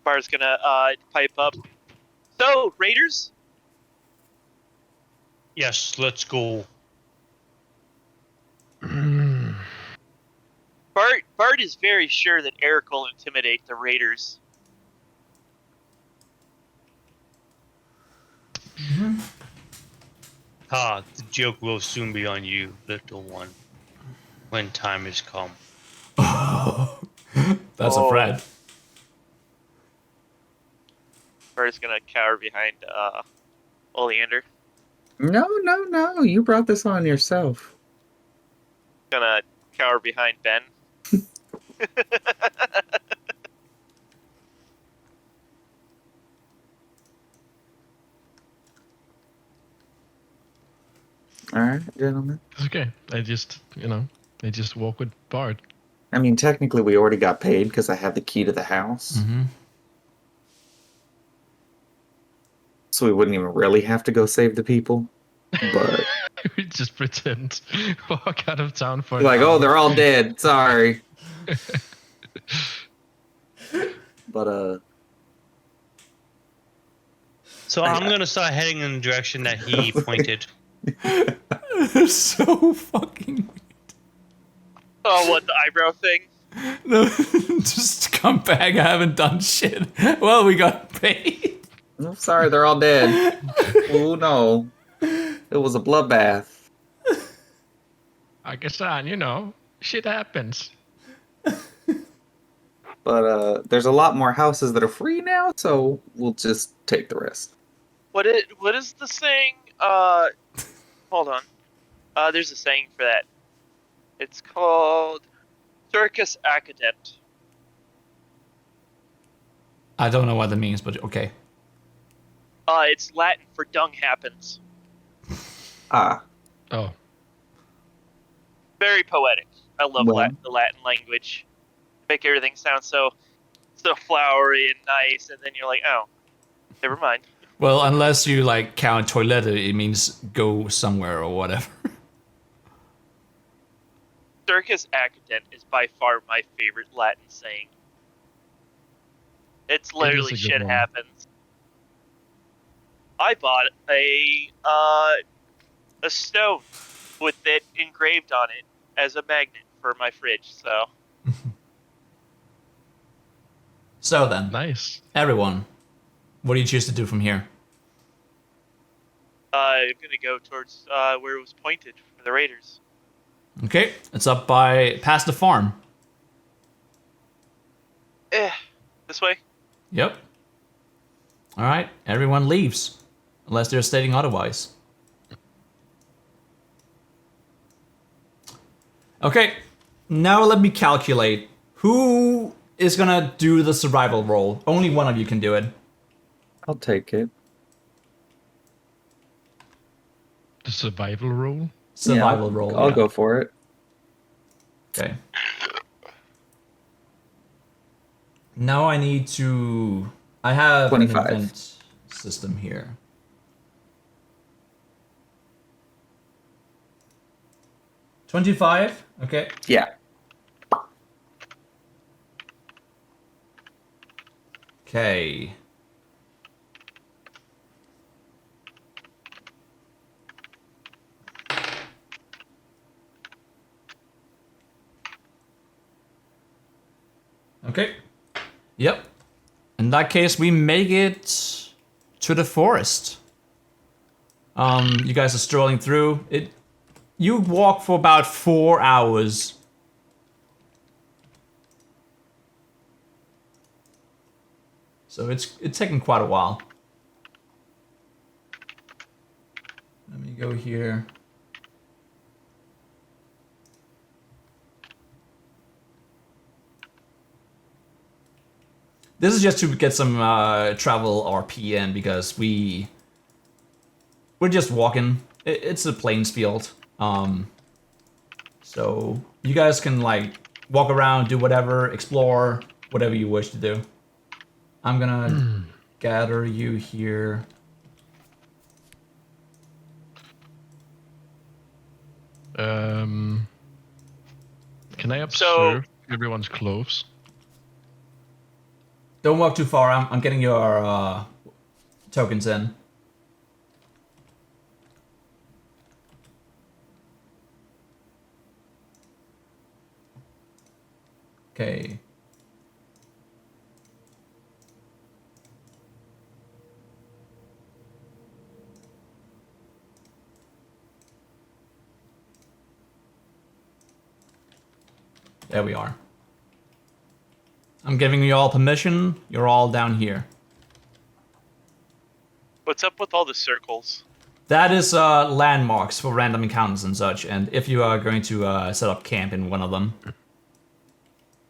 Bar's gonna pipe up. So, Raiders? Yes, let's go. Bart is very sure that Eric will intimidate the Raiders. The joke will soon be on you, little one, when time has come. That's a threat. Bart's gonna cower behind Oleander. No, you brought this on yourself. Gonna cower behind Ben. All right, gentlemen. It's okay. I just walk with Bart. I mean, technically, we already got paid because I have the key to the house. Mm-hmm. So we wouldn't even really have to go save the people. But We just pretend walk out of town for like, oh, they're all dead. Sorry. But So I'm gonna start heading in the direction that he pointed. So fucking... Oh, what, the eyebrow thing? No, just come back. I haven't done shit. Well, we got paid. I'm sorry, they're all dead. Oh no, it was a bloodbath. I guess shit happens. But there's a lot more houses that are free now, so we'll just take the rest. What is the saying? Hold on. There's a saying for that. It's called Circus Accident. I don't know what that means, but okay. It's Latin for dung happens. Ah, Oh, Very poetic. I love Well. the Latin language. Make everything sound so flowery and nice, and then you're like, oh, never mind. Well, unless you like count toilet, it means go somewhere or whatever. Circus accident is by far my favorite Latin saying. It's literally a good shit one. happens. I bought a stone with it engraved on it as a magnet for my fridge. So So then, nice. everyone, what do you choose to do from here? I'm gonna go towards where it was pointed for the raiders. Okay, it's up by past the farm. This way. Yep. All right, everyone leaves, unless they're stating otherwise. Okay, now let me calculate. Who is gonna do the survival roll? Only one of you can do it. I'll take it. The survival roll. Survival Yeah, roll. I'll yeah. go for it. Okay. Now I need to. I have 25. an event system here. $25. Okay. Yeah. Okay. Okay. Yep. In that case, we make it to the forest. You guys are strolling through it. You walk for about 4 hours. So it's taken quite a while. Let me go here. This is just to get some travel RP in because we're just walking. It's a plains field. So you guys can like walk around, do whatever, explore, whatever you wish to do. I'm gonna gather you here. Can I observe everyone's clothes? Don't walk too far. I'm getting your tokens in. Okay. There we are. I'm giving you all permission. You're all down here. What's up with all the circles? That is landmarks for random encounters and such, and if you are going to set up camp in one of them.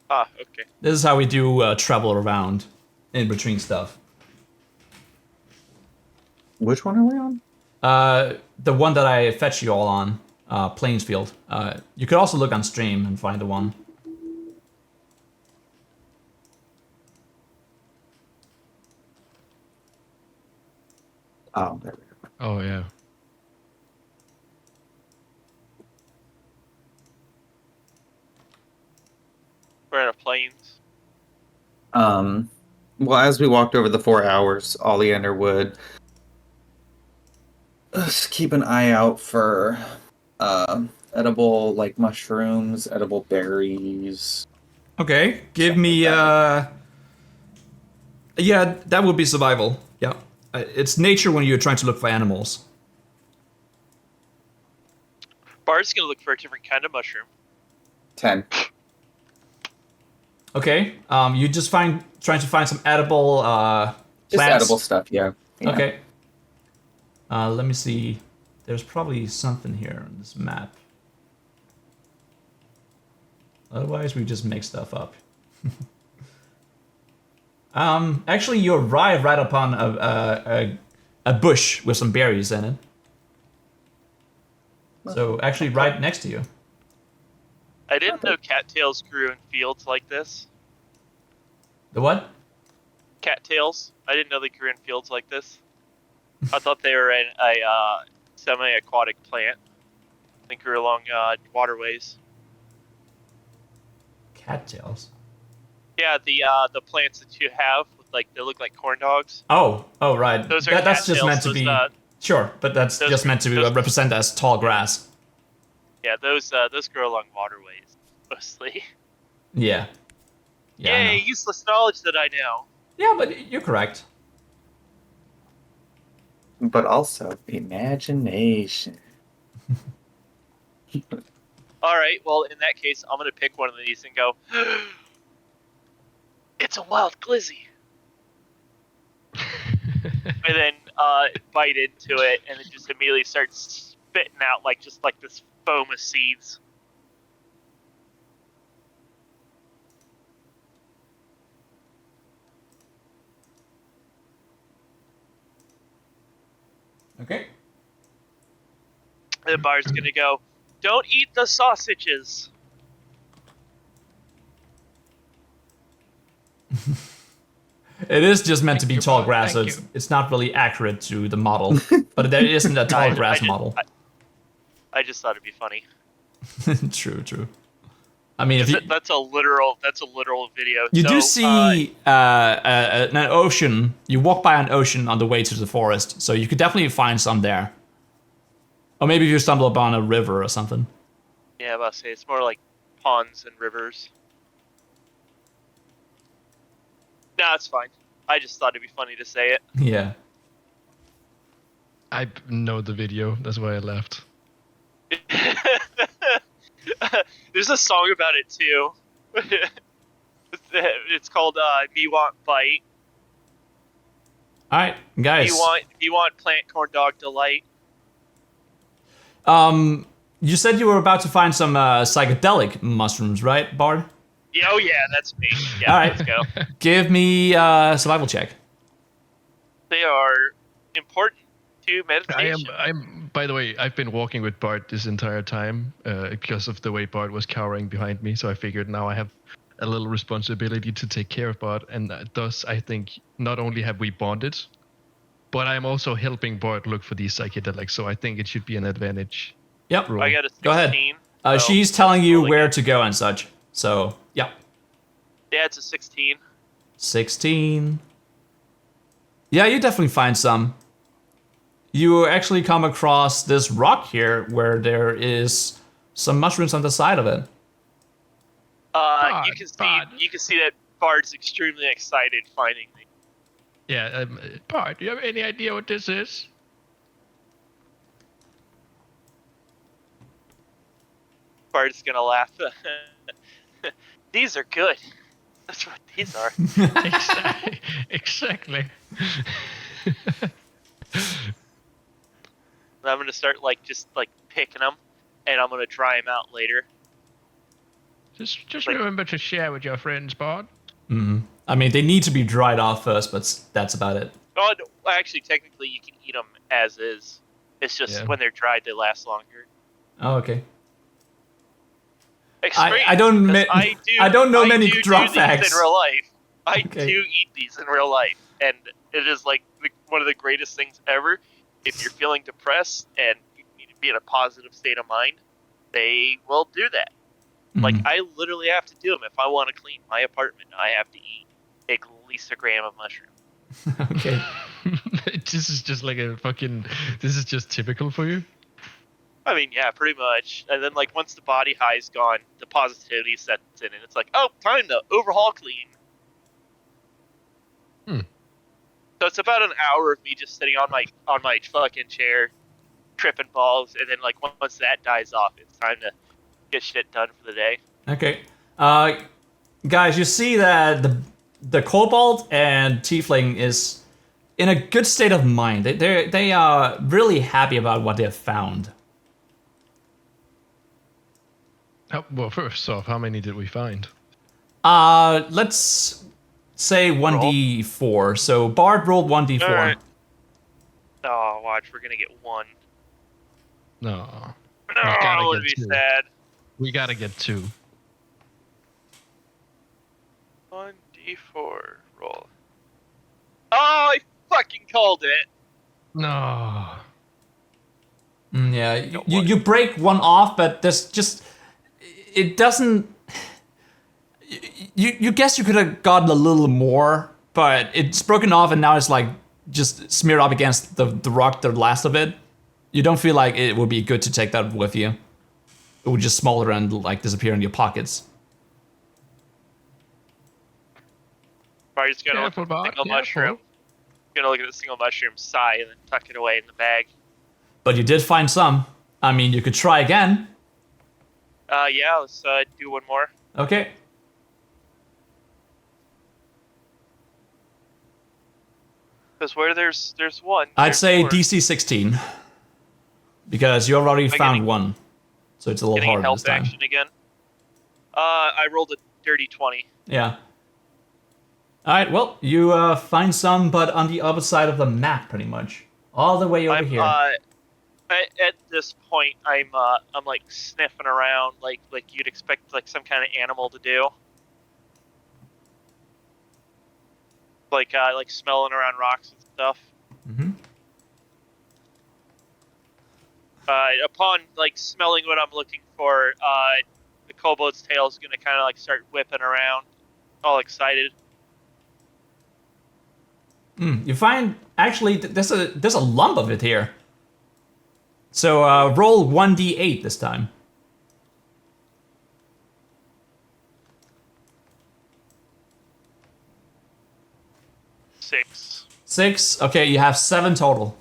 Ah, okay. This is how we do travel around in between stuff. Which one are we on? The one that I fetched you all on, Plainsfield. You could also look on stream and find the one. Oh, there we go. Oh yeah. We're in a plains. Well, as we walked over the 4 hours, Oleander would keep an eye out for edible like mushrooms, edible berries. Okay, give me yeah, that would be survival. Yeah. It's nature when you're trying to look for animals. Bard's gonna look for a different kind of mushroom. 10. Okay. You just trying to find some edible Just plants. edible stuff, yeah. Okay. Let me see. There's probably something here on this map. Otherwise, we just make stuff up. Actually, you arrive right upon a bush with some berries in it. So actually, right next to you. I didn't know cattails grew in fields like this. The what? Cattails. I didn't know they grew in fields like this. I thought they were a semi-aquatic plant. They grew along waterways. Cattails. Yeah, the plants that you have, they look like corn dogs. Oh, right. Those are That's just cattails. meant to be. Sure, but that's just meant to represent as tall grass. Yeah, those grow along waterways mostly. Yeah. Yay, useless knowledge that I know. Yeah, but you're correct. But also imagination. All right, well, in that case, I'm gonna pick one of these and go. It's a wild glizzy. And then bite into it, and it just immediately starts spitting out like this foam of seeds. Okay. And the bar's gonna go, "Don't eat the sausages." It is just meant to be you, tall Bart, grass, so thank it's not really accurate to the model. But there isn't a tall grass model. I just thought it'd be funny. True. I mean, if you, That's a literal video. you So, do see an ocean, you walk by an ocean on the way to the forest, so you could definitely find some there. Or maybe if you stumble upon a river or something. Yeah, I was about to say it's more like ponds and rivers. No, it's fine. I just thought it'd be funny to say it. Yeah. I know the video. That's why I left. There's a song about it too. It's called "Me Want Bite." All right, guys. You want plant corn dog delight. You said you were about to find some psychedelic mushrooms, right, Bard? Yeah, oh yeah, that's me. Yeah, All right. let's go. Give me a survival check. They are important to meditation. I'm. By the way, I've been walking with Bart this entire time because of the way Bart was cowering behind me. So I figured now I have a little responsibility to take care of Bart, and thus I think not only have we bonded, but I'm also helping Bart look for these psychedelics. So I think it should be an advantage. Yep. Roll. I got a 16. Go ahead. So She's telling you rolling where it. to go and such. So, yeah. Yeah, it's a 16. 16. Yeah, you definitely find some. You actually come across this rock here where there is some mushrooms on the side of it. You can see that Bard's extremely excited finding me. Yeah, Bart, do you have any idea what this is? Bard's gonna laugh. These are good. That's what these are. Exactly. I'm gonna start just picking them, and I'm gonna dry them out later. Just remember to share with your friends, Bart. I mean, they need to be dried off first, but that's about it. Oh, no, actually, technically, you can eat them as is. It's just when they're dried, they last longer. Oh, okay. Experience, I don't because I don't know many do drop these facts. in real life. I Okay. do eat these in real life, and it is one of the greatest things ever. If you're feeling depressed and you need to be in a positive state of mind, they will do that. Like, I literally have to do them. If I want to clean my apartment, I have to eat at least a gram of mushroom. Okay. This is just like this is just typical for you? I mean, yeah, pretty much. And then, once the body high's gone, the positivity sets in, and it's like, oh, time to overhaul clean. So it's about an hour of me just sitting on my fucking chair, tripping balls, and then, once that dies off, it's time to get shit done for the day. Okay. Guys, you see that the kobold and tiefling is in a good state of mind. They are really happy about what they have found. Well, first off, how many did we find? Let's say 1d4. So Bard rolled 1d4. All right. Oh, watch, we're gonna get 1. No. No, gotta I would get be 2. sad. We gotta get 2. 1d4 roll. Oh, I fucking called it. No. Yeah, you break one off, but there's just it doesn't. You guess you could have gotten a little more, but it's broken off, and now it's like just smeared up against the rock, the last of it. You don't feel like it would be good to take that with you. It would just smolder and like disappear in your pockets. Probably just gonna look Careful, at the Bart, single careful. mushroom. Gonna look at the single mushroom, sigh, and then tuck it away in the bag. But you did find some. I mean, you could try again. Yeah, let's do one more. Okay. Because where there's one. I'd there's say more. DC 16. Because you already Am I found getting- one. So it's a little Getting a harder help this time. action again. I rolled a dirty 20. Yeah. Alright, well, you find some, but on the other side of the map, pretty much. All the way over I'm here. at this point, I'm like sniffing around like you'd expect like some kind of animal to do. Like smelling around rocks and stuff. Mm-hmm. Upon like smelling what I'm looking for, the kobold's tail is gonna kind of like start whipping around, all excited. You find, actually, there's a lump of it here. So roll 1d8 this time. 6. 6. Okay, you have 7 total.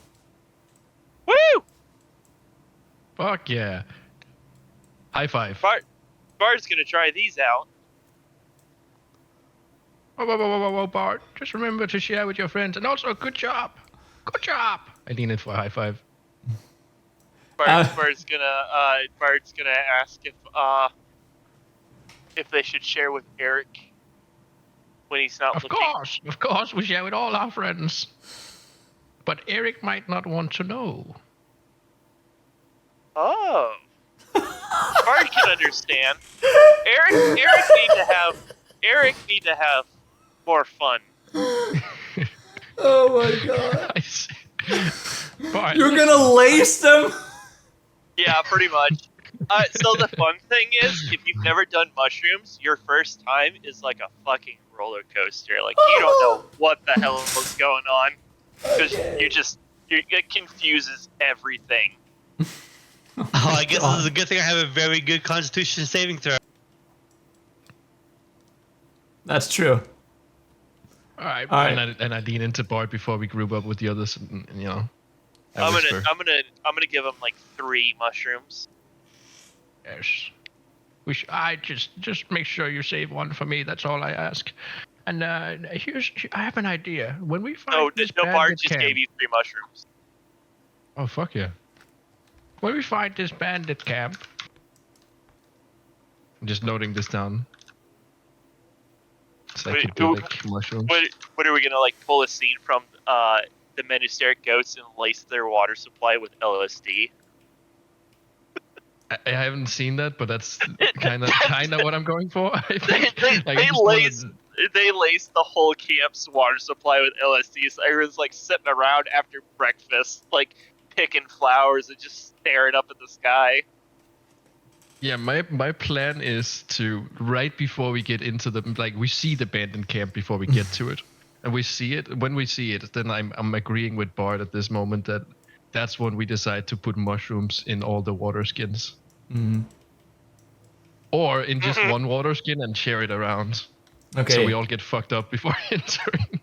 Woo! Fuck yeah. High five. Bard's gonna try these out. Whoa, Bart. Just remember to share with your friends. And also, good job. Good job. I lean in for a high five. Bard's gonna ask if they should share with Eric when he's not looking. Of course, we share with all our friends. But Eric might not want to know. Oh. Bard can understand. Eric need to have more fun. Oh my god. I see. Bart, You're gonna lace them? Yeah, pretty much. So the fun thing is, if you've never done mushrooms, your first time is like a fucking roller coaster. Like you don't know what the hell is going on because it confuses everything. Oh, I guess this is a good thing I have a very good Constitution saving throw. That's true. All right. Alright. And I lean into Bart before we group up with the others, and you know. I I'm whisper, gonna give him like 3 mushrooms. Yes. I just make sure you save one for me. That's all I ask. And I have an idea. When we find No, this no, Bard bandit just camp, gave you 3 mushrooms. Oh fuck yeah! When we find this bandit camp, I'm just noting this down. Psychedelic mushrooms. What are we gonna like pull a scene from the men who stare at goats and lace their water supply with LSD? I haven't seen that, but that's kind of what I'm going for. I think. They lace the whole camp's water supply with LSD, so everyone's like sitting around after breakfast, like picking flowers and just staring up at the sky. Yeah, my plan is to, right before we get into the, like, we see the abandoned camp before we get to it, and we see it. When we see it, then I'm agreeing with Bart at this moment that that's when we decide to put mushrooms in all the water skins. Mm-hmm. Or in just one water skin and share it around. Okay. So we all get fucked up before entering.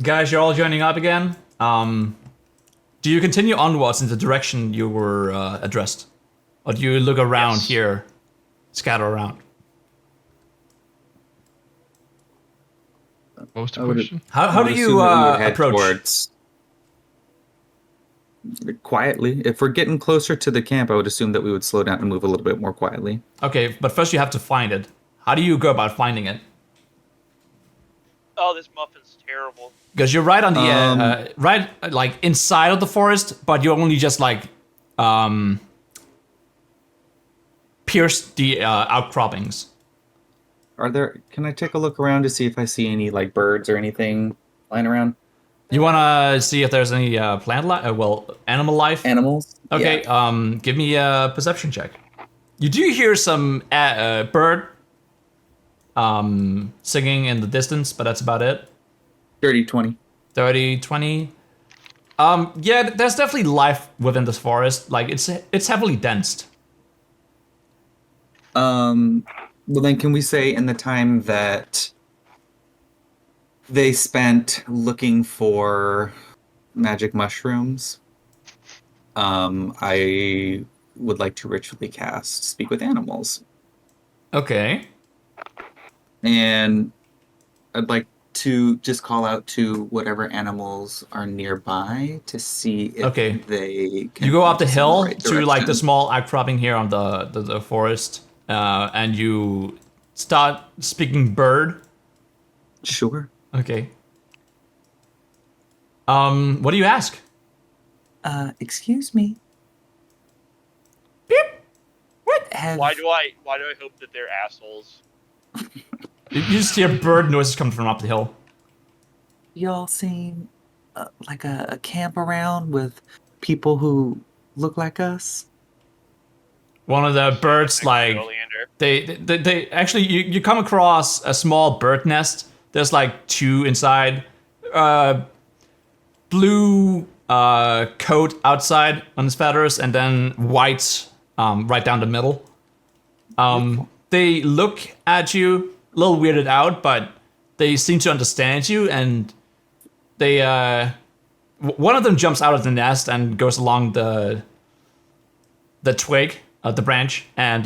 Guys, you're all joining up again. Do you continue onwards in the direction you were addressed? Or do you look around here, scatter around? What was the question? How do you approach? Towards quietly. If we're getting closer to the camp, I would assume that we would slow down and move a little bit more quietly. Okay, but first you have to find it. How do you go about finding it? Oh, this muffin's terrible. Because you're right on the right like inside of the forest, but you only just like pierce the outcroppings. Can I take a look around to see if I see any like birds or anything flying around? You wanna see if there's any plant life? Animal life. Animals? Okay. Yeah. Give me a perception check. You do hear some bird singing in the distance, but that's about it. 30, 20. 30, 20. Yeah, there's definitely life within this forest. Like it's heavily densed. Well, then can we say in the time that they spent looking for magic mushrooms, I would like to ritually cast Speak with Animals. Okay. And I'd like to just call out to whatever animals are nearby to see if they can. You go up the hill right to like the direction. small outcropping here on the forest, and you start speaking bird. Sure. Okay. What do you ask? Excuse me. Beep. Why do I hope that they're assholes? You just hear bird noises coming from up the hill. Y'all seen like a camp around with people who look like us? One of the birds, like Oleander. they actually you come across a small bird nest. There's like two inside. Blue coat outside on his feathers, and then white right down the middle. They look at you a little weirded out, but they seem to understand you, and they one of them jumps out of the nest and goes along the twig, the branch, and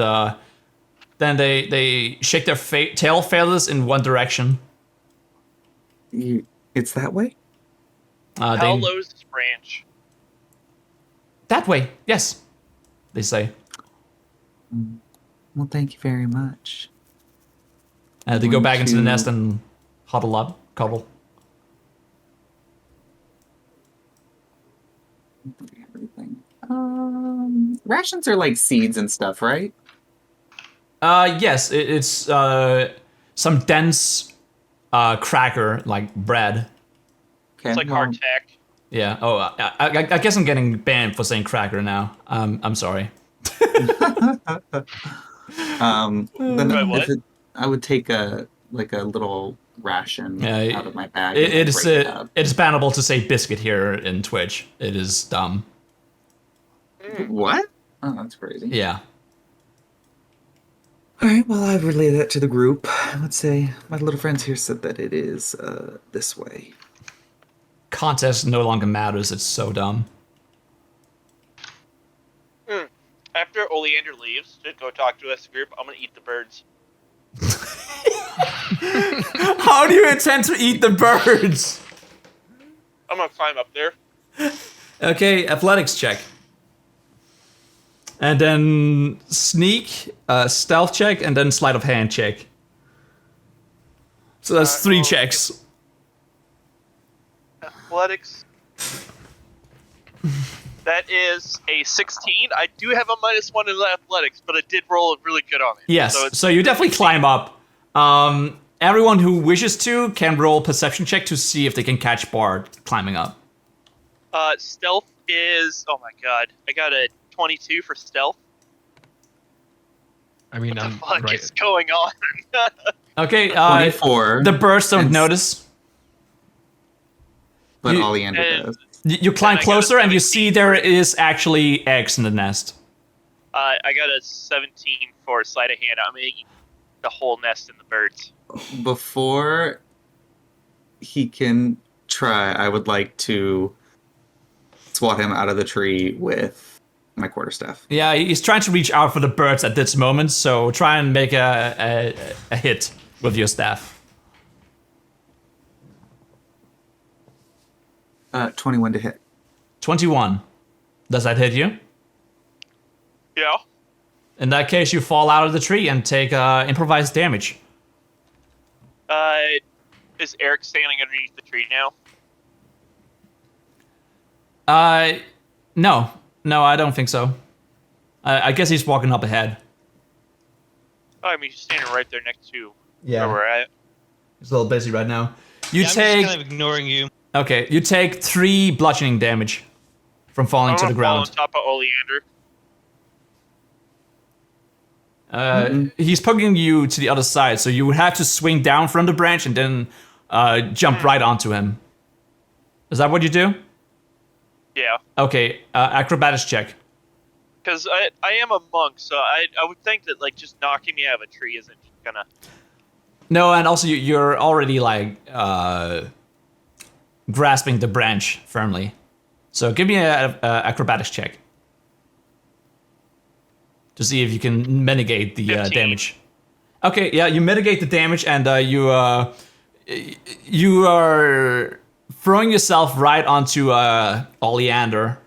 then they shake their tail feathers in one direction. It's that way? How low is this branch? That way, yes, they say. Well, thank you very much. They go back into the nest and huddle up, cuddle. Everything. Rations are like seeds and stuff, right? Yes, it's some dense cracker like bread. Okay. It's like hardtack. Yeah. Oh, I guess I'm getting banned for saying cracker now. I'm sorry. Then Wait, what? I would take a little ration out of my bag. It is bannable to say biscuit here in Twitch. It is dumb. What? Oh, that's crazy. Yeah. All right. Well, I've relayed that to the group. Let's say my little friends here said that it is this way. Context no longer matters. It's so dumb. After Oleander leaves to go talk to us group, I'm gonna eat the birds. How do you intend to eat the birds? I'm gonna climb up there. Okay, athletics check. And then sneak, stealth check, and then sleight of hand check. So that's 3 checks. Athletics. That is a 16. I do have a -1 in athletics, but I did roll really good on it. Yes, so you definitely climb up. Everyone who wishes to can roll perception check to see if they can catch Bard climbing up. Stealth is... Oh my god. I got a 22 for stealth. I mean, What the I'm fuck right. is going on? Okay, 24. the birds don't notice. But You- Oleander does. You climb I got a closer and you 17. see there is actually eggs in the nest. I got a 17 for sleight of hand. I'm gonna eat the whole nest and the birds. Before he can try, I would like to swat him out of the tree with my quarterstaff. Yeah, he's trying to reach out for the birds at this moment, so try and make a hit with your staff. 21 to hit. 21. Does that hit you? Yeah. In that case, you fall out of the tree and take improvised damage. Is Eric standing underneath the tree now? No. No, I don't think so. I guess he's walking up ahead. Oh, I mean, he's standing right there next to Yeah. where we're at. He's a little busy right now. I'm just kind of ignoring you. Okay, you take 3 bludgeoning damage from falling to the Fall on ground. top of Oleander. He's poking you to the other side, so you would have to swing down from the branch and then jump right onto him. Is that what you do? Yeah. Okay, acrobatics check. Because I am a monk, so I would think that like just knocking me out of a tree isn't gonna. No, and also you're already like grasping the branch firmly. So give me a acrobatics check to see if you can mitigate the 15. damage. Okay, yeah, you mitigate the damage, and you are throwing yourself right onto Oleander.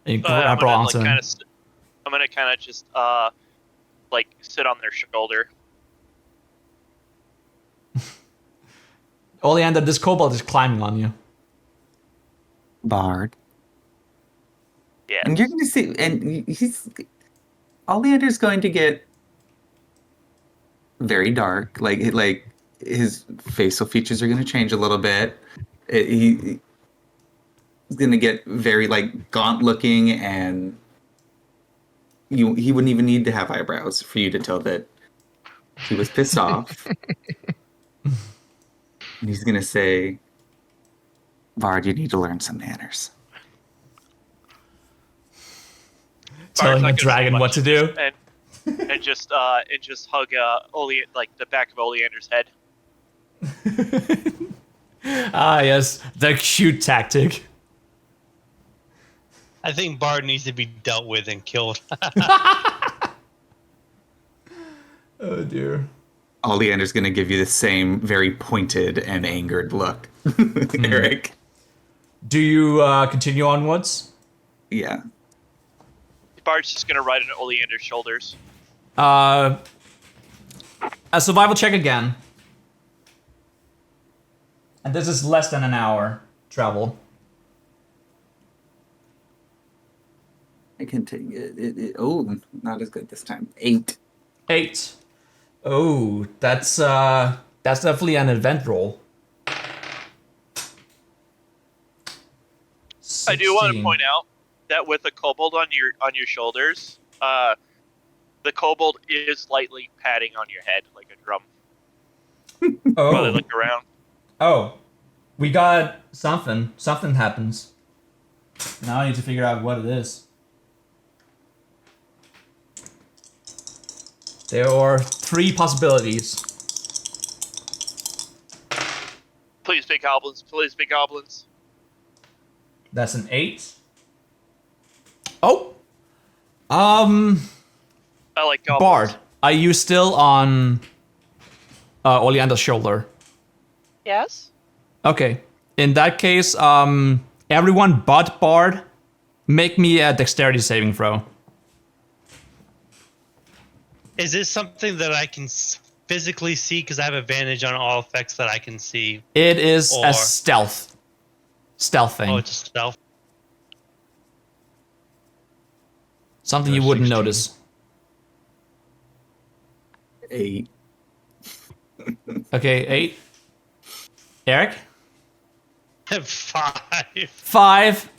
And you grab I'm onto him. gonna kind of just like sit on their shoulder. Oleander, this kobold is climbing on you. Bard. Yeah. And you're going to see, and Oleander's going to get very dark. Like his facial features are going to change a little bit. He's going to get very like gaunt looking, and he wouldn't even need to have eyebrows for you to tell that he was pissed off. And he's going to say, Bard, you need to learn some manners. Telling a Bard's not gonna say dragon much what to do. and just hug like the back of Oleander's head. Ah, yes, the cute tactic. I think Bard needs to be dealt with and killed. Oh dear. Oleander's going to give you the same very pointed and angered look. Eric. Do you continue onwards? Yeah. Bard's just gonna ride on Oleander's shoulders. A survival check again. And this is less than an hour travel. I can take it. Oh, not as good this time. 8. 8. Oh, that's definitely an event roll. I do want to 16. point out that with a kobold on your shoulders, the kobold is lightly patting on your head like a drum while they Oh, look around. oh, we got something. Something happens. Now I need to figure out what it is. There are 3 possibilities. Please, big goblins. Please, big goblins. That's an 8. Oh. I like goblins. Bard, are you still on Oleander's shoulder? Yes. Okay. In that case, everyone but Bard, make me a dexterity saving throw. Is this something that I can physically see? Because I have advantage on all effects that I can see. It is Or- a stealth thing. Oh, it's a stealth. Something you wouldn't 16. notice. 8. Okay, 8. Eric? 5. 5.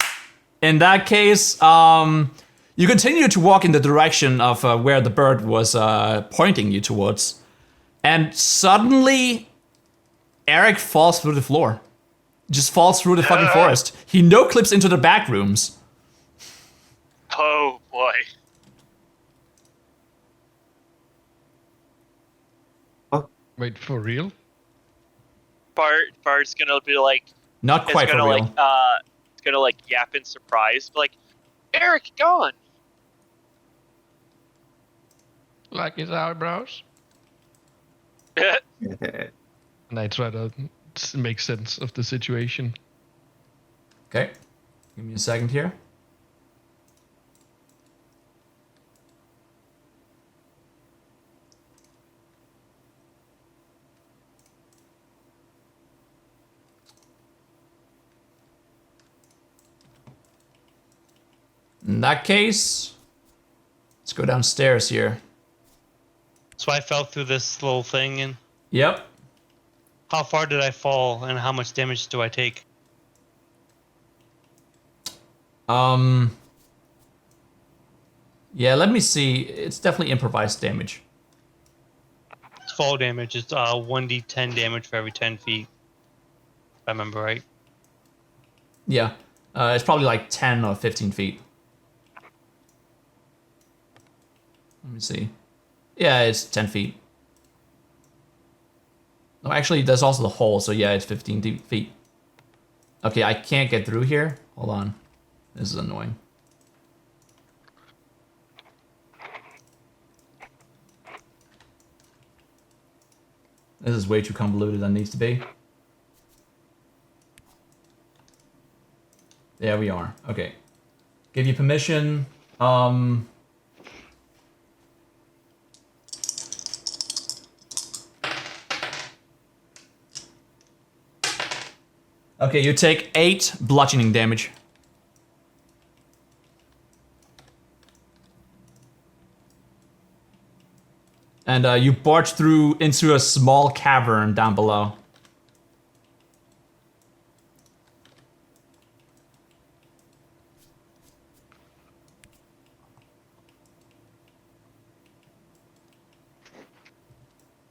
In that case, you continue to walk in the direction of where the bird was pointing you towards. And suddenly, Eric falls through the floor. Just falls through the fucking forest. He no-clips into the back rooms. Oh boy. Wait, for real? Bard's gonna be like, Not it's quite for gonna real. it's gonna like yap in surprise, like, Eric, gone. Like his eyebrows? And I try to make sense of the situation. Okay. Give me a second here. In that case, let's go downstairs here. So I fell through this little thing, and Yep. how far did I fall, and how much damage do I take? Yeah, let me see. It's definitely improvised damage. It's fall damage. It's 1d10 damage for every 10 feet. If I remember right. Yeah. It's probably like 10 or 15 feet. Let me see. Yeah, it's 10 feet. No, actually, there's also the hole, so yeah, it's 15 feet. Okay, I can't get through here. Hold on. This is annoying. This is way too convoluted than it needs to be. There we are. Okay. Give you permission. Okay, you take 8 bludgeoning damage. And you barge through into a small cavern down below.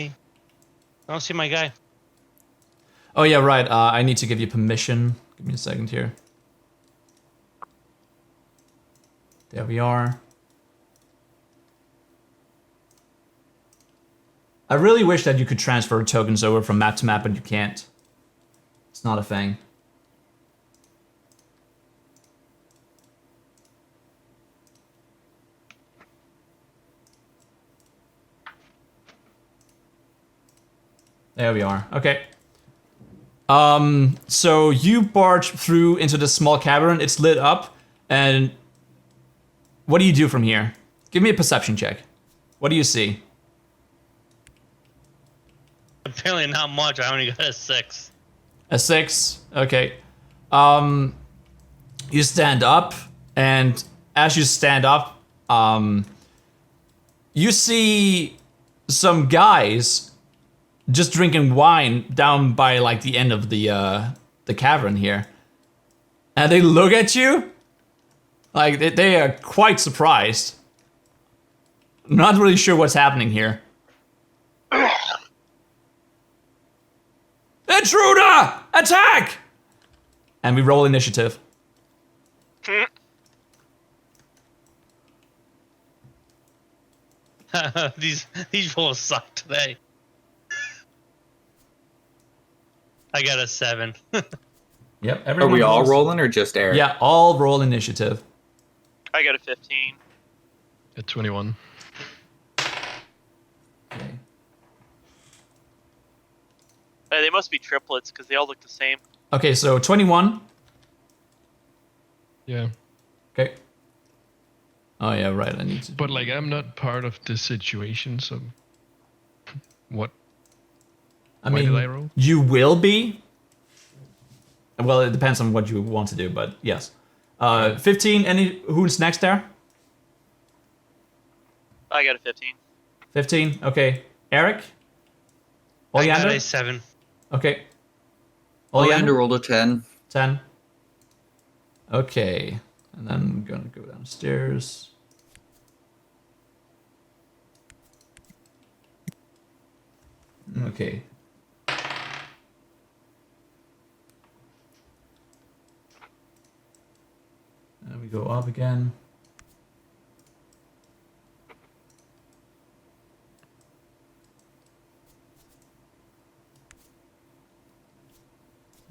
I don't see my guy. Oh yeah, right. I need to give you permission. Give me a second here. There we are. I really wish that you could transfer tokens over from map to map, but you can't. It's not a thing. There we are. Okay. So you barge through into this small cavern. It's lit up, and what do you do from here? Give me a perception check. What do you see? Apparently not much. I only got a 6. A 6. Okay. You stand up, and as you stand up, you see some guys just drinking wine down by like the end of the cavern here, and they look at you like they are quite surprised. Not really sure what's happening here. Intruder! Attack! And we roll initiative. These rolls suck today. I got a 7. Yep. Are Everyone we all rolls. rolling or just Eric? Yeah, all roll initiative. I got a 15. At 21. Okay. They must be triplets because they all look the same. Okay, so 21. Yeah. Okay. Oh yeah, right. I need to. But like, I'm not part of this situation, so what? I why mean, did I roll? you will be. Well, it depends on what you want to do, but yes. 15. Who's next there? I got a 15. 15. Okay. Eric. I got Oleander. a 7. Okay. Oleander rolled a 10. 10. Okay. And then I'm gonna go downstairs. Okay. And we go up again.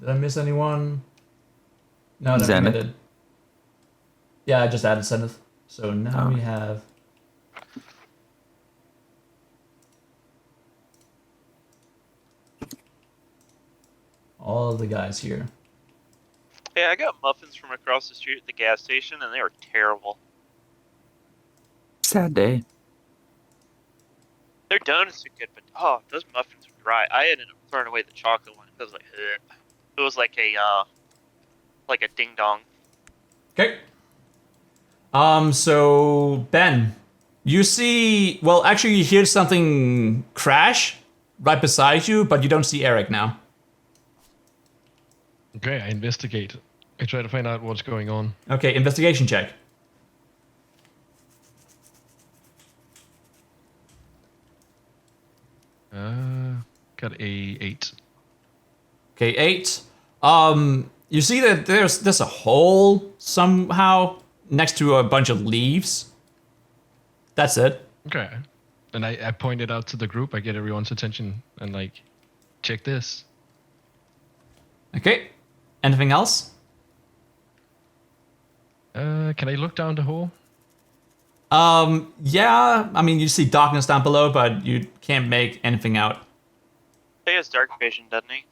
Did I miss anyone? No, I don't think I Zenith. did. Yeah, I just added Zenith. So now we have. All of the guys here. Hey, I got muffins from across the street at the gas station, and they were terrible. Sad day. Their donuts are good, but those muffins were dry. I ended up throwing away the chocolate one. It was like, ugh. It was like a ding dong. Okay. So Ben, you see, well, actually you hear something crash right beside you, but you don't see Eric now. Okay, I investigate. I try to find out what's going on. Okay, investigation check. Got a 8. Okay, 8. You see that there's a hole somehow next to a bunch of leaves. That's it. Okay. And I point it out to the group. I get everyone's attention and like, check this. Okay. Anything else? Can I look down the hole? Yeah. I mean, you see darkness down below, but you can't make anything out. He has dark vision, doesn't he?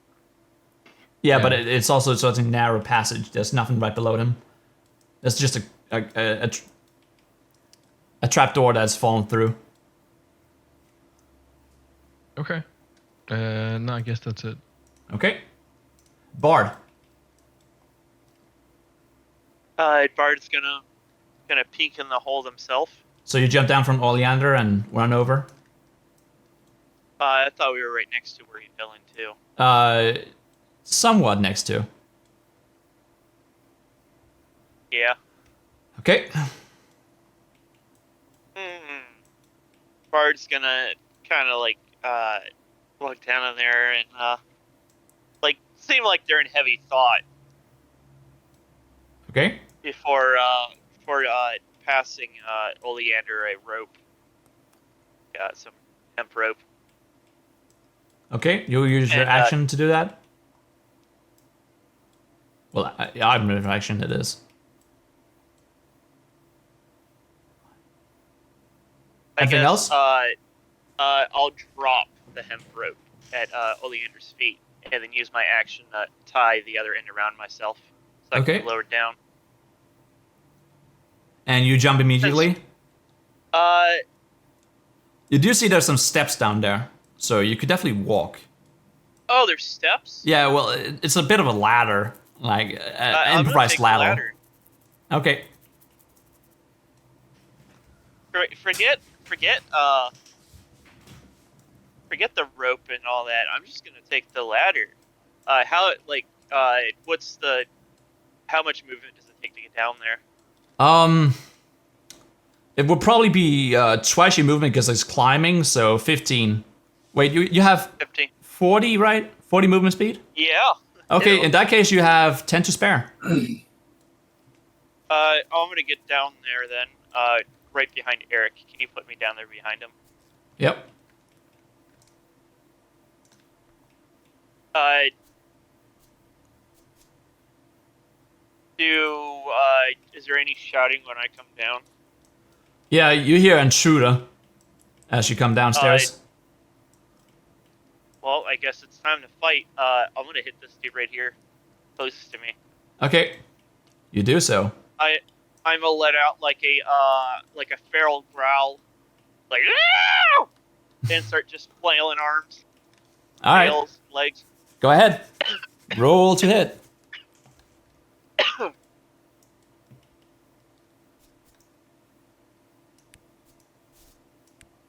Yeah, Yeah. but it's also such a narrow passage. There's nothing right below him. There's just a trapdoor that's fallen through. Okay. No, I guess that's it. Okay. Bard. Bard's gonna peek in the hole himself. So you jump down from Oleander and run over. I thought we were right next to where he fell into. Somewhat next to. Yeah. Okay. Bard's gonna kind of like look down in there and like seem like they're in heavy thought Okay. before passing Oleander a rope. Got some hemp rope. Okay. You'll use your And, action to do that. Well, I'm an action. It is. Anything else? I'll drop the hemp rope at Oleander's feet and then use my action to tie the other end around myself so I Okay. can lower it down. And you jump immediately. Uh, You do see there's some steps down there, so you could definitely walk. oh, there's steps? Yeah, well, it's a bit of a ladder, like an I'm gonna improvised take the ladder. ladder. Okay. Forget the rope and all that. I'm just gonna take the ladder. How much movement does it take to get down there? It would probably be twice your movement because it's climbing, so 15. Wait, you have 15. 40, right? 40 movement speed? Yeah. Okay, Ew. in that case, you have 10 to spare. I'm gonna get down there then. Right behind Eric. Can you put me down there behind him? Yep. Is there any shouting when I come down? Yeah, you hear intruder as you come downstairs. Well, I guess it's time to fight. I'm gonna hit this dude right here, closest to me. Okay. You do so. I'm gonna let out like a feral growl, like "Ow!" and start just flailing arms, All right. tails, legs. Go ahead. Roll to hit.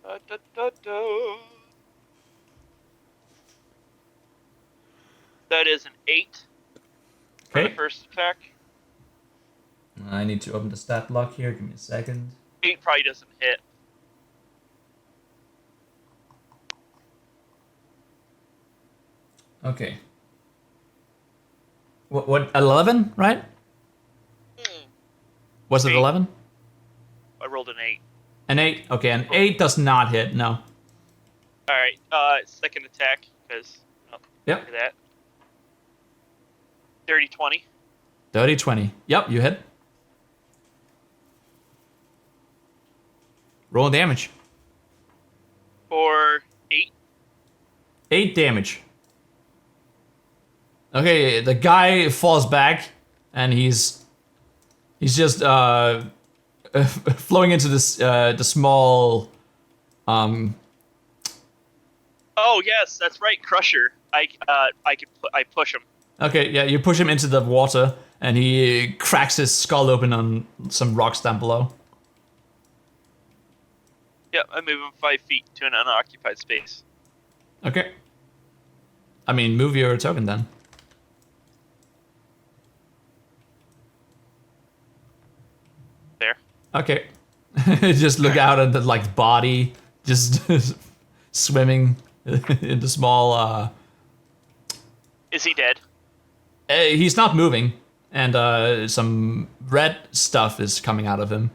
Da, da, da, da. That is an 8 for the Okay. first attack. I need to open the stat block here. Give me a second. 8 probably doesn't hit. Okay. What 11, right? Was it 8. 11? I rolled an 8. An 8? Okay, an 8 does not hit, no. Alright, second attack, because Yep. look at that. Dirty 20. 30, 20. Yep, you hit. Roll damage. For 8. 8 damage. Okay, the guy falls back, and he's just flowing into this the small Oh yes, that's right, Crusher. I push him. Okay, yeah, you push him into the water, and he cracks his skull open on some rocks down below. Yep, I move him 5 feet to an unoccupied space. Okay. I mean, move your token then. There. Okay. Just look out at the like body, just swimming in the small. Is he dead? He's not moving, and some red stuff is coming out of him.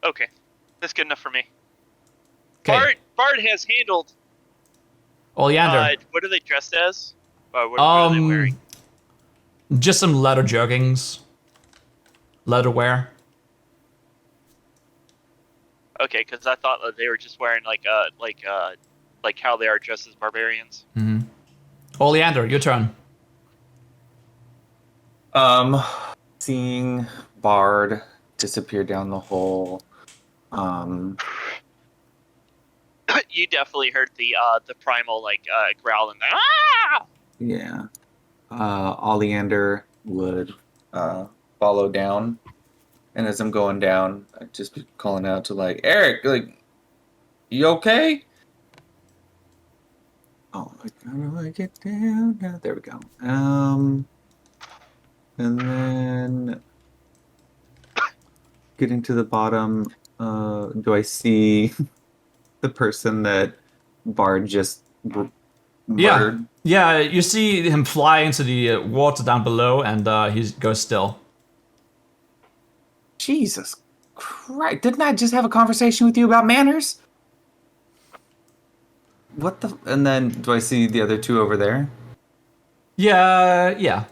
Okay, that's good enough for me. Okay. Bard has handled. Oleander. What are they dressed as? What are they wearing? Just some leather jerkins. Leather wear. Okay, because I thought that they were just wearing like how they are dressed as barbarians. Oleander, your turn. Seeing Bard disappear down the hole. You definitely heard the primal growling. Ah! Yeah. Oleander would follow down, and as I'm going down, I'd just be calling out to like Eric, like, you okay? Oh, how do I get down? Yeah, there we go. And then getting to the bottom, do I see the person that Bard just murdered? Yeah, you see him fly into the water down below, and he goes still. Jesus Christ! Didn't I just have a conversation with you about manners? What the? And then do I see the other two over there? Yeah,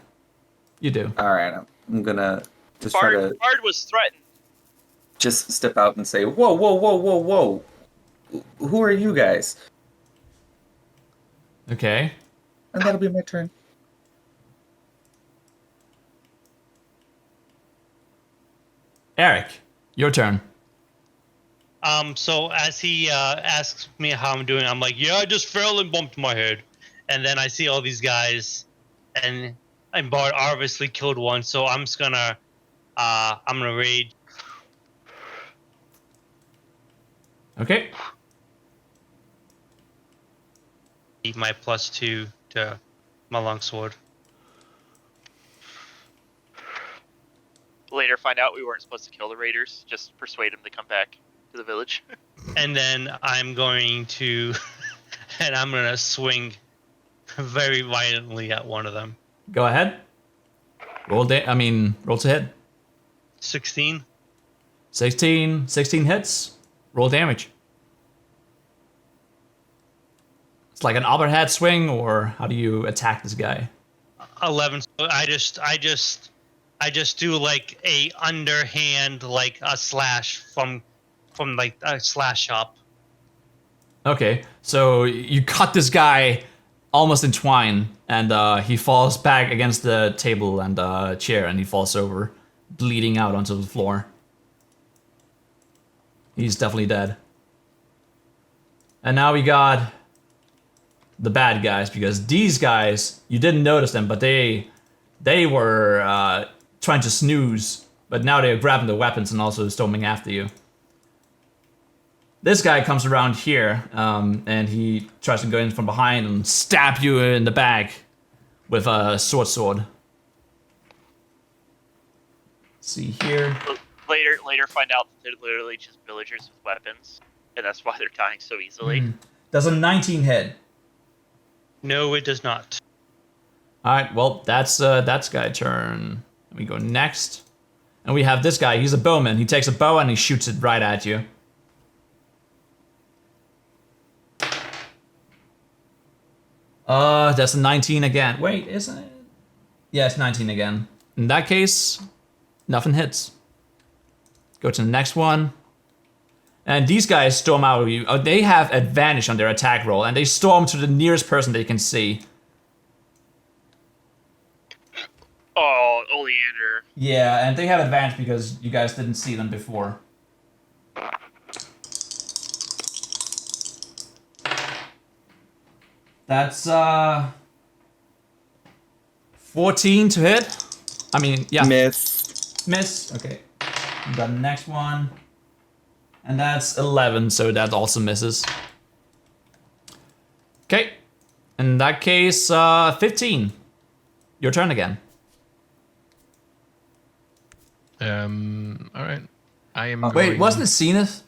you do. All right, I'm gonna just Bard, try to Bard was threatened. just step out and say, "Whoa, whoa, whoa, whoa, whoa! Who are you guys?" Okay. And that'll be my turn. Eric, your turn. So as he asks me how I'm doing, I'm like, yeah, I just fell and bumped my head. And then I see all these guys, and Bard obviously killed one, so I'm just gonna rage. Okay. Eat my +2 to my longsword. Later, find out we weren't supposed to kill the raiders. Just persuade them to come back to the village. And then I'm going to, and I'm gonna swing very violently at one of them. Go ahead. Roll to hit. 16. 16 hits. Roll damage. It's like an overhead swing, or how do you attack this guy? 11. So I just do like a underhand, like a slash from like a slash up. Okay, so you cut this guy almost in twine, and he falls back against the table and chair, and he falls over, bleeding out onto the floor. He's definitely dead. And now we got the bad guys, because these guys, you didn't notice them, but they were trying to snooze, but now they're grabbing the weapons and also storming after you. This guy comes around here, and he tries to go in from behind and stab you in the back with a sword. Let's see here. Later, find out that they're literally just villagers with weapons, and that's why they're dying so easily. Does a 19 hit? No, it does not. All right, well, that's guy turn. We go next, and we have this guy. He's a bowman. He takes a bow and he shoots it right at you. That's a 19 again. Wait, isn't it? Yeah, it's 19 again. In that case, nothing hits. Go to the next one. And these guys storm out of you. They have advantage on their attack roll, and they storm to the nearest person they can see. Oh, Oleander. Yeah, and they have advantage because you guys didn't see them before. That's 14 to hit. I mean, yeah. Miss. Miss. Okay. The next one. And that's 11, so that also misses. Okay. In that case, 15. Your turn again. All right. I am. Wait, going... wasn't it Zenith?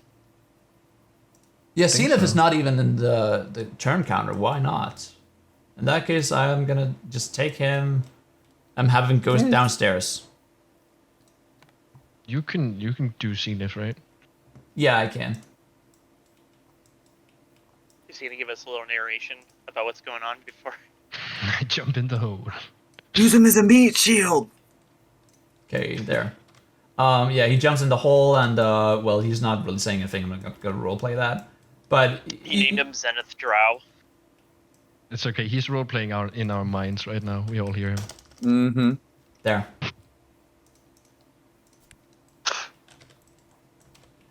Yeah, think Zenith so. is not even in the turn counter. Why not? In that case, I'm gonna just take him. I'm having him go downstairs. You can do Zenith, right? Yeah, I can. Is he gonna give us a little narration about what's going on before? I jump in the hole. Use him as a meat shield. Okay, there. Yeah, he jumps in the hole, and well, he's not really saying anything. I'm not gonna roleplay that, but You named him Zenith Drow. It's okay. He's role playing in our minds right now. We all hear him. Mm-hmm. There.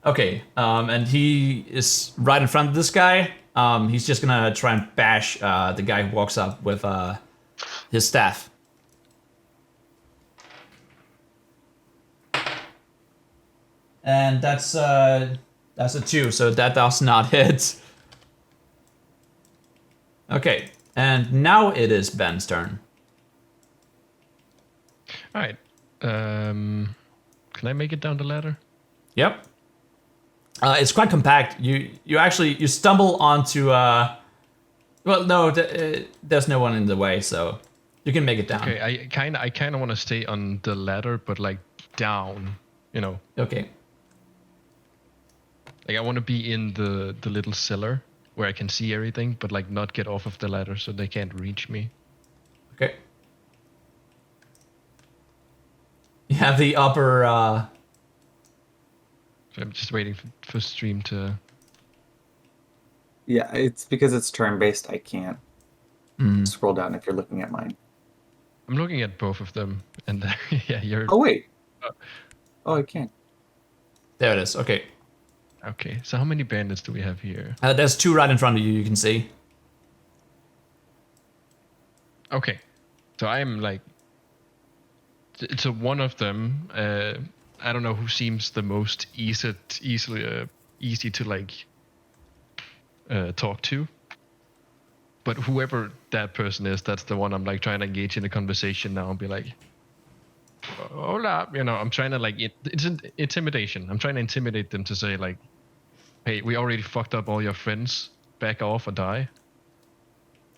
Okay, and he is right in front of this guy. He's just gonna try and bash the guy who walks up with his staff. And that's a 2, so that does not hit. Okay, and now it is Ben's turn. All right. Can I make it down the ladder? Yep. It's quite compact. You actually stumble onto well, no, there's no one in the way, so you can make it down. Okay. I kind of want to stay on the ladder, but like down. You know. Okay. Like I want to be in the little cellar where I can see everything, but like not get off of the ladder so they can't reach me. Okay. You have the upper. So I'm just waiting for stream to. Yeah, it's because it's turn-based. I can't scroll down if you're looking at mine. I'm looking at both of them, and yeah, you're. Oh wait. Oh, I can't. There it is. Okay. Okay. So how many bandits do we have here? There's 2 right in front of you. You can see. Okay. So I'm like. So one of them. I don't know who seems the most easy to like talk to. But whoever that person is, that's the one I'm like trying to engage in a conversation now and be like, hola, you know, I'm trying to like it's intimidation. I'm trying to intimidate them to say like, hey, we already fucked up all your friends. Back off or die.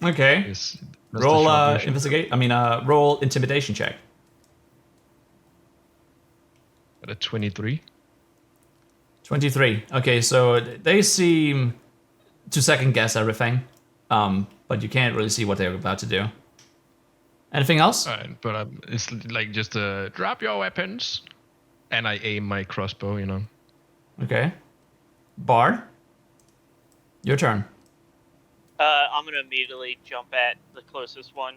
Okay. That's Roll the short version. investigate. I mean, roll intimidation check. At a 23. 23. Okay, so they seem to second guess everything, but you can't really see what they're about to do. Anything else? All right, but it's like just drop your weapons, and I aim my crossbow. You know. Okay. Bard, your turn. I'm gonna immediately jump at the closest one,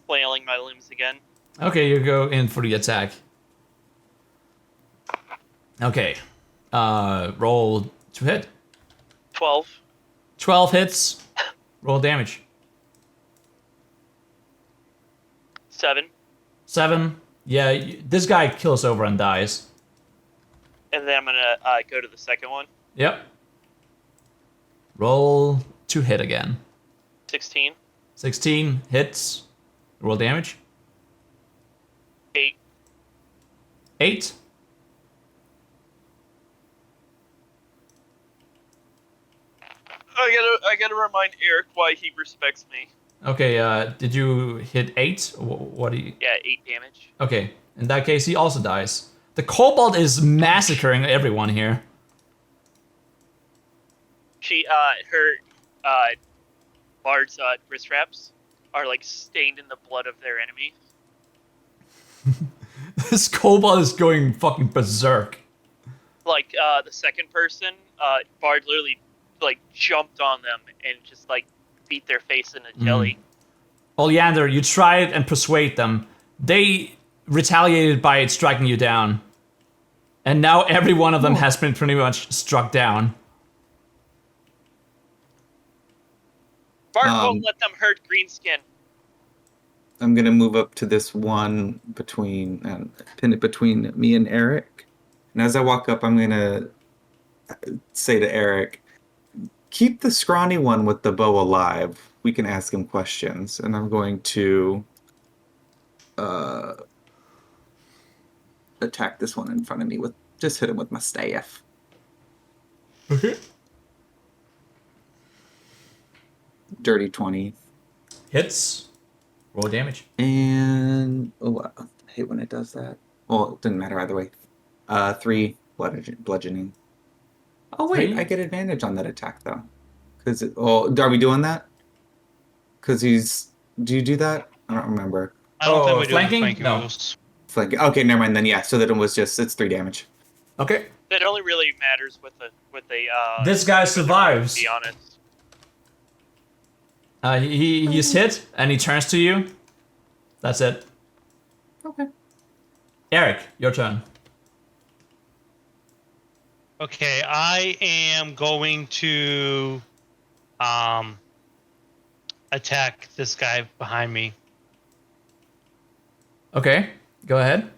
flailing my limbs again. Okay, you go in for the attack. Okay. Roll to hit. 12. 12 hits. Roll damage. 7. 7. Yeah, this guy kills over and dies. And then I'm gonna go to the second one. Yep. Roll to hit again. 16. 16 hits. Roll damage. 8. 8. I gotta remind Eric why he respects me. Okay, did you hit 8? What do you... Yeah, 8 damage. Okay, in that case, he also dies. The kobold is massacring everyone here. She, her, Bard's, wrist straps are, like, stained in the blood of their enemy. This kobold is going fucking berserk. Like, the second person, Bard literally, like, jumped on them and just, like, beat their face in a jelly. Oleander, you tried and persuade them. They retaliated by striking you down. And now every one of them has been pretty much struck down. Bard won't let them hurt Greenskin. I'm gonna move up to this one between pin it between me and Eric. And as I walk up, I'm gonna say to Eric, "Keep the scrawny one with the bow alive. We can ask him questions." And I'm going to attack this one in front of me with just hit him with my staff. Okay. Dirty 20. Hits. Roll damage. And I hate when it does that. Well, it didn't matter either way. 3 bludgeoning. Oh wait, 3? I get advantage on that attack though. Cause are we doing that? Cause he's. Do you do that? I don't remember. I don't think we do flanking? flanking No. rules. Flank. Okay, never mind then. Yeah. So that it was it's 3 damage. Okay. That only really matters with the This guy with the roll, survives. to be honest. He's hit and he turns to you. That's it. Okay. Eric, your turn. Okay, I am going to attack this guy behind me. Okay, go ahead.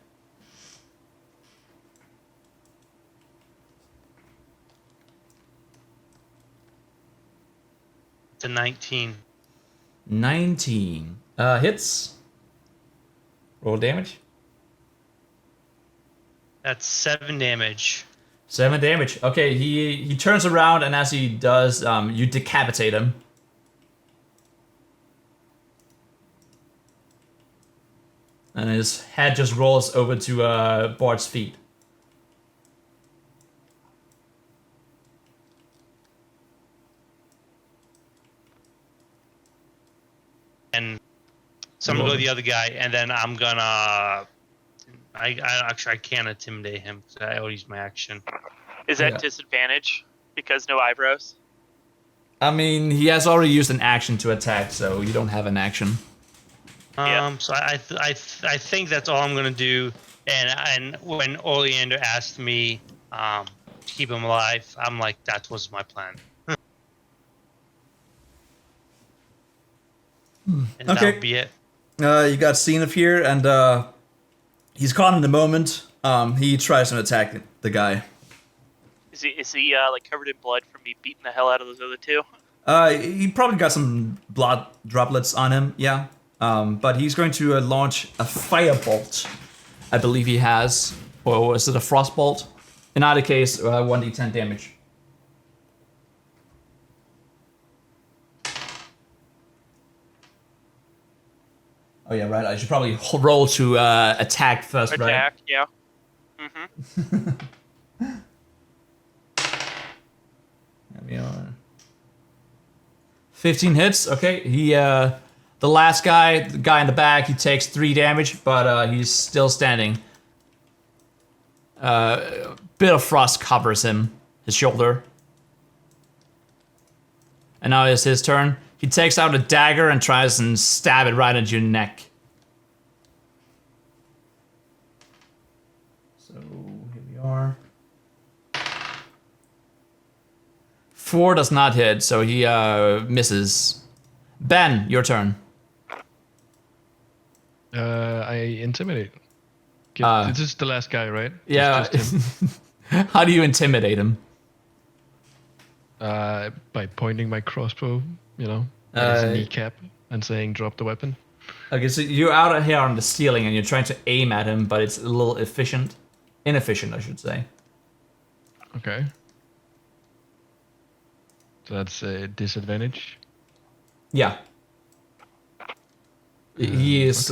It's a 19. 19. Hits. Roll damage. That's 7 damage. 7 damage. Okay, he turns around and as he does, you decapitate him. And his head just rolls over to Bard's feet. And so I'm gonna go to the other guy, and then I'm gonna. I can't intimidate him because I already used my action. Is that Yeah. disadvantage because no eyebrows? I mean, he has already used an action to attack, so you don't have an action. Yeah. So I think that's all I'm gonna do. And when Oleander asked me to keep him alive, I'm like, that was my plan. And that Okay. would be it. You got seen of here, and he's caught in the moment. He tries to attack the guy. Is he like covered in blood from me beating the hell out of those other two? He probably got some blood droplets on him, yeah. But he's going to launch a firebolt. I believe he has, or is it a frostbolt? In either case, 1d10 damage. Oh yeah, right. I should probably roll to attack first, right? Attack, yeah. Mm-hmm. There we are. 15 hits. Okay, the last guy, the guy in the back, he takes 3 damage, but he's still standing. A bit of frost covers him, his shoulder. And now it's his turn. He takes out a dagger and tries and stab it right at your neck. So here we are. 4 does not hit, so he misses. Ben, your turn. I intimidate. This is the last guy, right? Yeah. Just him. How do you intimidate him? By pointing my crossbow, at his kneecap and saying, "Drop the weapon." Okay, so you're out here on the ceiling and you're trying to aim at him, but it's a little inefficient, I should say. Okay. So that's a disadvantage. Yeah. He is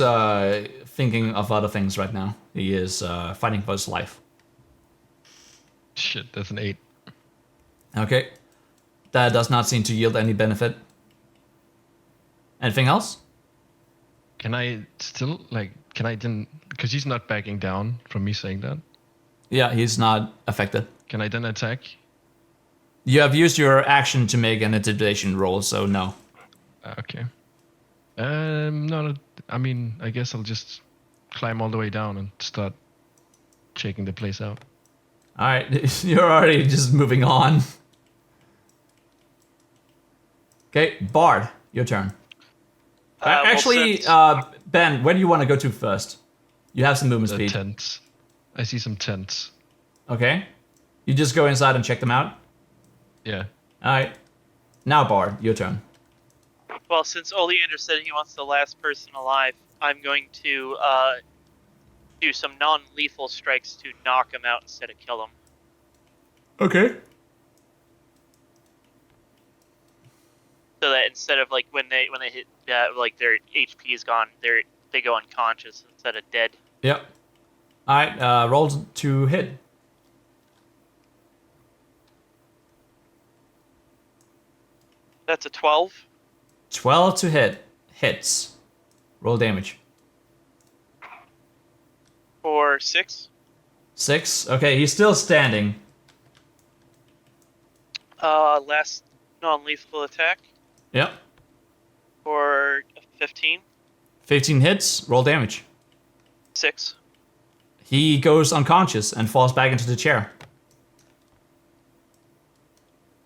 thinking of other things right now. He is fighting for his life. Shit, that's an 8. Okay. That does not seem to yield any benefit. Anything else? Can I still, because he's not backing down from me saying that. Yeah, he's not affected. Can I then attack? You have used your action to make an intimidation roll, so no. Okay. No, I mean, I guess I'll just climb all the way down and start checking the place out. Alright, you're already just moving on. Okay, Bard, your turn. Actually, Ben, where do you want to go to first? You have some movement The speed. tents. I see some tents. Okay. You just go inside and check them out? Yeah. Alright. Now, Bard, your turn. Well, since Oleander said he wants the last person alive, I'm going to do some non-lethal strikes to knock him out instead of kill him. Okay. So that instead of like when they hit like their HP is gone, they go unconscious instead of dead. Yep. Alright, roll to hit. That's a 12. 12 to hit. Hits. Roll damage. For 6. 6. Okay, he's still standing. Last non-lethal attack Yep. for 15. 15 hits. Roll damage. 6. He goes unconscious and falls back into the chair.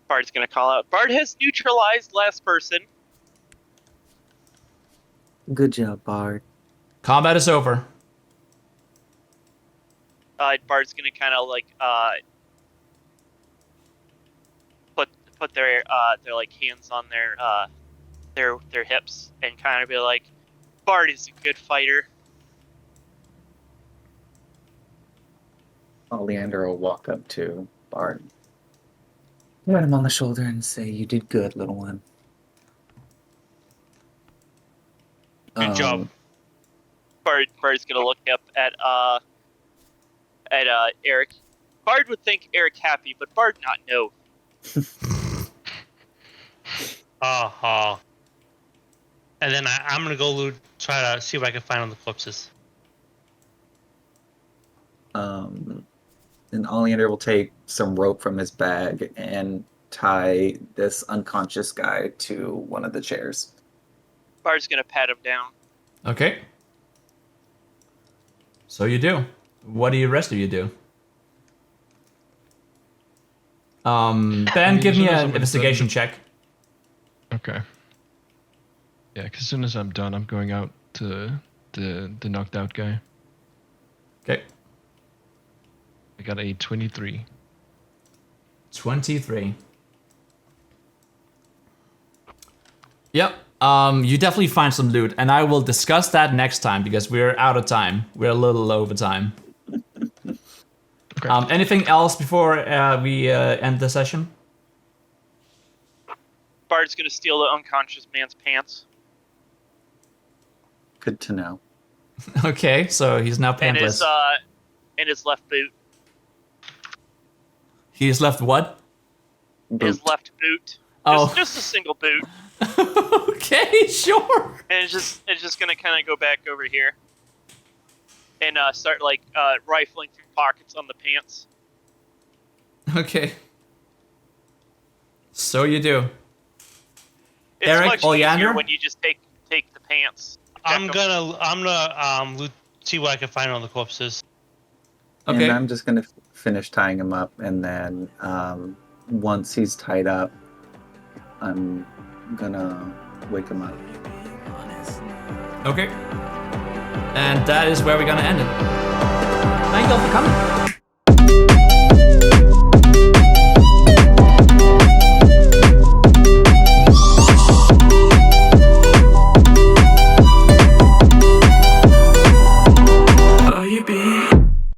Bard's gonna call out. Bard has neutralized last person. Good job, Bard. Combat is over. Bard's gonna kind of like put their like hands on their hips and kind of be like, Bard is a good fighter. Leander will walk up to Bard. Pat him on the shoulder and say, "You did good, little one." Good job. Bard's gonna look up at Eric. Bard would think Eric happy, but Bard not know. And then I'm gonna go try to see what I can find on the corpses. And Oleander will take some rope from his bag and tie this unconscious guy to one of the chairs. Bard's gonna pat him down. Okay. So you do. What do the rest of you do? Ben, give me an investigation check. Okay. Yeah, because as soon as I'm done, I'm going out to the knocked out guy. Okay. I got a 23. 23. Yep. You definitely find some loot, and I will discuss that next time because we're out of time. We're a little over time. Okay. Anything else before we end the session? Bard's gonna steal the unconscious man's pants. Good to know. Okay, so he's now pantless. And his left boot. He's left what? His left boot. Oh. Just a single boot. Okay, sure. And it's just gonna kind of go back over here and start like rifling through pockets on the pants. Okay. So you do. It's Eric, much Oleander? easier when you just take the pants. I'm gonna see what I can find on the corpses. Okay. And I'm just going to finish tying him up, and then once he's tied up, I'm going to wake him up. Okay. And that is where we're gonna end it. Thank you all for coming.